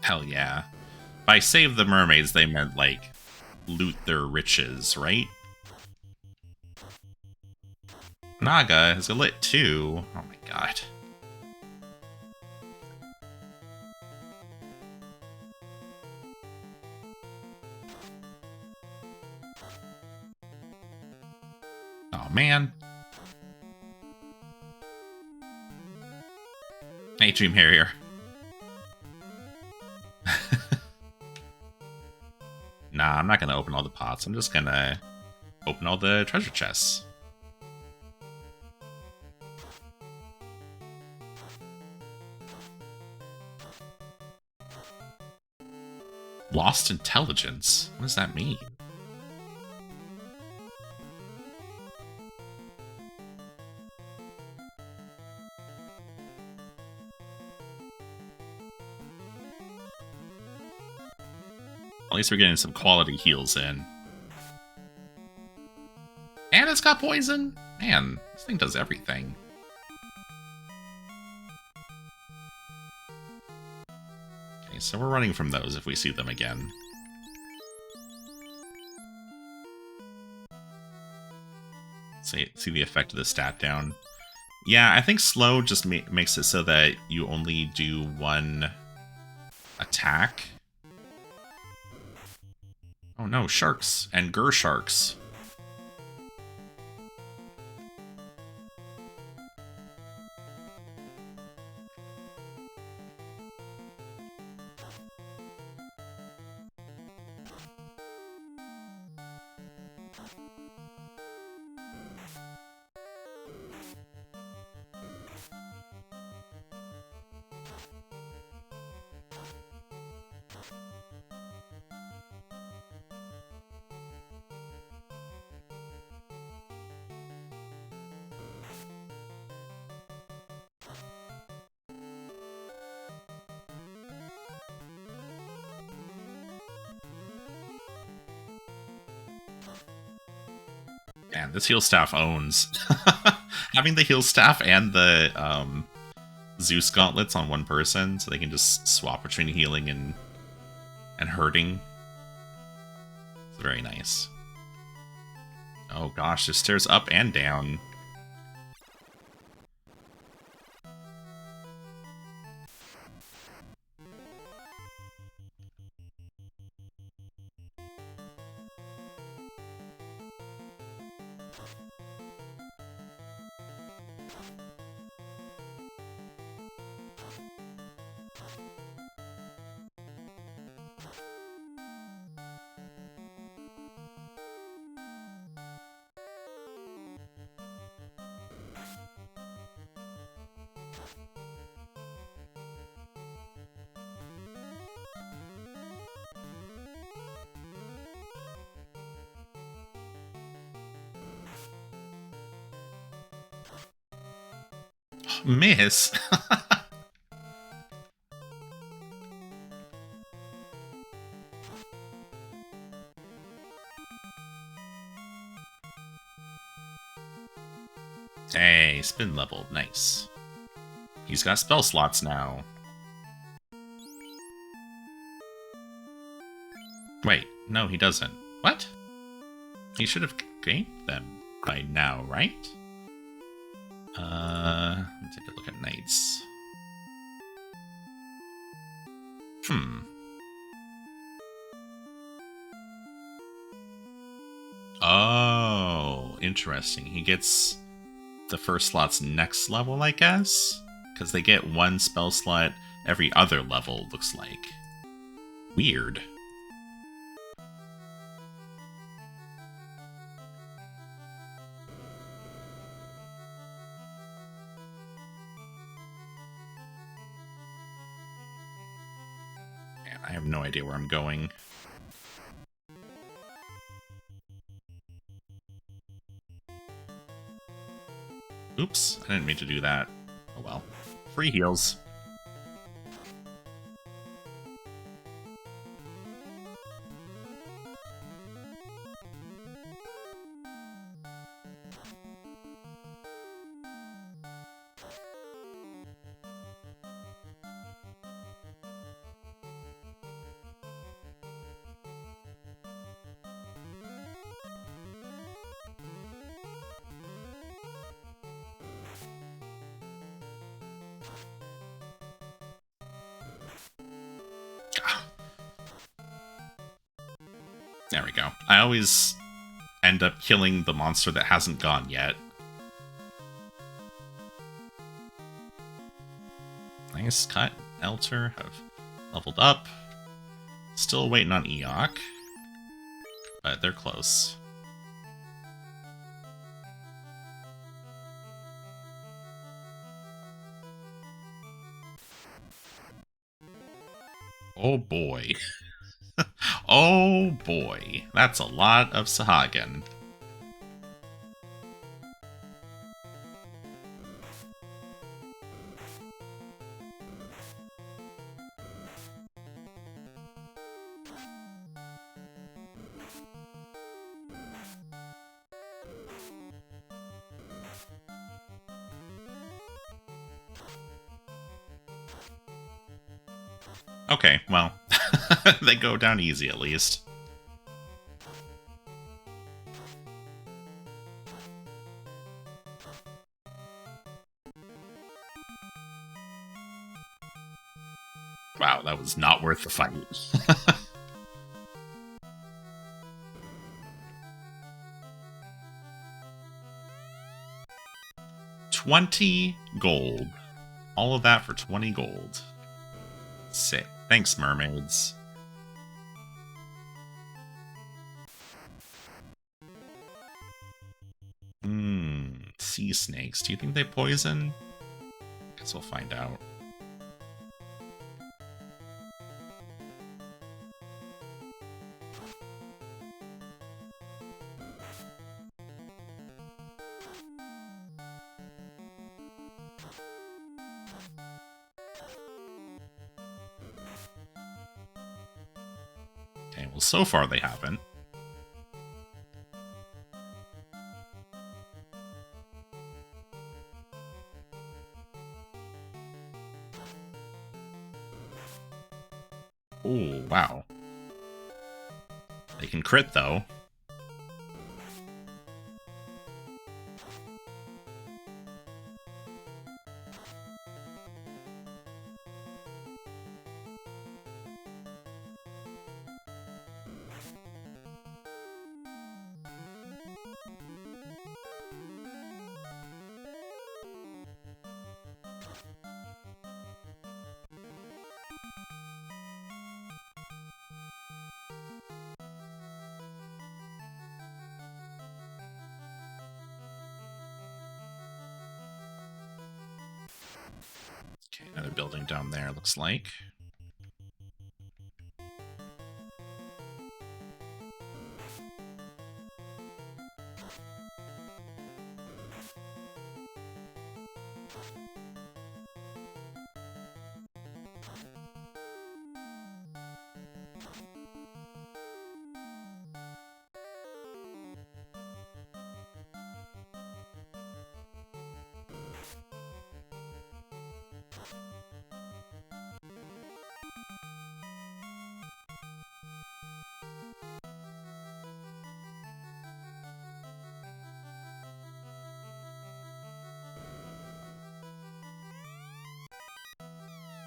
Hell yeah. By save the mermaids, they meant, like, loot their riches, right? Naga has a lit too. Oh my god. Oh man. Hey, Dream Harrier. Nah, I'm not gonna open all the pots. I'm just gonna open all the treasure chests. Lost intelligence? What does that mean? At least we're getting some quality heals in. And it's got poison? Man, this thing does everything. Okay, so we're running from those if we see them again. See the effect of the stat down. Yeah, I think slow just makes it so that you only do one attack. Oh no, sharks and Gur sharks. Man, this heal staff owns. Having the heal staff and the Zeus gauntlets on one person, so they can just swap between healing and hurting. It's very nice. Oh gosh, there's stairs up and down. Miss? Hey, spin level. Nice. He's got spell slots now. Wait, no, he doesn't. What? He should have gained them by now, right? Let's take a look at knights. Oh, interesting. He gets the first slot's next level, I guess? Because they get one spell slot every other level, looks like. Weird. Man, I have no idea where I'm going. Oops, I didn't mean to do that. Oh well. Free heals. There we go. I always end up killing the monster that hasn't gone yet. Nice cut. Elter have leveled up. Still waiting on Eok, but they're close. Oh boy. Oh boy. That's a lot of Sahagin. Okay, well, they go down easy at least. Wow, that was not worth the fight. 20 gold. All of that for 20 gold. Sick. Thanks, mermaids. Sea snakes. Do you think they poison? Guess we'll find out. Okay, well, so far they haven't. Oh, wow. They can crit, though. Okay, another building down there, looks like.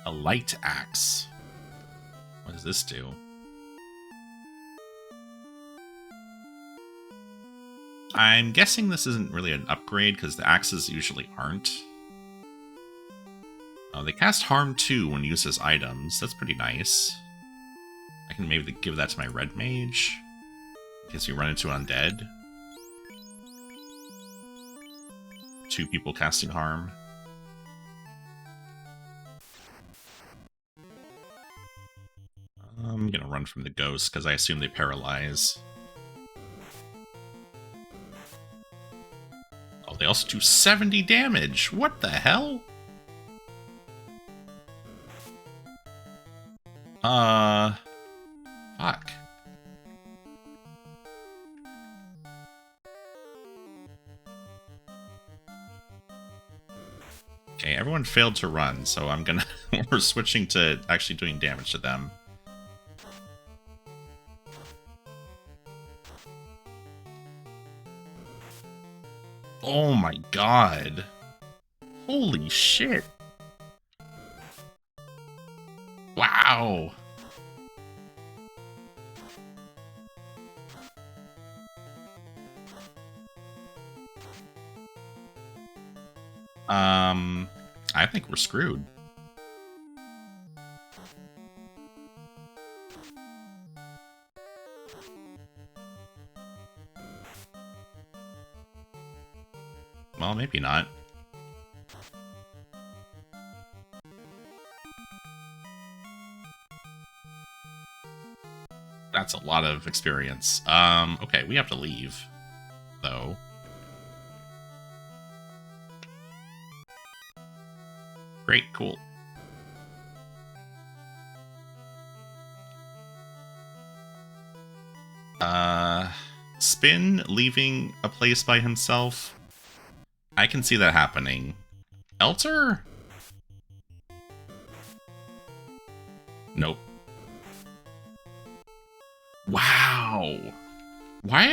A light axe. What does this do? I'm guessing this isn't really an upgrade because the axes usually aren't. Oh, they cast harm 2 when used as items. That's pretty nice. I can maybe give that to my red mage in case we run into undead. 2 people casting harm. I'm gonna run from the ghosts because I assume they paralyze. Oh, they also do 70 damage! What the hell? Fuck. Okay, everyone failed to run, so I'm gonna... we're switching to actually doing damage to them. Oh my god. Holy shit. Wow. I think we're screwed. Well, maybe not. That's a lot of experience. Okay, we have to leave, though. Great, cool. Spin leaving a place by himself? I can see that happening. Elter? Nope. Wow. Why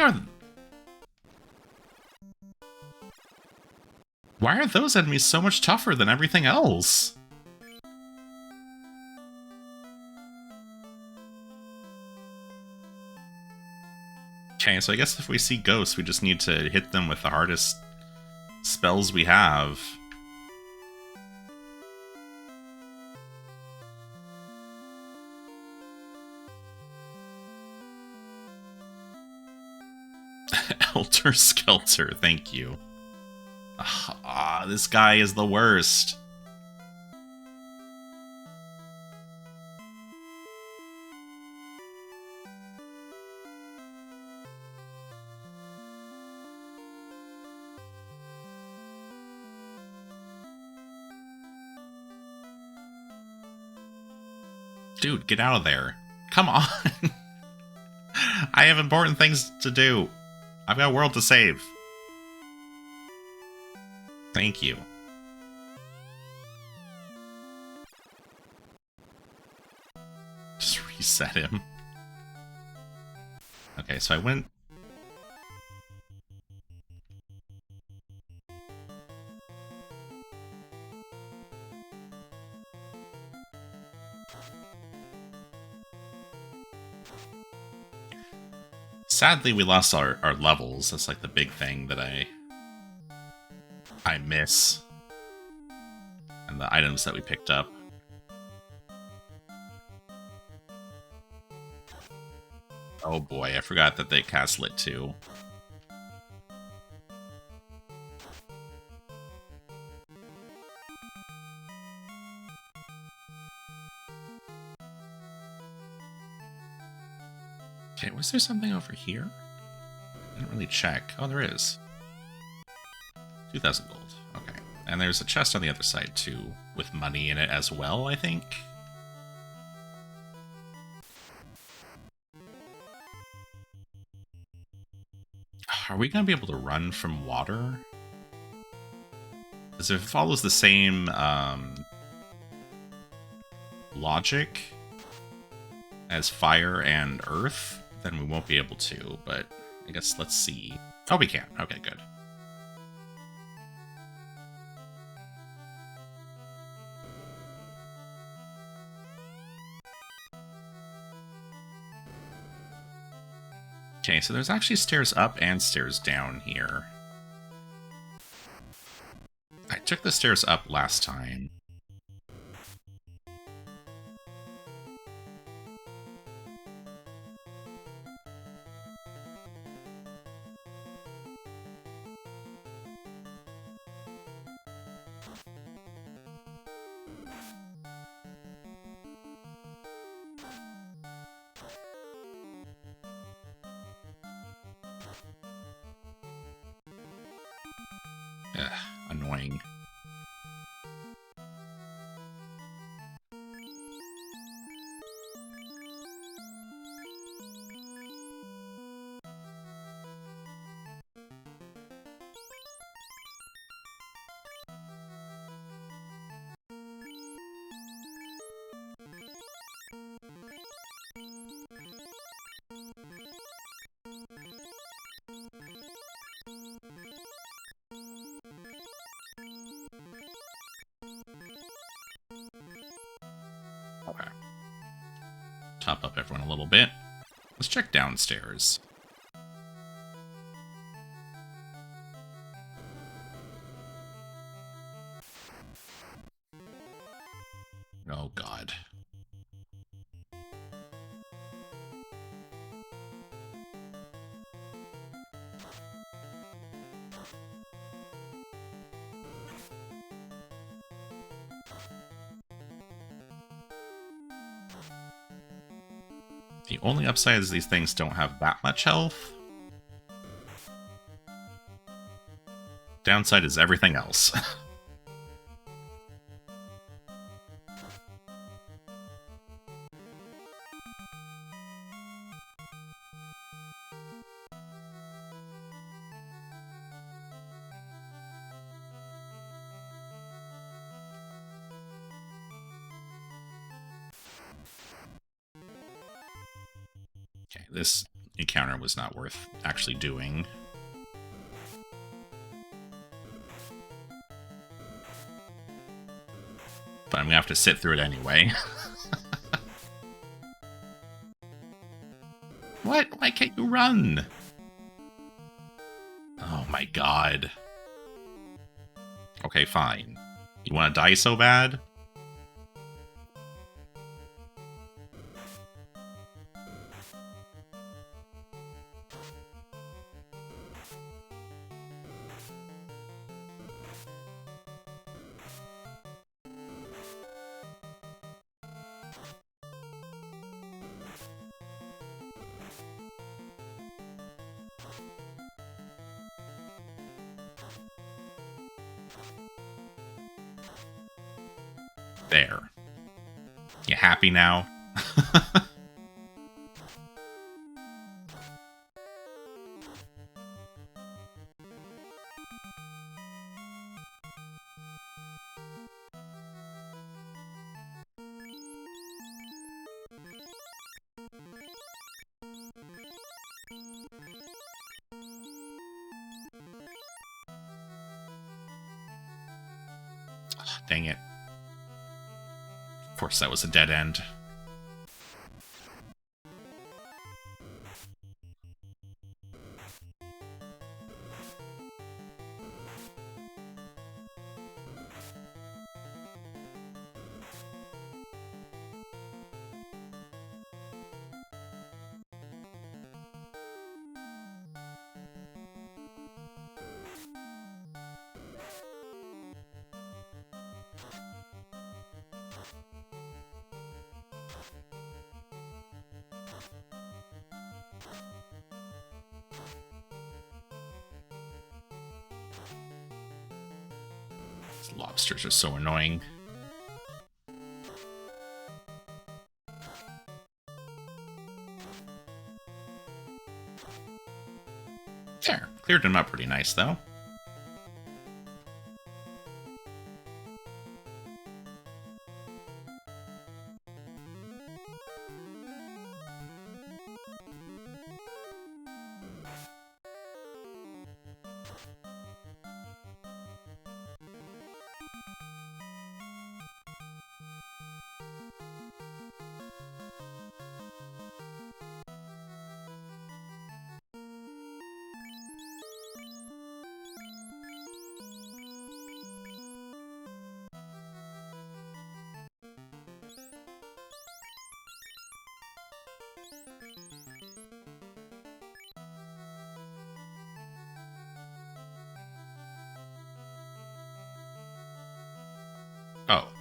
are those enemies so much tougher than everything else? Okay, so I guess if we see ghosts, we just need to hit them with the hardest spells we have. Elter Skelter, thank you. This guy is the worst. Dude, get out of there. Come on. I have important things to do. I've got a world to save. Thank you. Just reset him. Okay, so I went... Sadly, we lost our levels. That's like the big thing that I miss. And the items that we picked up. Oh boy, I forgot that they cast Lit too. Okay, was there something over here? I didn't really check. Oh, there is. 2,000 gold. Okay. And there's a chest on the other side, too, with money in it as well, I think. Are we going to be able to run from water? Because if it follows the same logic as fire and earth, then we won't be able to, but I guess let's see. Oh, we can. Okay, good. Okay, so there's actually stairs up and stairs down here. I took the stairs up last time. Ugh, annoying. Okay. Top up everyone a little bit. Let's check downstairs. Oh, God. The only upside is these things don't have that much health. Downside is everything else. Okay, this encounter was not worth actually doing. But I'm gonna have to sit through it anyway. What? Why can't you run? Oh my God. Okay, fine. You want to die so bad? There. You happy now? Dang it. Of course, that was a dead end. These lobsters are so annoying. There. Cleared them up pretty nice, though.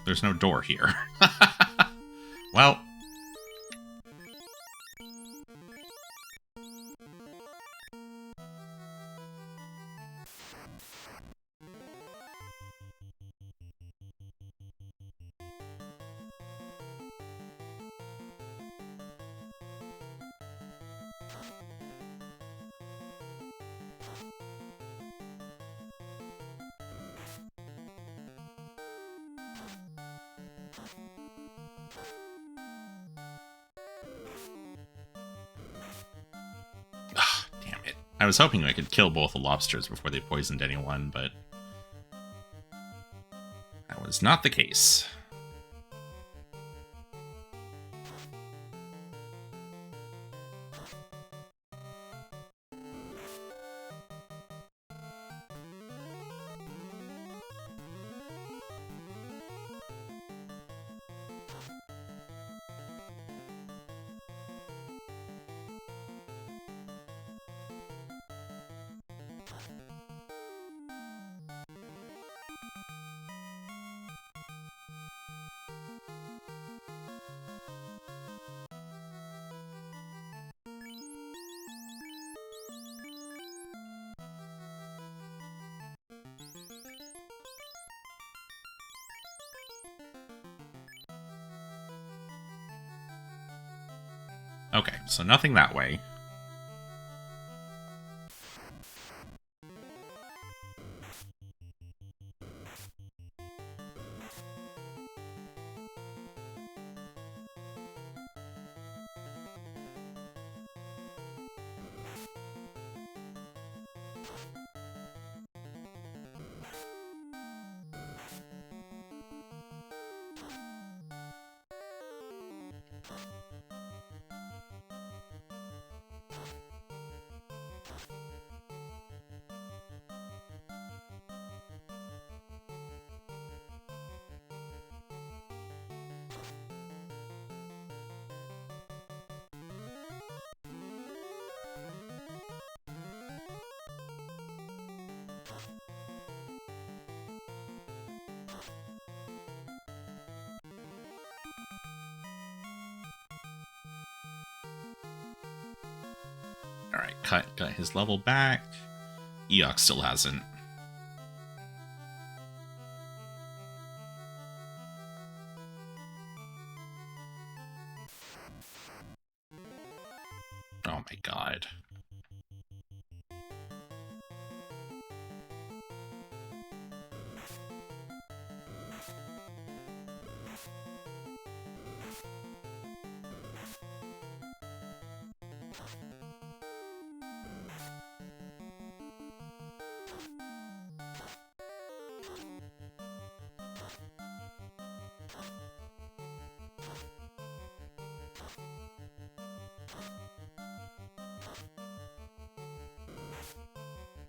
there's no door here. Well. Damn it. I was hoping I could kill both the lobsters before they poisoned anyone, but that was not the case. Okay, so nothing that way. Alright, got his level back. Eox still hasn't. Oh my god.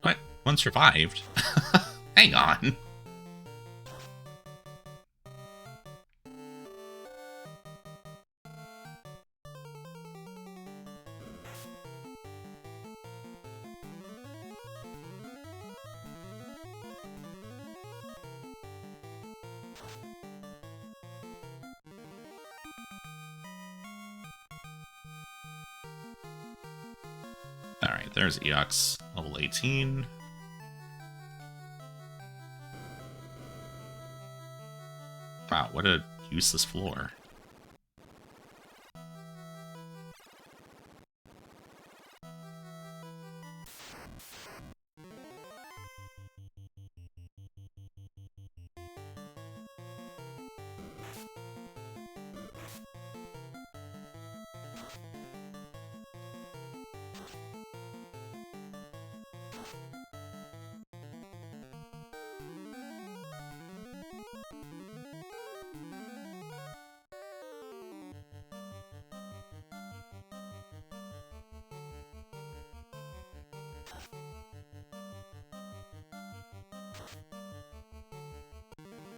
What? One survived? Hang on. Alright, there's Eox, level 18. Wow, what a useless floor.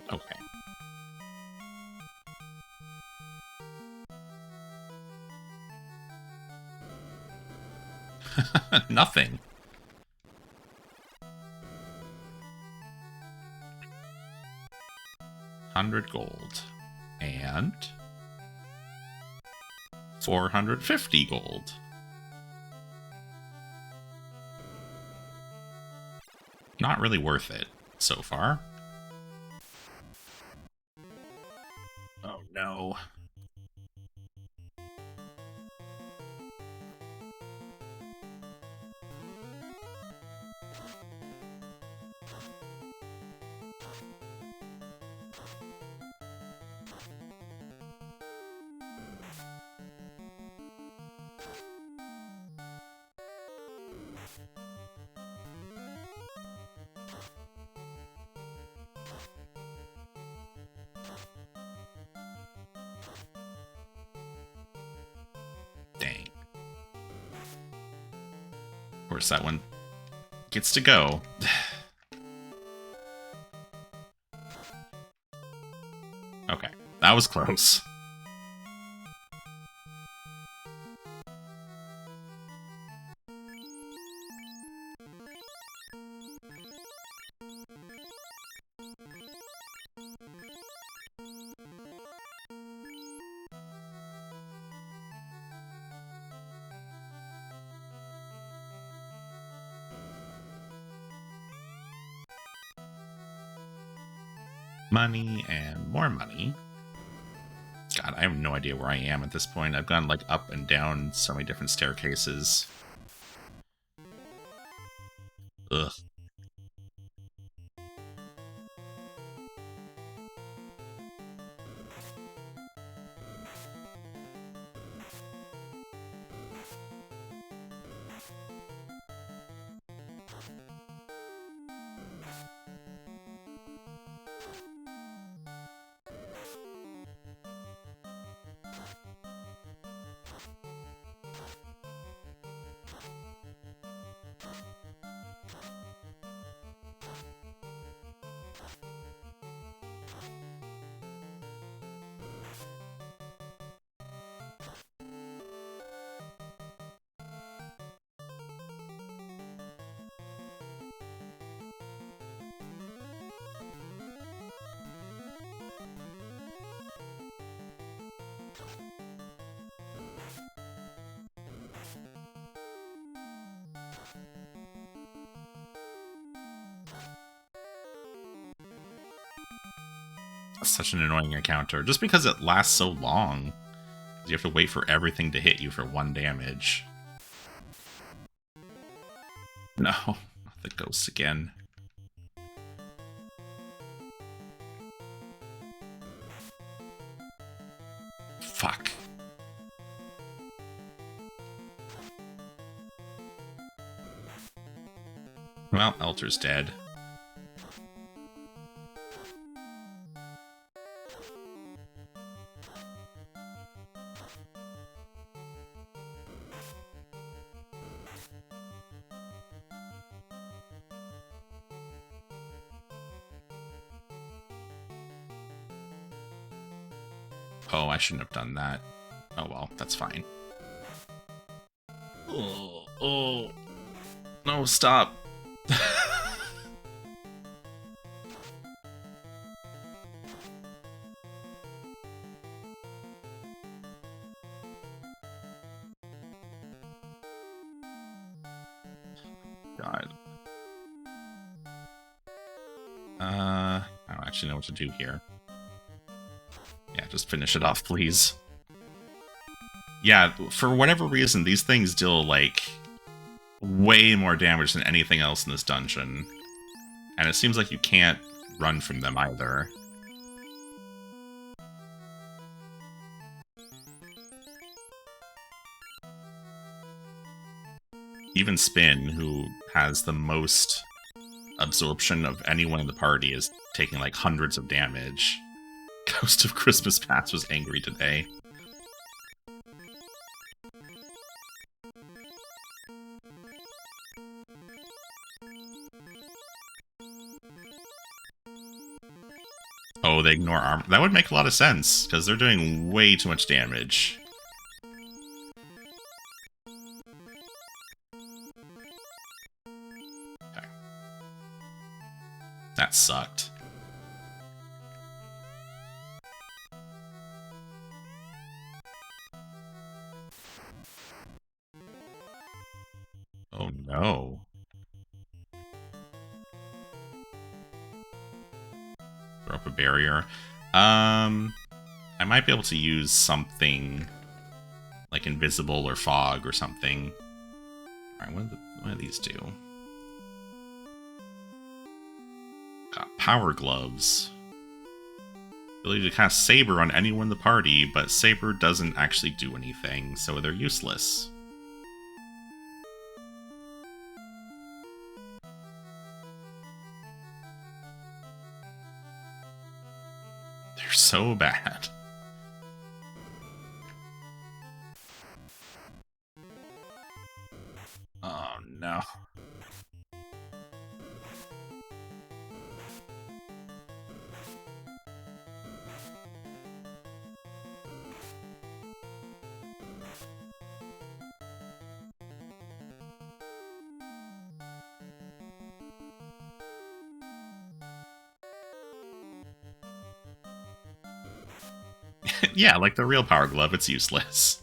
Okay. Nothing. 100 gold. And 450 gold. Not really worth it so far. Oh no. Dang. Of course, that one gets to go. Okay, that was close. Money and more money. God, I have no idea where I am at this point. I've gone like up and down so many different staircases. Ugh. Such an annoying encounter, just because it lasts so long. You have to wait for everything to hit you for 1 damage. No, not the ghost again. Fuck. Well, Elter's dead. Oh, I shouldn't have done that. Oh well, that's fine. Oh. No, stop. God. I don't actually know what to do here. Yeah, just finish it off, please. Yeah, for whatever reason, these things deal, like, way more damage than anything else in this dungeon. And it seems like you can't run from them either. Even Spin, who has the most absorption of anyone in the party, is taking, like, hundreds of damage. Ghost of Christmas Past was angry today. Oh, they ignore armor. That would make a lot of sense, because they're doing way too much damage. Okay. That sucked. Oh no. Throw up a barrier. I might be able to use something like invisible or fog or something. Alright, what do these do? Got power gloves. Ability to cast Saber on anyone in the party, but Saber doesn't actually do anything, so they're useless. They're so bad. Oh no. Yeah, like the real Power Glove, it's useless.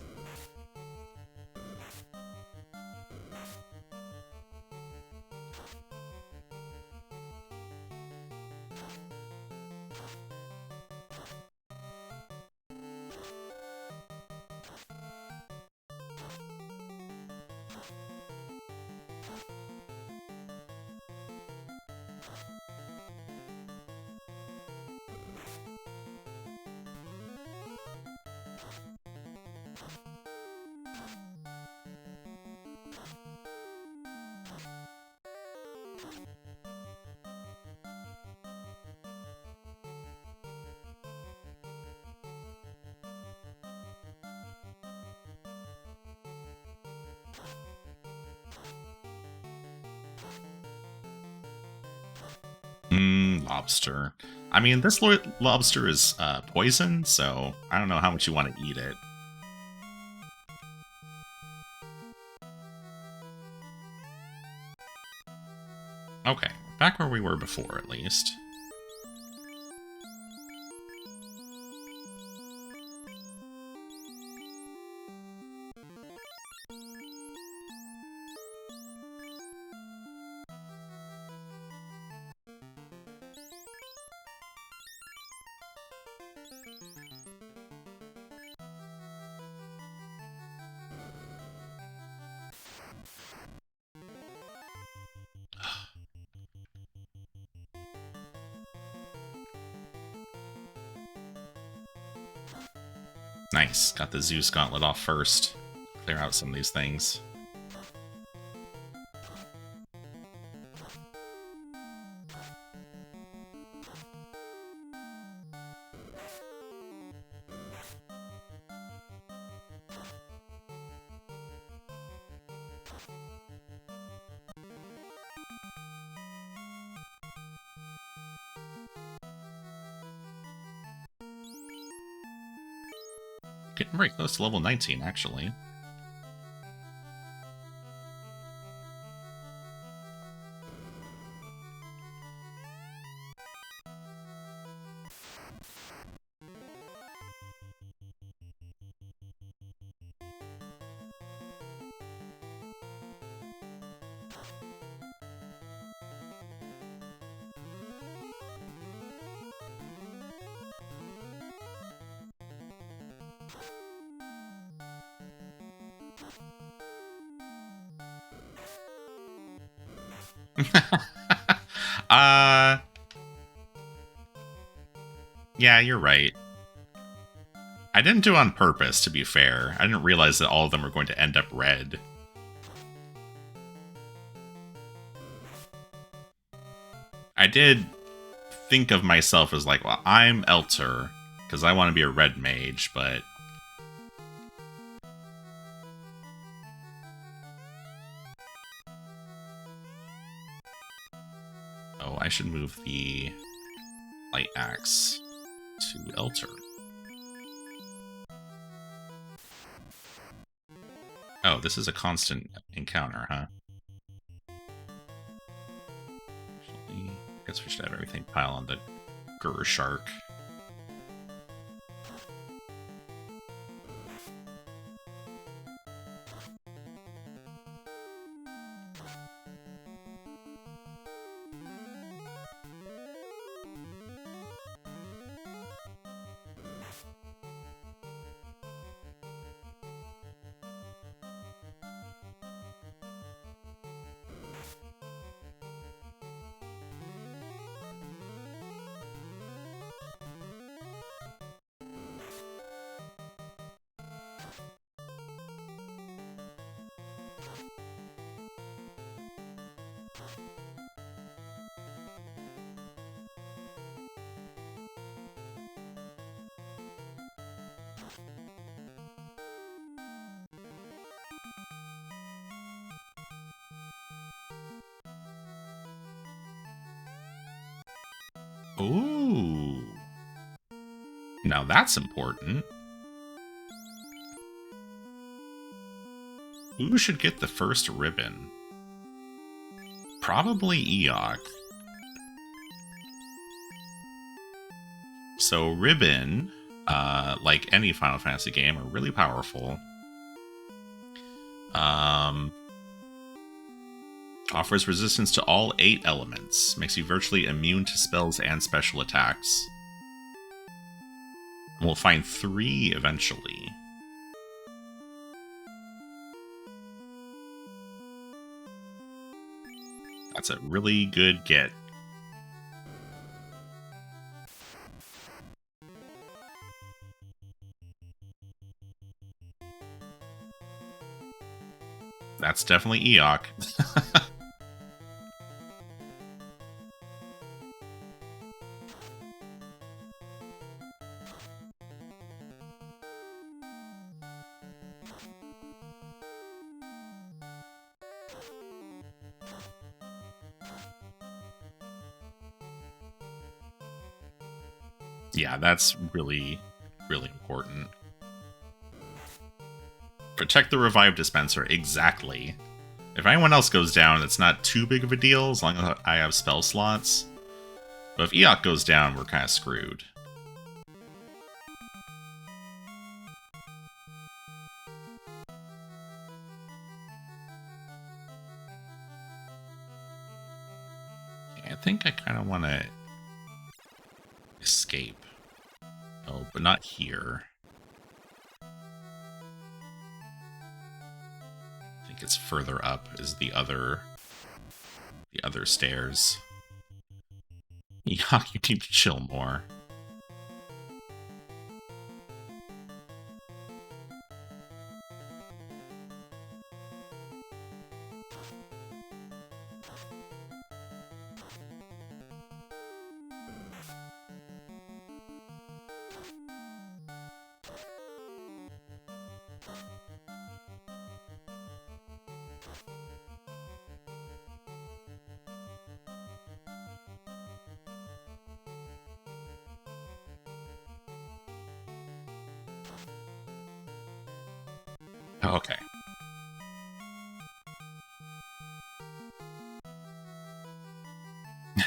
Lobster. I mean, this lobster is poison, so I don't know how much you want to eat it. Okay, back where we were before, at least. Nice, got the Zeus Gauntlet off first. Clear out some of these things. Getting very close to level 19, actually. uh... Yeah, you're right. I didn't do it on purpose, to be fair. I didn't realize that all of them were going to end up red. I did think of myself as like, well, I'm Elter, because I want to be a red mage, but... Oh, I should move the light axe to Elter. Oh, this is a constant encounter, huh? Actually, I guess we should have everything pile on the Gurushark. Ooh. Now that's important. Who should get the first ribbon? Probably Eok. So ribbon, like any Final Fantasy game, are really powerful. Offers resistance to all 8 elements. Makes you virtually immune to spells and special attacks. We'll find 3 eventually. That's a really good get. That's definitely Eok. Yeah, that's really, really important. Protect the revive dispenser, exactly. If anyone else goes down, it's not too big of a deal as long as I have spell slots. But if Eok goes down, we're kind of screwed. I think I kind of want to escape. Oh, but not here. I think it's further up is the other stairs. Eok, you need to chill more. Okay.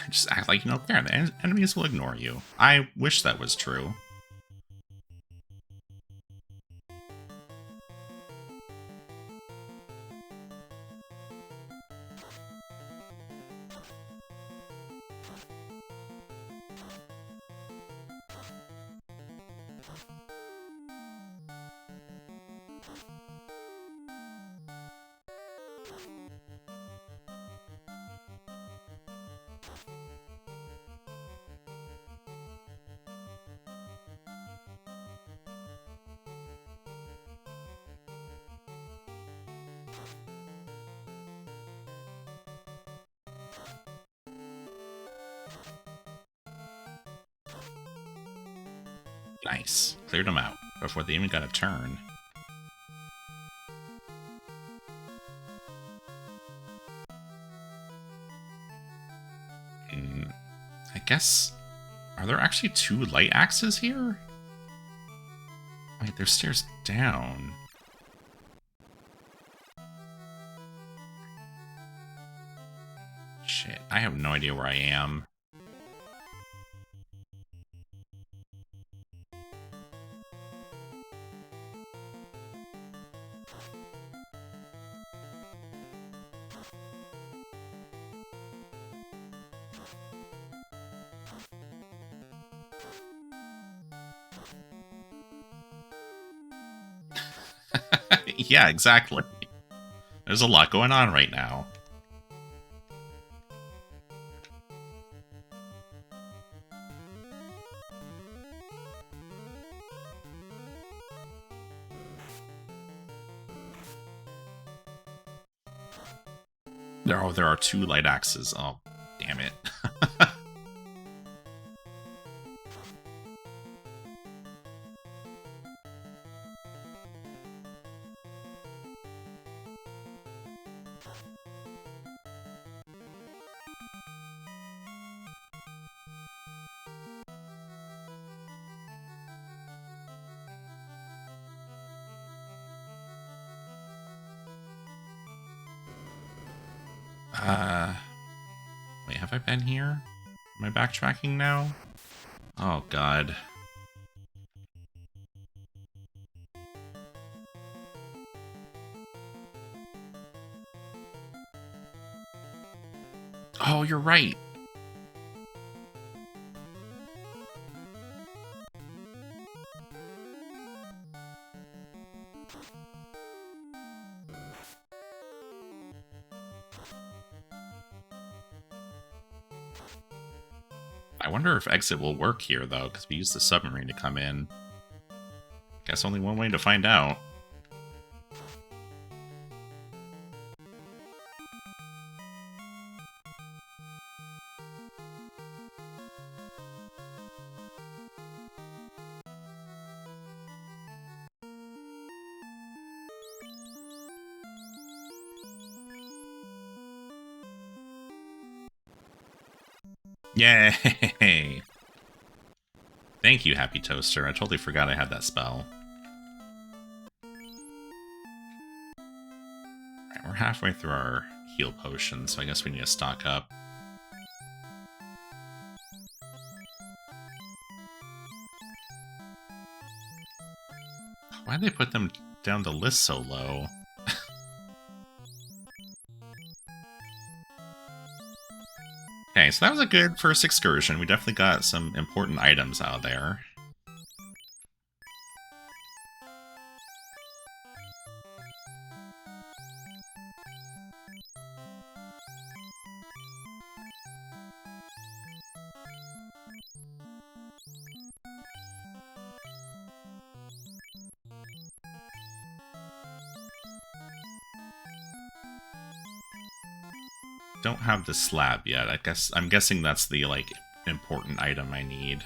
Just act like you don't care. The enemies will ignore you. I wish that was true. Nice. Cleared them out before they even got a turn. I guess... Are there actually 2 light axes here? Wait, there's stairs down. Shit, I have no idea where I am. Yeah, exactly. There's a lot going on right now. There are 2 light axes. Oh, damn it. Wait, have I been here? Am I backtracking now? Oh, God. Oh, you're right. I wonder if exit will work here, though, because we used the submarine to come in. Guess only one way to find out. Yay! Thank you, Happy Toaster. I totally forgot I had that spell. Right, we're halfway through our heal potion, so I guess we need to stock up. Why'd they put them down the list so low? Okay, so that was a good first excursion. We definitely got some important items out of there. Don't have the slab yet. I'm guessing that's the like important item I need.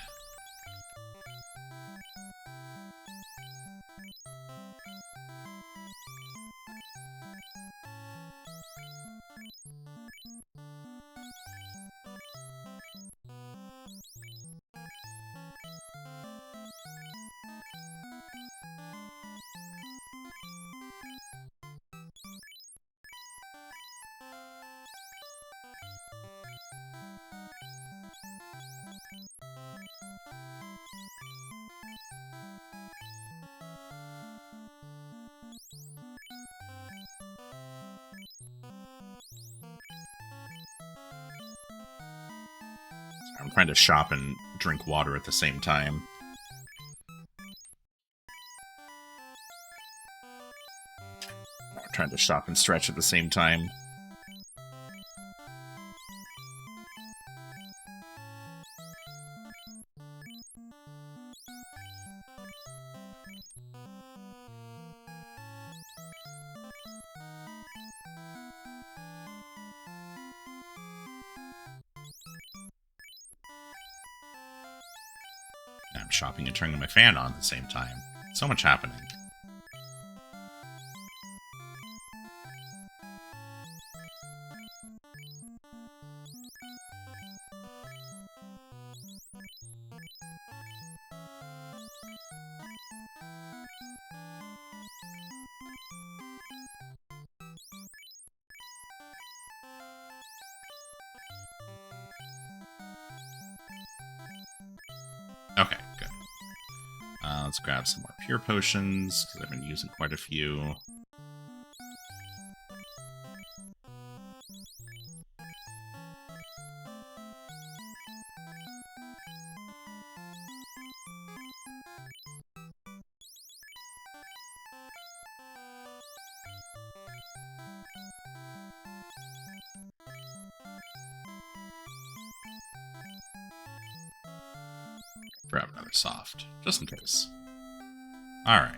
I'm trying to shop and drink water at the same time. I'm trying to shop and stretch at the same time. I'm shopping and turning my fan on at the same time. So much happening. Okay, good. Let's grab some more pure potions, because I've been using quite a few. Grab another soft, just in case. Alright.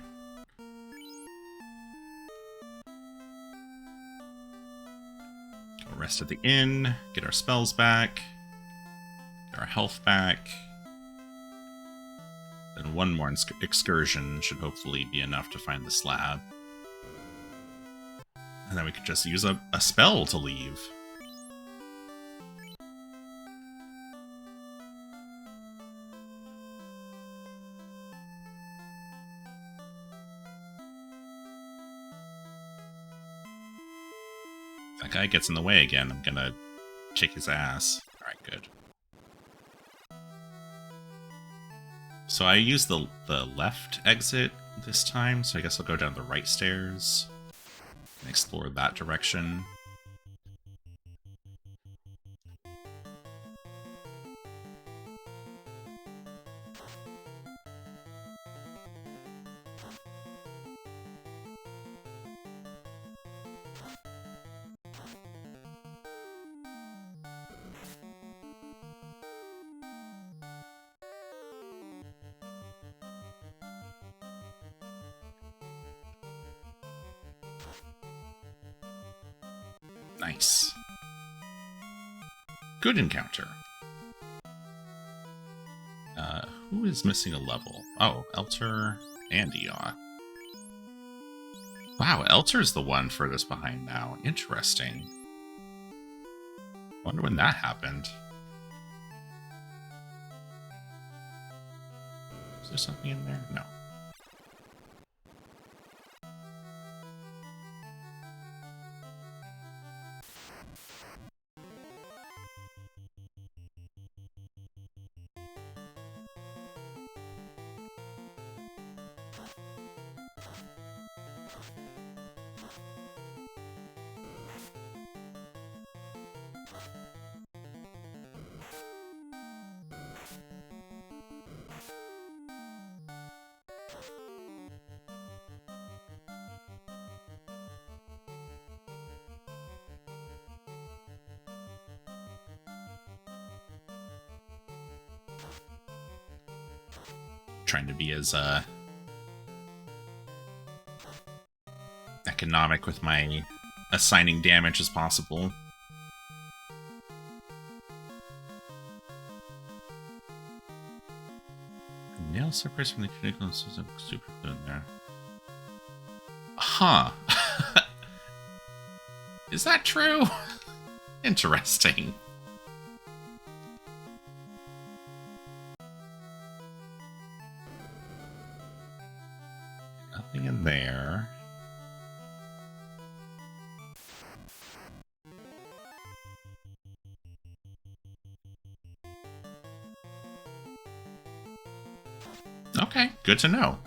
Go rest at the inn, get our spells back, get our health back. Then one more excursion should hopefully be enough to find the slab. And then we could just use a spell to leave. guy gets in the way again, I'm gonna kick his ass. Alright, good. So I used the left exit this time, so I guess I'll go down the right stairs and explore that direction. Nice. Good encounter. Who is missing a level? Oh, Elter and Eon. Wow, Elter's the one furthest behind now. Interesting. Wonder when that happened. Is there something in there? No. Trying to be as economic with my assigning damage as possible. Nail separates from the cuticle and super good in there. Huh. Is that true? Interesting. Nothing in there. Okay, good to know.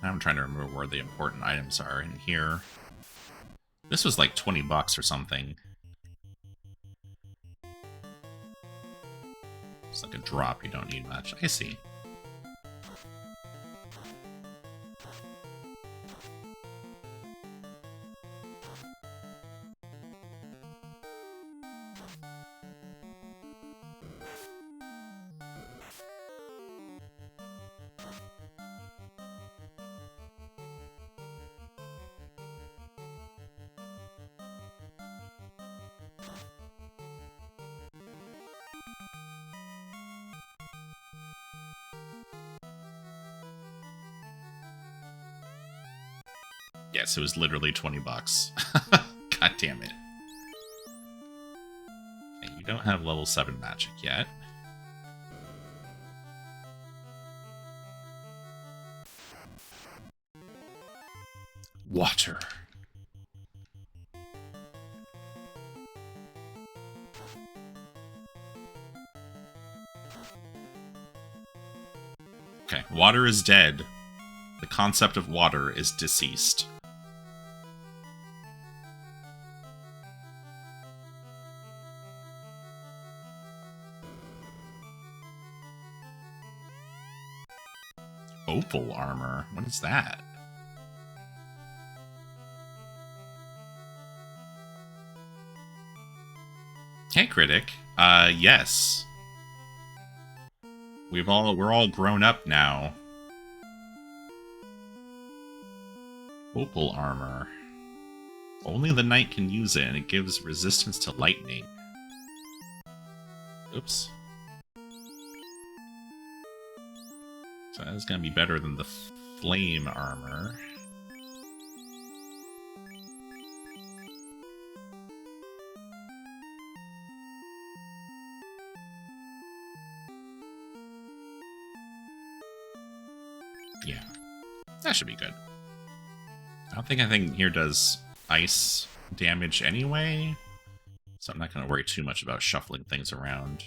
Now I'm trying to remember where the important items are in here. This was like 20 bucks or something. It's like a drop, you don't need much. I see. Yes, it was literally 20 bucks. God damn it. Okay, you don't have level 7 magic yet. Water. Okay, water is dead. The concept of water is deceased. Opal armor? What is that? Hey, Critic. Yes. We're all grown up now. Opal armor. Only the knight can use it, and it gives resistance to lightning. Oops. So that's gonna be better than the flame armor. Yeah, that should be good. I don't think anything here does ice damage anyway, so I'm not going to worry too much about shuffling things around.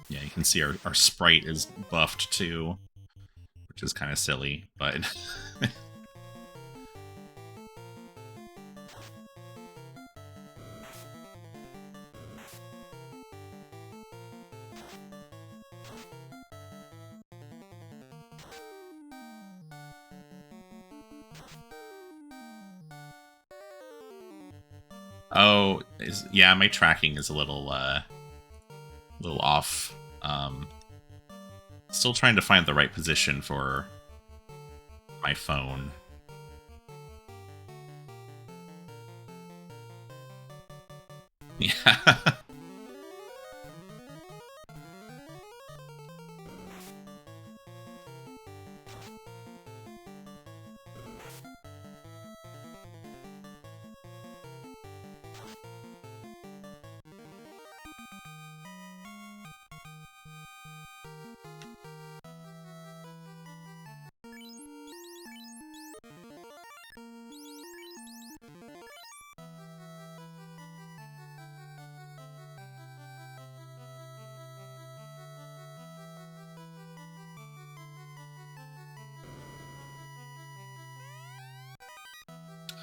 Yeah, you can see our sprite is buffed too, which is kind of silly, but... Oh, yeah, my tracking is a little off. Still trying to find the right position for my phone. Yeah.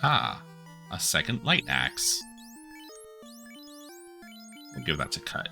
Ah, a second light axe. We'll give that to Cut.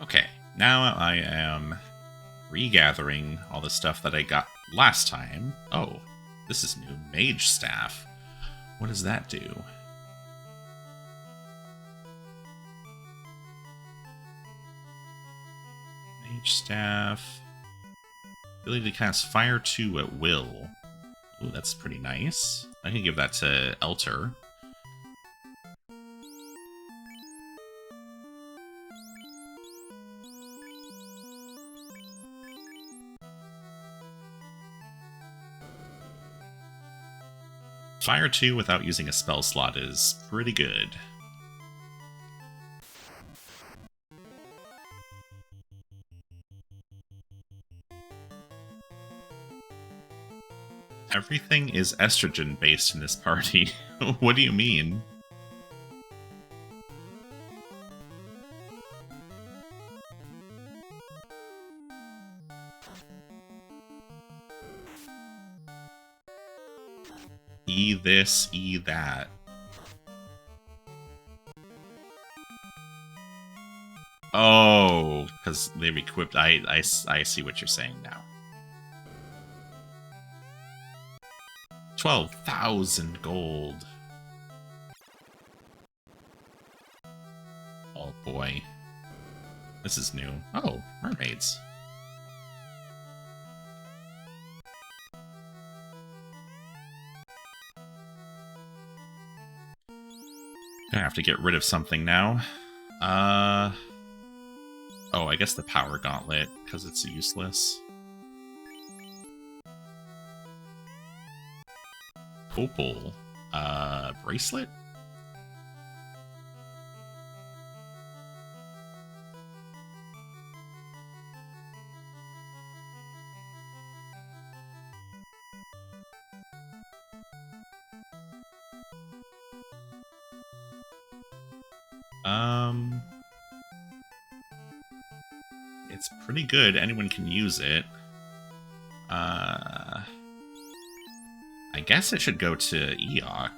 Okay, now I am regathering all the stuff that I got last time. Oh, this is new. Mage Staff. What does that do? Mage Staff. Ability to cast Fire 2 at will. Ooh, that's pretty nice. I can give that to Elter. Fire 2 without using a spell slot is pretty good. Everything is estrogen based in this party. What do you mean? E this, E that. Oh, because they've equipped. I see what you're saying now. 12,000 gold. Oh boy. This is new. Oh, mermaids. Gonna have to get rid of something now. Oh, I guess the power gauntlet, because it's useless. Opal. Bracelet? It's pretty good. Anyone can use it. guess it should go to Eok.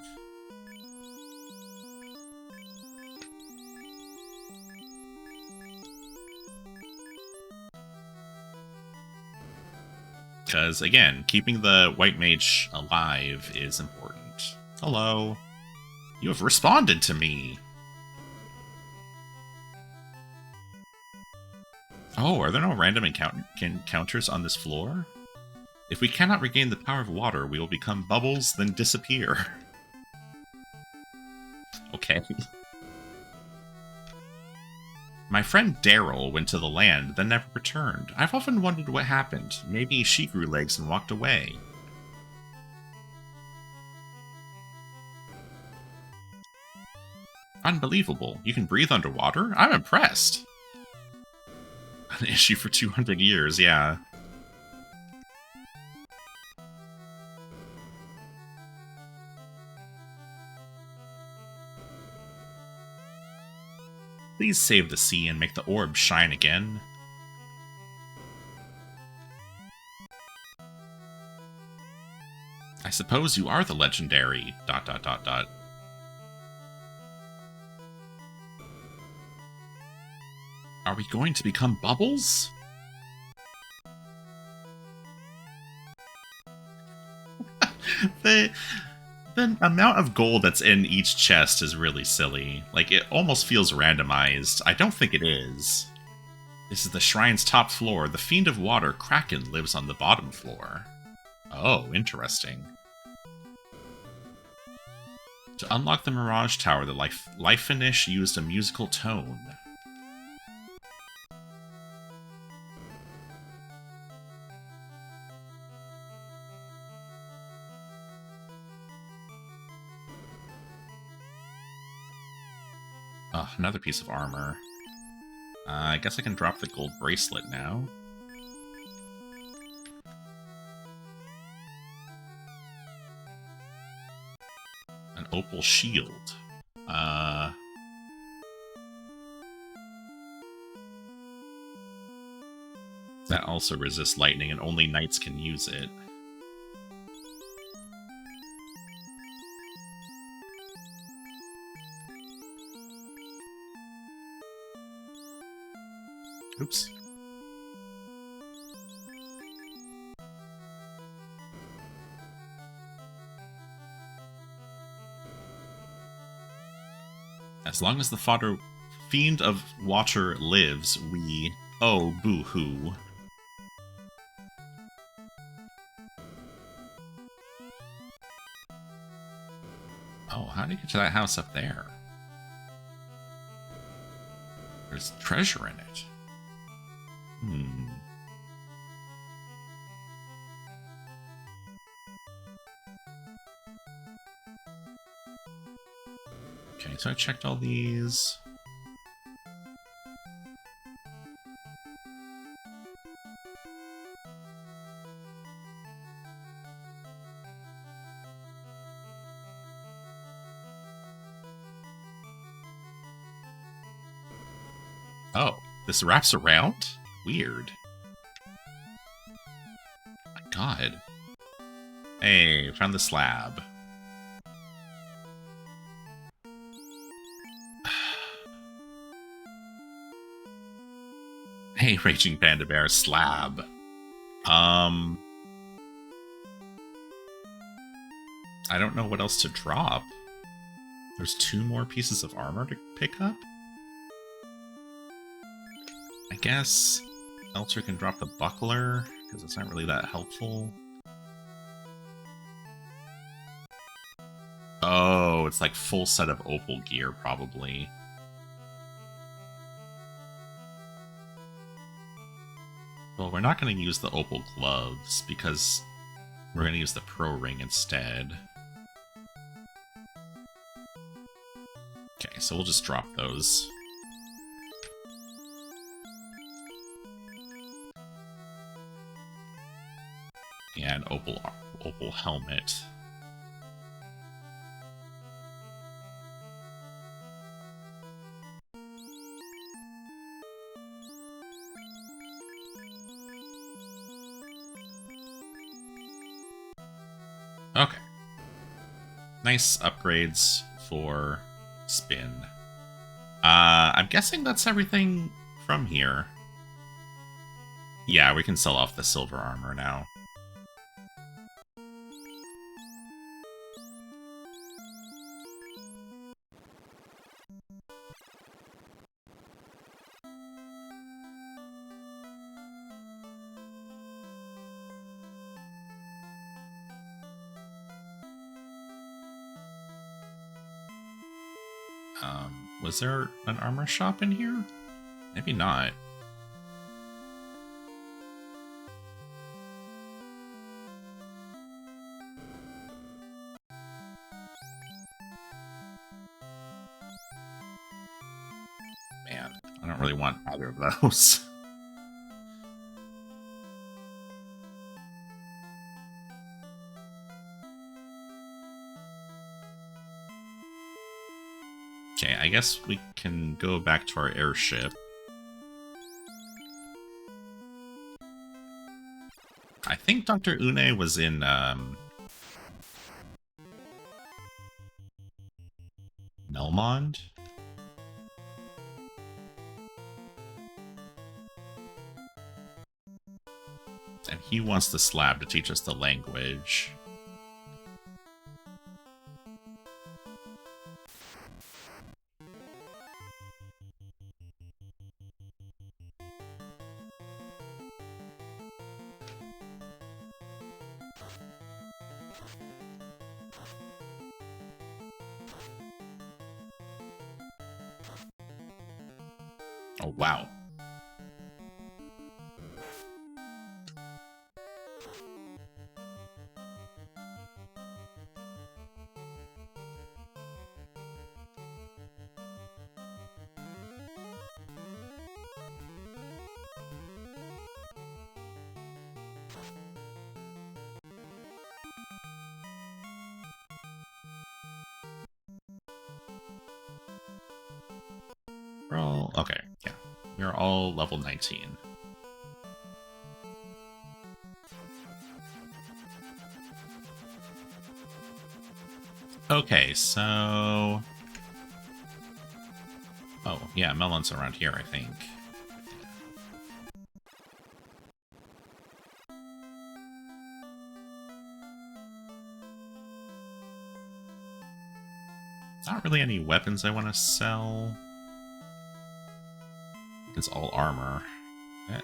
Because, again, keeping the white mage alive is important. Hello. You have responded to me. Oh, are there no random encounters on this floor? If we cannot regain the power of water, we will become bubbles, then disappear. Okay. My friend Daryl went to the land, then never returned. I've often wondered what happened. Maybe she grew legs and walked away. Unbelievable. You can breathe underwater? I'm impressed. An issue for 200 years, yeah. Please save the sea and make the orb shine again. I suppose you are the legendary... ... Are we going to become bubbles? The amount of gold that's in each chest is really silly. Like, it almost feels randomized. I don't think it is. This is the shrine's top floor. The Fiend of Water, Kraken, lives on the bottom floor. Oh, interesting. To unlock the Mirage Tower, the Life-Finish used a musical tone. Another piece of armor. I guess I can drop the gold bracelet now. An opal shield. That also resists lightning, and only knights can use it. Oops. As long as the Fiend of Water lives, we... Oh, boo-hoo. Oh, how do you get to that house up there? There's treasure in it. Okay, so I checked all these. Oh, this wraps around? Weird. My god. Hey, found the slab. Hey, Raging Panda Bear, slab. I don't know what else to drop. There's 2 more pieces of armor to pick up? I guess Elter can drop the buckler, because it's not really that helpful. Oh, it's like full set of opal gear, probably. Well, we're not going to use the opal gloves, because we're going to use the pro ring instead. Okay, so we'll just drop those. And opal helmet. Okay. Nice upgrades for Spin. I'm guessing that's everything from here. Yeah, we can sell off the silver armor now. Was there an armor shop in here? Maybe not. Man, I don't really want either of those. Okay, I guess we can go back to our airship. I think Dr. Une was in, Melmond? And he wants the slab to teach us the language. Oh, wow. We're all... okay, yeah. We're all level 19. Okay, so... oh, yeah, Melon's around here, I think. Not really any weapons I want to sell. It's all armor. Eh.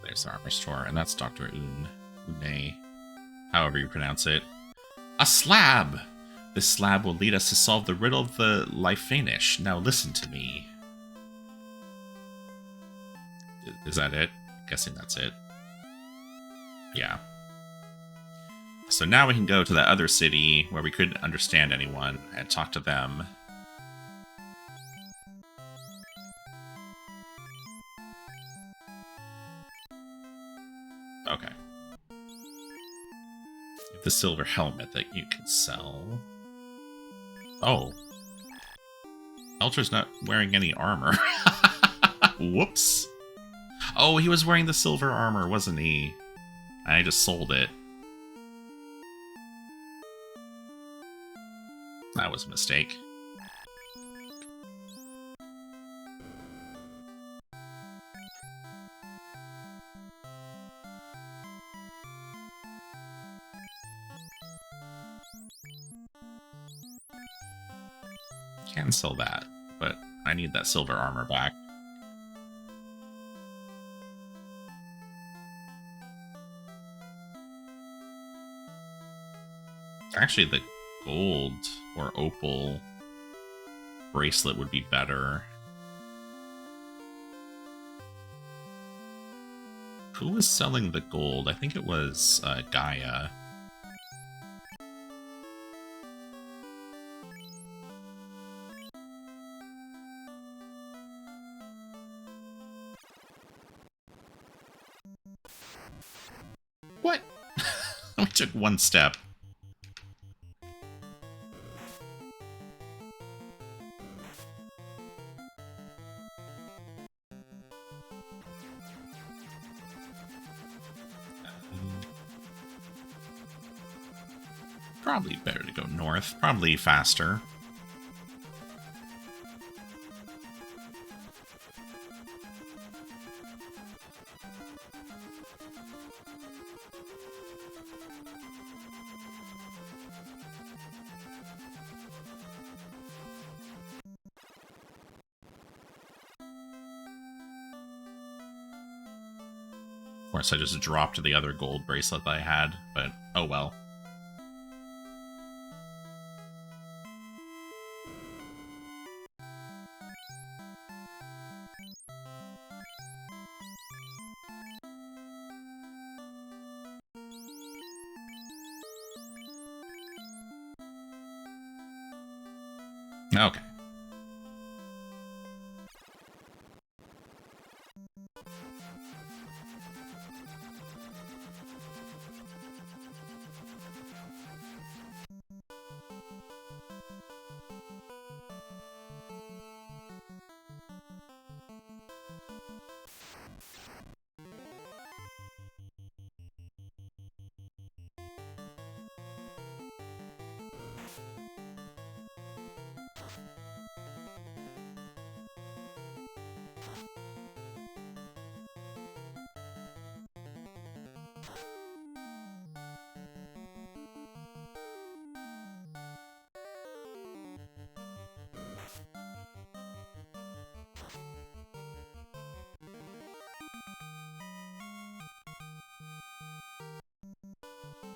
There's the armor store, and that's Dr. Une, however you pronounce it. A slab! This slab will lead us to solve the riddle of the Lifanish. Now listen to me. Is that it? Guessing that's it. Yeah. So now we can go to that other city where we couldn't understand anyone and talk to them. Okay. The silver helmet that you can sell. Oh. Elcher's not wearing any armor. Whoops. Oh, he was wearing the silver armor, wasn't he? I just sold it. That was a mistake. Can sell that, but I need that silver armor back. Actually, the gold or opal bracelet would be better. Who was selling the gold? I think it was Gaia. What? We took one step. Probably better to go north. Probably faster. Of course, I just dropped the other gold bracelet that I had, but oh well. Okay.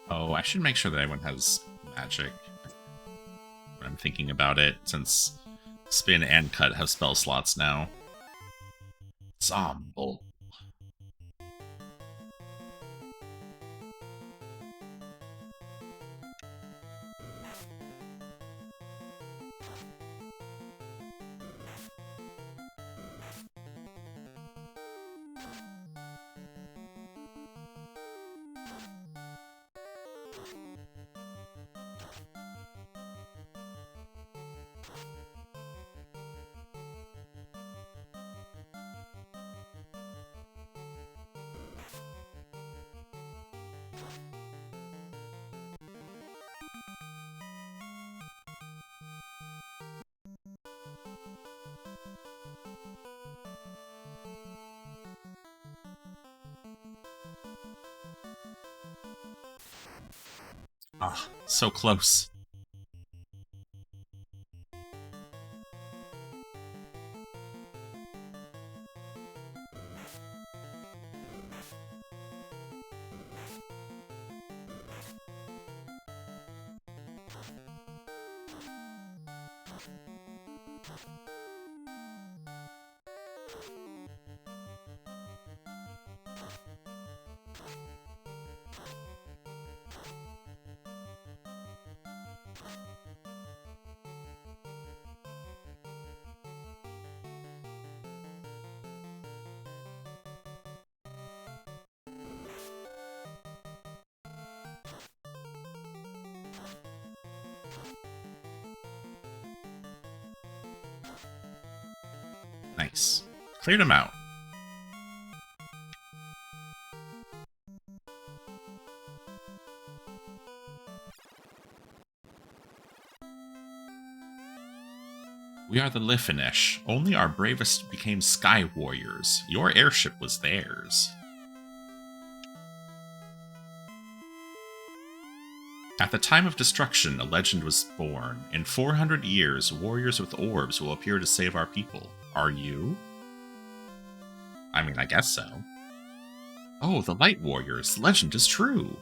Oh, I should make sure that everyone has magic when I'm thinking about it, since spin and cut have spell slots now. Zomble. Ah, so close. Nice. Cleared him out. We are the Lifinesh. Only our bravest became Sky Warriors. Your airship was theirs. At the time of destruction, a legend was born. In 400 years, warriors with orbs will appear to save our people. Are you? I mean, I guess so. Oh, the Light Warriors. The legend is true.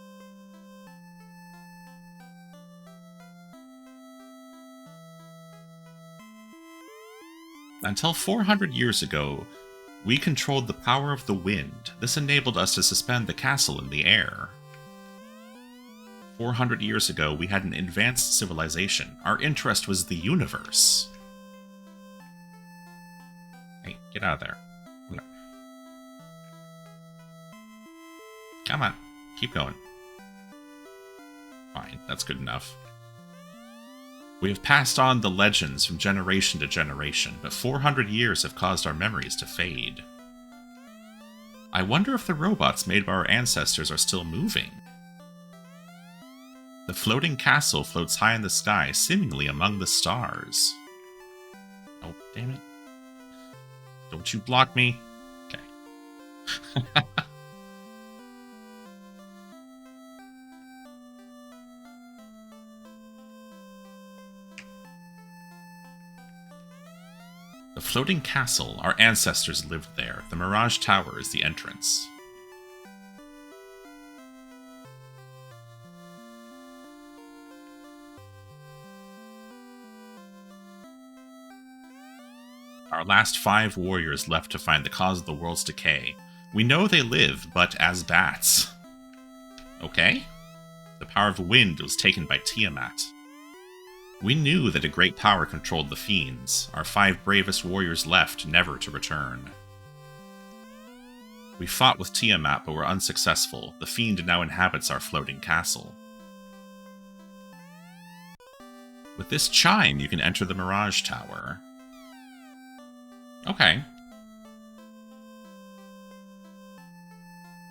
Until 400 years ago, we controlled the power of the wind. This enabled us to suspend the castle in the air. 400 years ago, we had an advanced civilization. Our interest was the universe. Hey, get out of there. No. Come on, keep going. Fine, that's good enough. We have passed on the legends from generation to generation, but 400 years have caused our memories to fade. I wonder if the robots made by our ancestors are still moving. The floating castle floats high in the sky, seemingly among the stars. Oh, damn it. Don't you block me. Okay. The floating castle. Our ancestors lived there. The Mirage Tower is the entrance. Our last 5 warriors left to find the cause of the world's decay. We know they live, but as bats. Okay. The power of the wind was taken by Tiamat. We knew that a great power controlled the fiends. Our 5 bravest warriors left, never to return. We fought with Tiamat, but were unsuccessful. The fiend now inhabits our floating castle. With this chime, you can enter the Mirage Tower. Okay.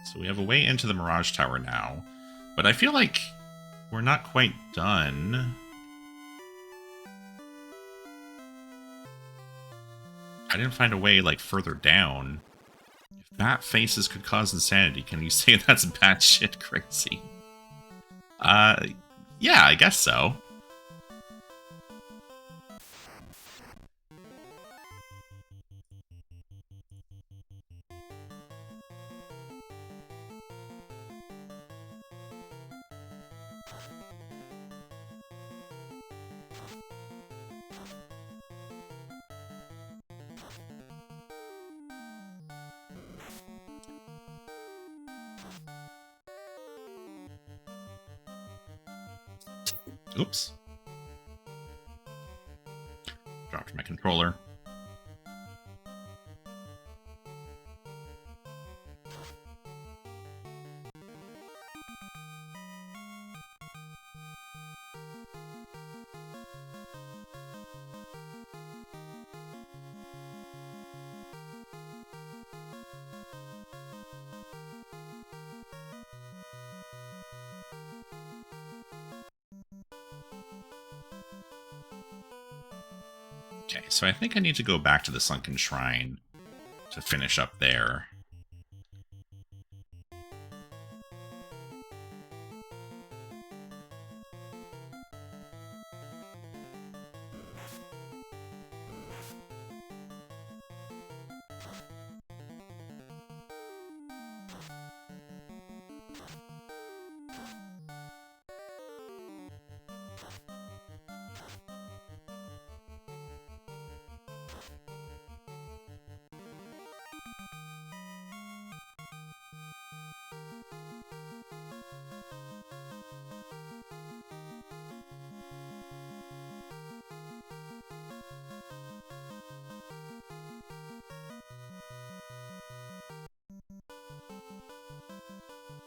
So we have a way into the Mirage Tower now. But I feel like we're not quite done. I didn't find a way, like, further down. If bat faces could cause insanity, can you say that's batshit crazy? Yeah, I guess so. Oops. Dropped my controller. Okay, so I think I need to go back to the Sunken Shrine to finish up there.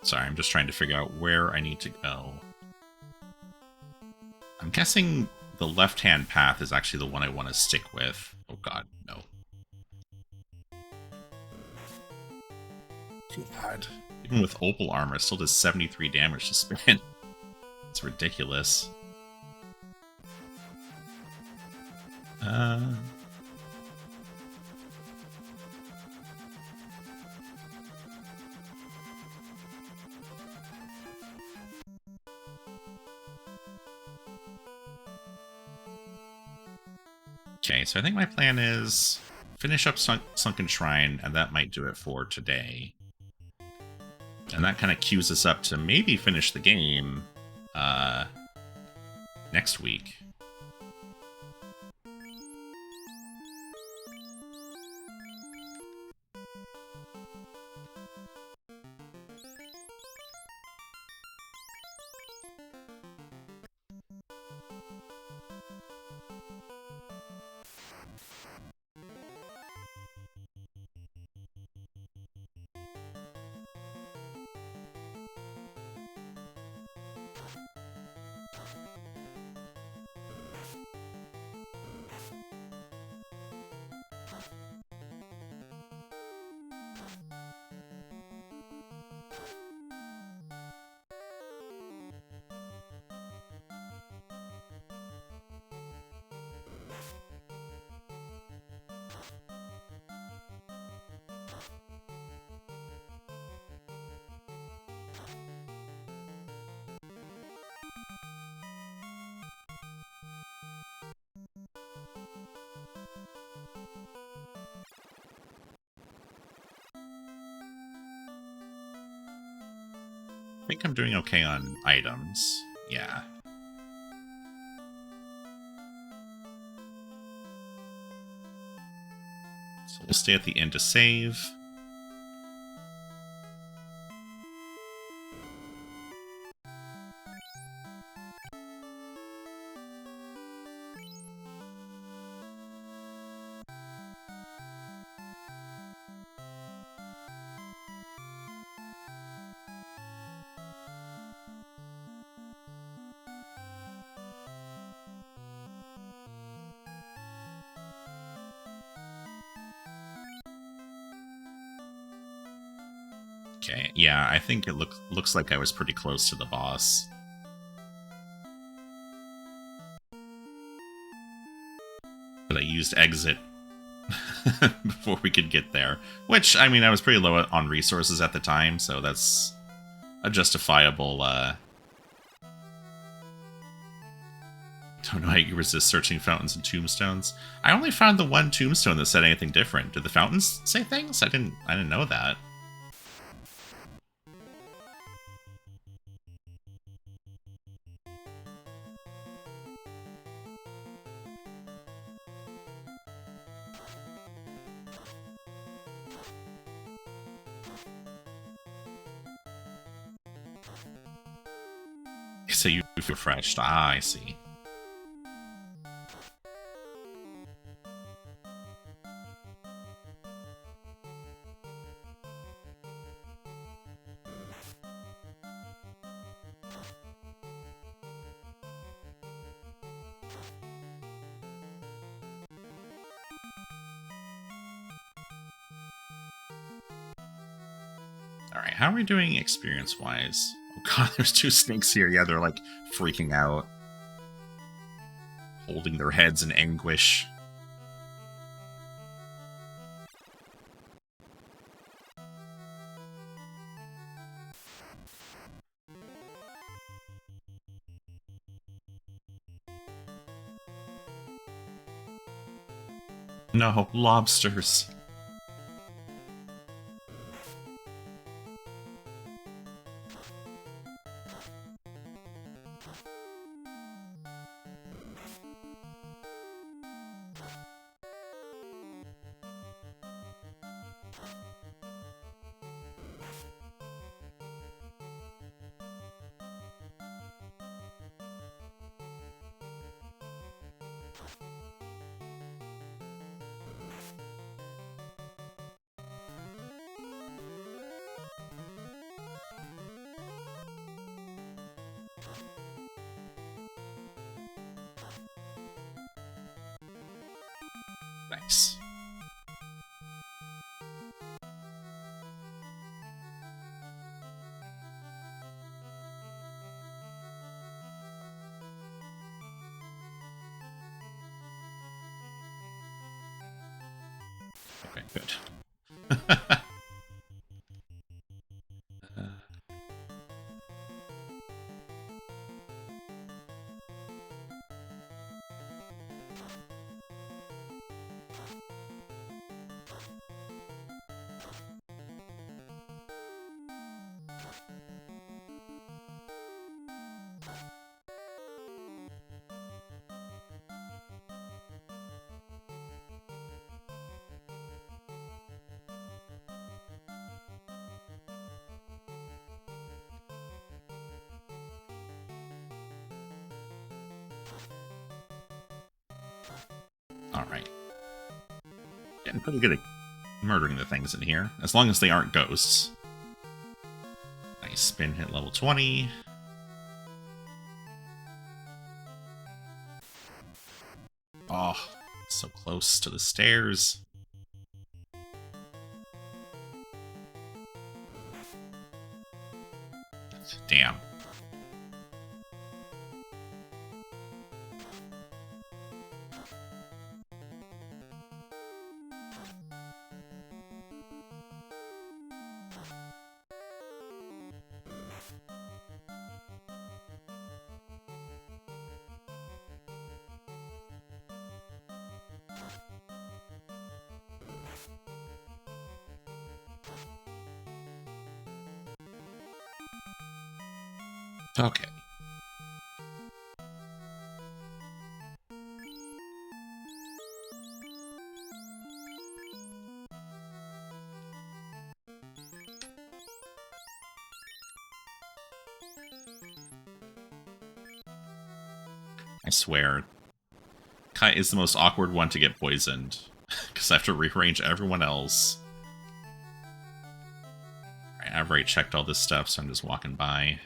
Sorry, I'm just trying to figure out where I need to go. I'm guessing the left-hand path is actually the one I want to stick with. Oh god, no. God. Even with Opal armor, it still does 73 damage to spin. It's ridiculous. Okay, so I think my plan is finish up Sunken Shrine, and that might do it for today. And that kind of cues us up to maybe finish the game next week. I think I'm doing okay on items. Yeah. So we'll stay at the end to save. Okay, yeah, I think it looks like I was pretty close to the boss. But I used exit before we could get there. Which, I mean, I was pretty low on resources at the time, so that's a justifiable, don't know how you resist searching fountains and tombstones. I only found the one tombstone that said anything different. Did the fountains say things? I didn't know that. So you've refreshed. Ah, I see. Alright, how are we doing experience-wise? Oh god, there's two snakes here. Yeah, they're like freaking out. Holding their heads in anguish. No, lobsters. Nice. Okay, good. Alright. Getting pretty good at murdering the things in here, as long as they aren't ghosts. Nice spin hit level 20. Oh, so close to the stairs. Damn. Okay. I swear. Kai is the most awkward one to get poisoned. Because I have to rearrange everyone else. Alright, I've already checked all this stuff, so I'm just walking by.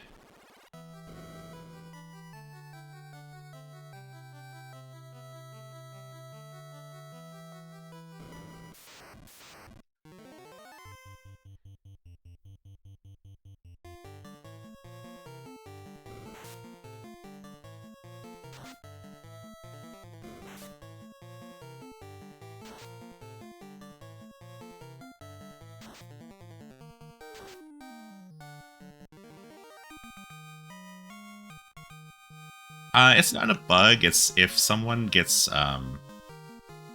It's not a bug. It's if someone gets, well,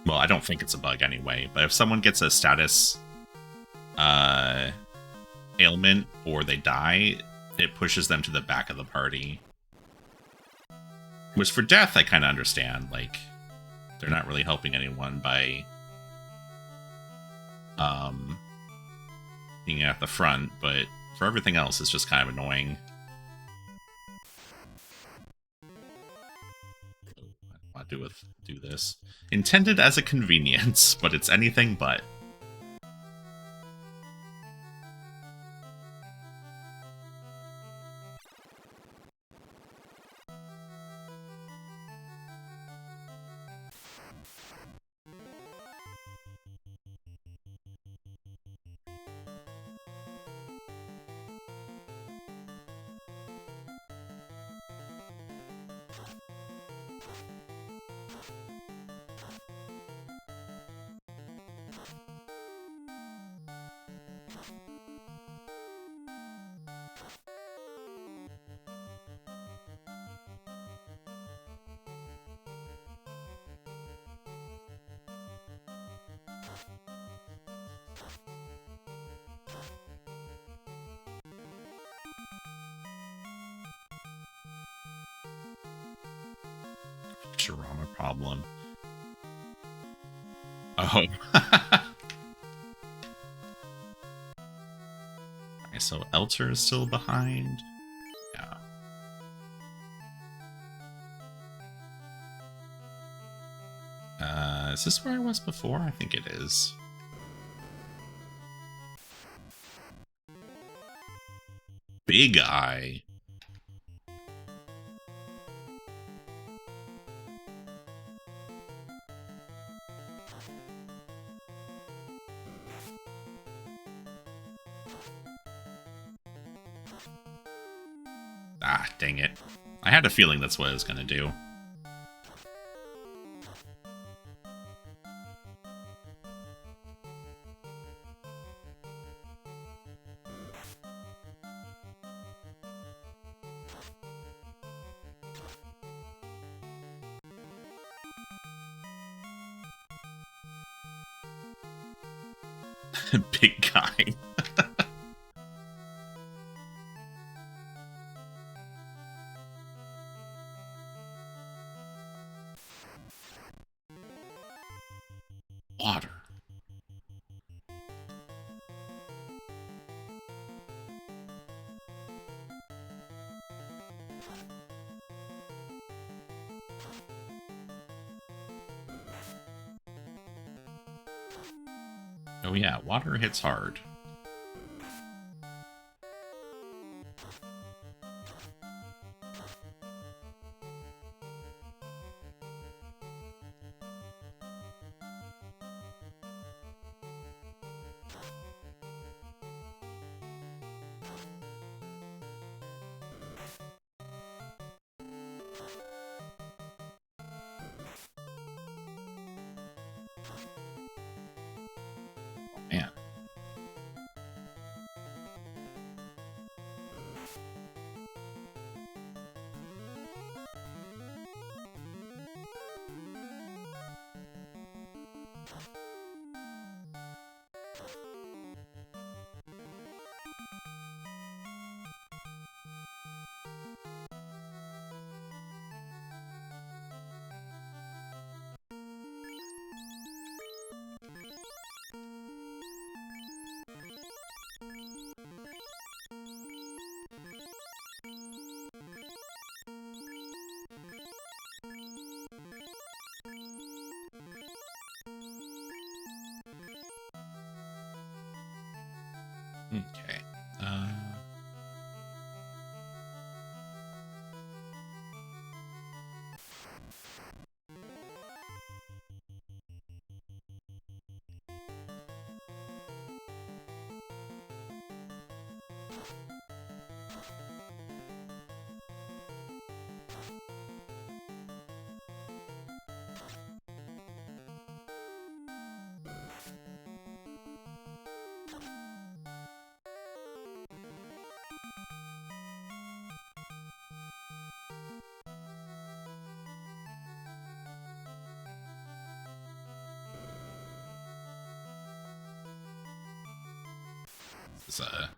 I don't think it's a bug anyway, but if someone gets a status ailment or they die, it pushes them to the back of the party. Which for death, I kind of understand. Like, they're not really helping anyone by being at the front, but for everything else, it's just kind of annoying. What do this? Intended as a convenience, but it's anything but. Futurama problem. Oh. Okay, so Elter is still behind. Yeah. Is this where I was before? I think it is. Big Eye. Ah, dang it. I had a feeling that's what I was going to do. Big Guy. Water. Oh yeah, water hits hard. Man. Okay. This is a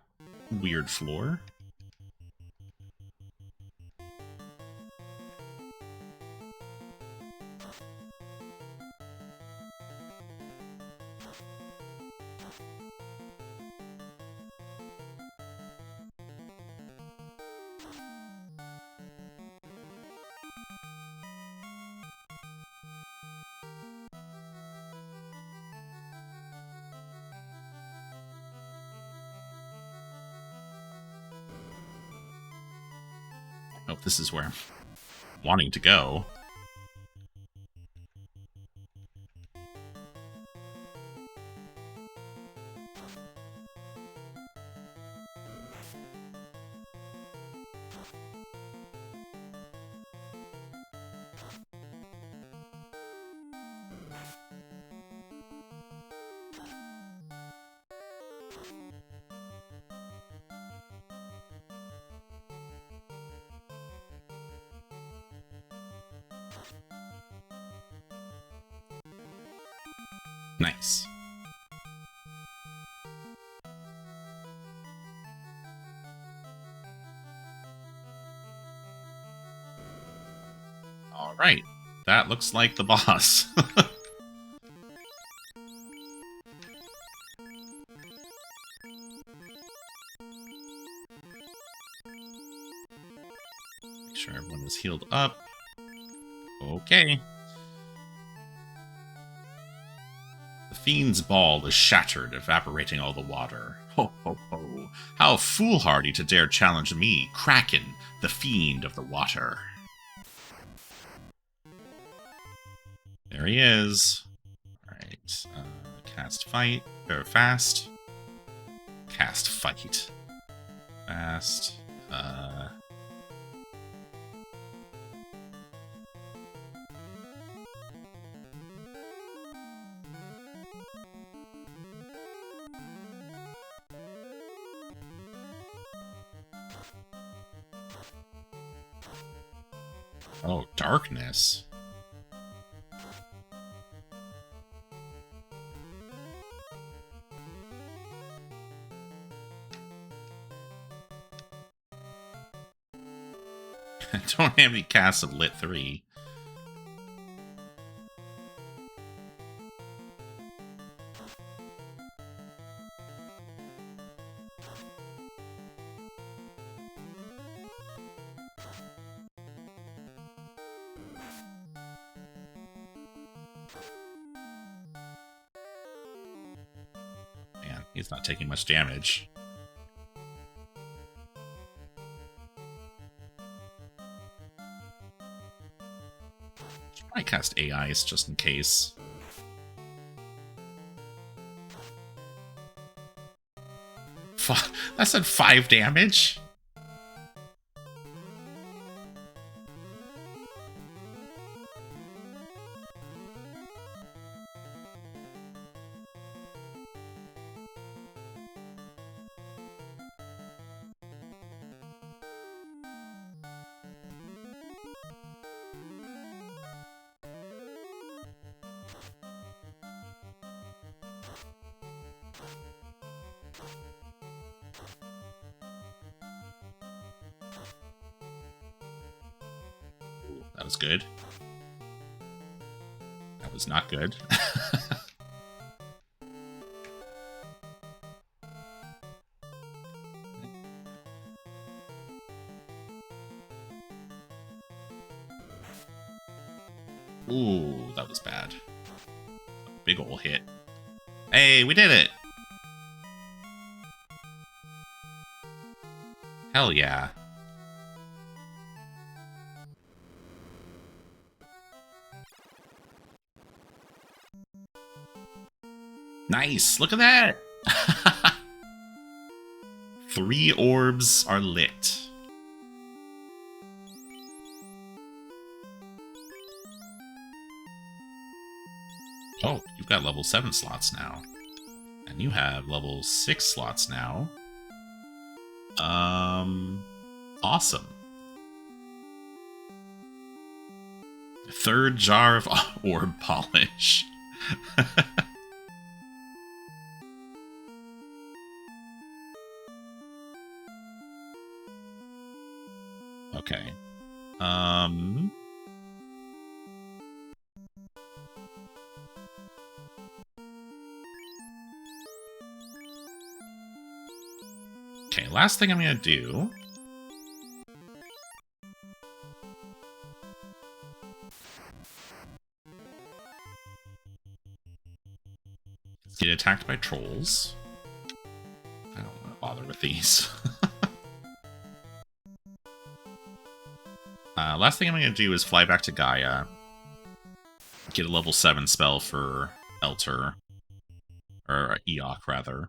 weird floor. Oh, this is where I'm wanting to go. Nice. All right. That looks like the boss. Make sure everyone is healed up. Okay. The fiend's ball is shattered, evaporating all the water. Ho, ho, ho. How foolhardy to dare challenge me, Kraken, the fiend of the water. There he is. Alright. Cast fight. Or fast. Cast fight. Fast. Oh, darkness. Don't have any casts of Lit 3. Man, he's not taking much damage. I cast AIs just in case. That said 5 damage? That was good. That was not good. Ooh, that was bad. Big ol' hit. Hey, we did it! Hell yeah. Nice! Look at that! 3 orbs are lit. Oh, you've got level 7 slots now. And you have level 6 slots now. Awesome. 3rd jar of orb polish. Okay. Okay, last thing I'm gonna do is get attacked by trolls. I don't want to bother with these. Last thing I'm gonna do is fly back to Gaia. Get a level 7 spell for Elter. Or Eok, rather.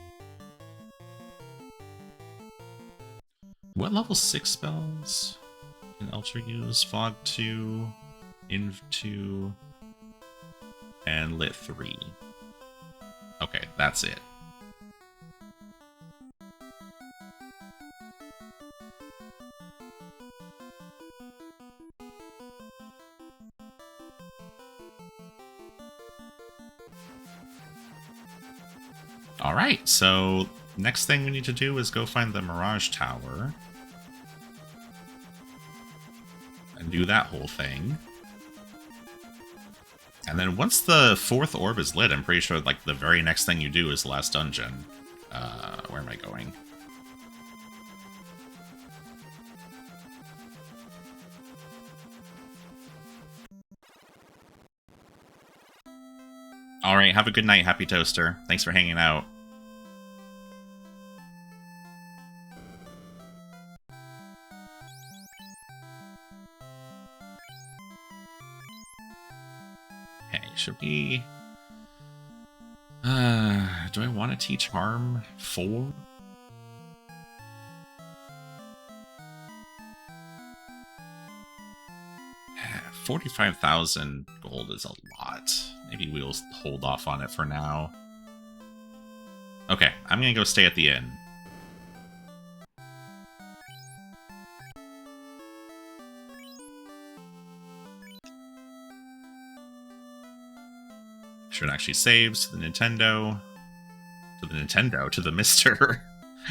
What level 6 spells can Elter use? Fog 2, Inv 2, and Lit 3. Okay, that's it. Alright, so next thing we need to do is go find the Mirage Tower. And do that whole thing. And then once the 4th orb is lit, I'm pretty sure like the very next thing you do is the last dungeon. Where am I going? Alright, have a good night, Happy Toaster. Thanks for hanging out. Okay, should we... do I want to teach Harm 4? $45,000 gold is a lot. Maybe we'll hold off on it for now. Okay, I'm gonna go stay at the inn. Should actually saves to the Nintendo. To the Mister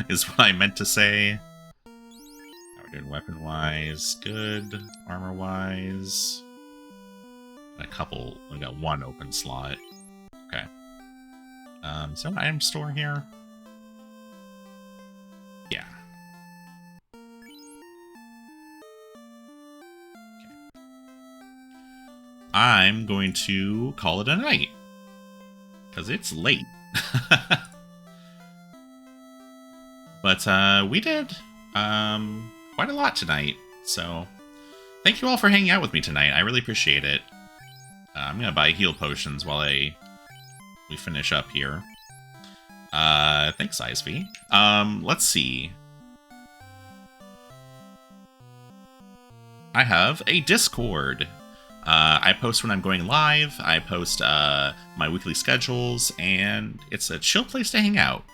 is what I meant to say. Now we're doing weapon-wise, good. Armor-wise. A couple, we got 1 open slot. Okay. Is there an item store here? Yeah. Okay. I'm going to call it a night. Because it's late. But we did quite a lot tonight. So thank you all for hanging out with me tonight. I really appreciate it. I'm gonna buy heal potions while we finish up here. Thanks, Icevy. Let's see. I have a Discord. I post when I'm going live. I post my weekly schedules, and it's a chill place to hang out.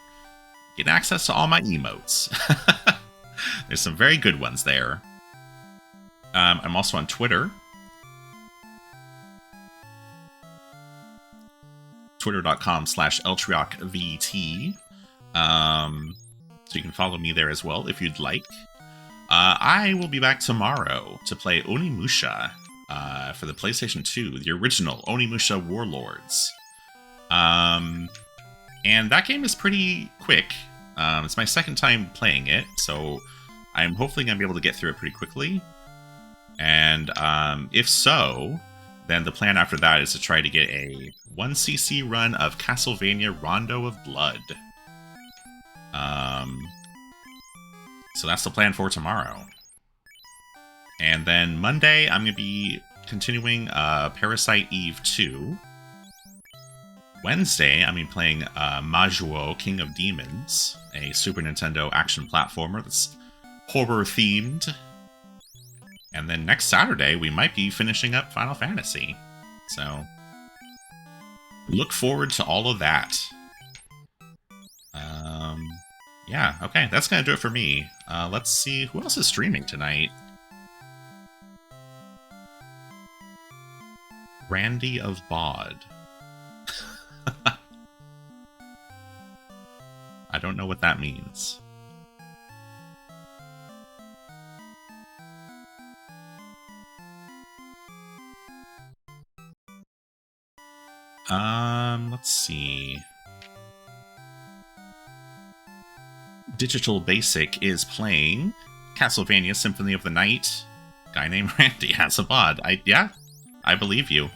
Get access to all my emotes. There's some very good ones there. I'm also on Twitter. Twitter.com/EltriocVT. So you can follow me there as well if you'd like. I will be back tomorrow to play Onimusha for the PlayStation 2, the original Onimusha Warlords. And that game is pretty quick. It's my second time playing it, so I'm hopefully going to be able to get through it pretty quickly. And if so, then the plan after that is to try to get a 1cc run of Castlevania Rondo of Blood. So that's the plan for tomorrow. And then Monday, I'm going to be continuing Parasite Eve 2. Wednesday, I'm going to be playing Majuo, King of Demons, a Super Nintendo action platformer that's horror-themed. And then next Saturday, we might be finishing up Final Fantasy. So, look forward to all of that. Yeah, okay, that's going to do it for me. Let's see, who else is streaming tonight? Randy of Bod. I don't know what that means. Let's see. Digital Basic is playing Castlevania Symphony of the Night. Guy named Randy has a bod. I believe you.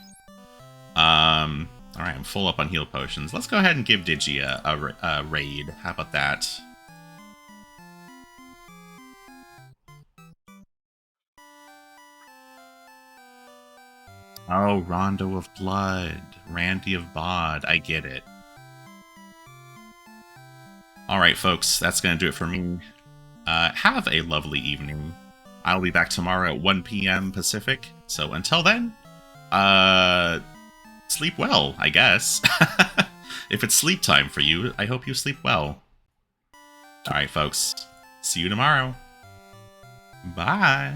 Alright, I'm full up on heal potions. Let's go ahead and give Digi a raid. How about that? Oh, Rondo of Blood. Randy of Bod. I get it. Alright, folks, that's going to do it for me. Have a lovely evening. I'll be back tomorrow at 1 p.m. Pacific. So until then, sleep well, I guess. If it's sleep time for you, I hope you sleep well. Alright, folks. See you tomorrow. Bye.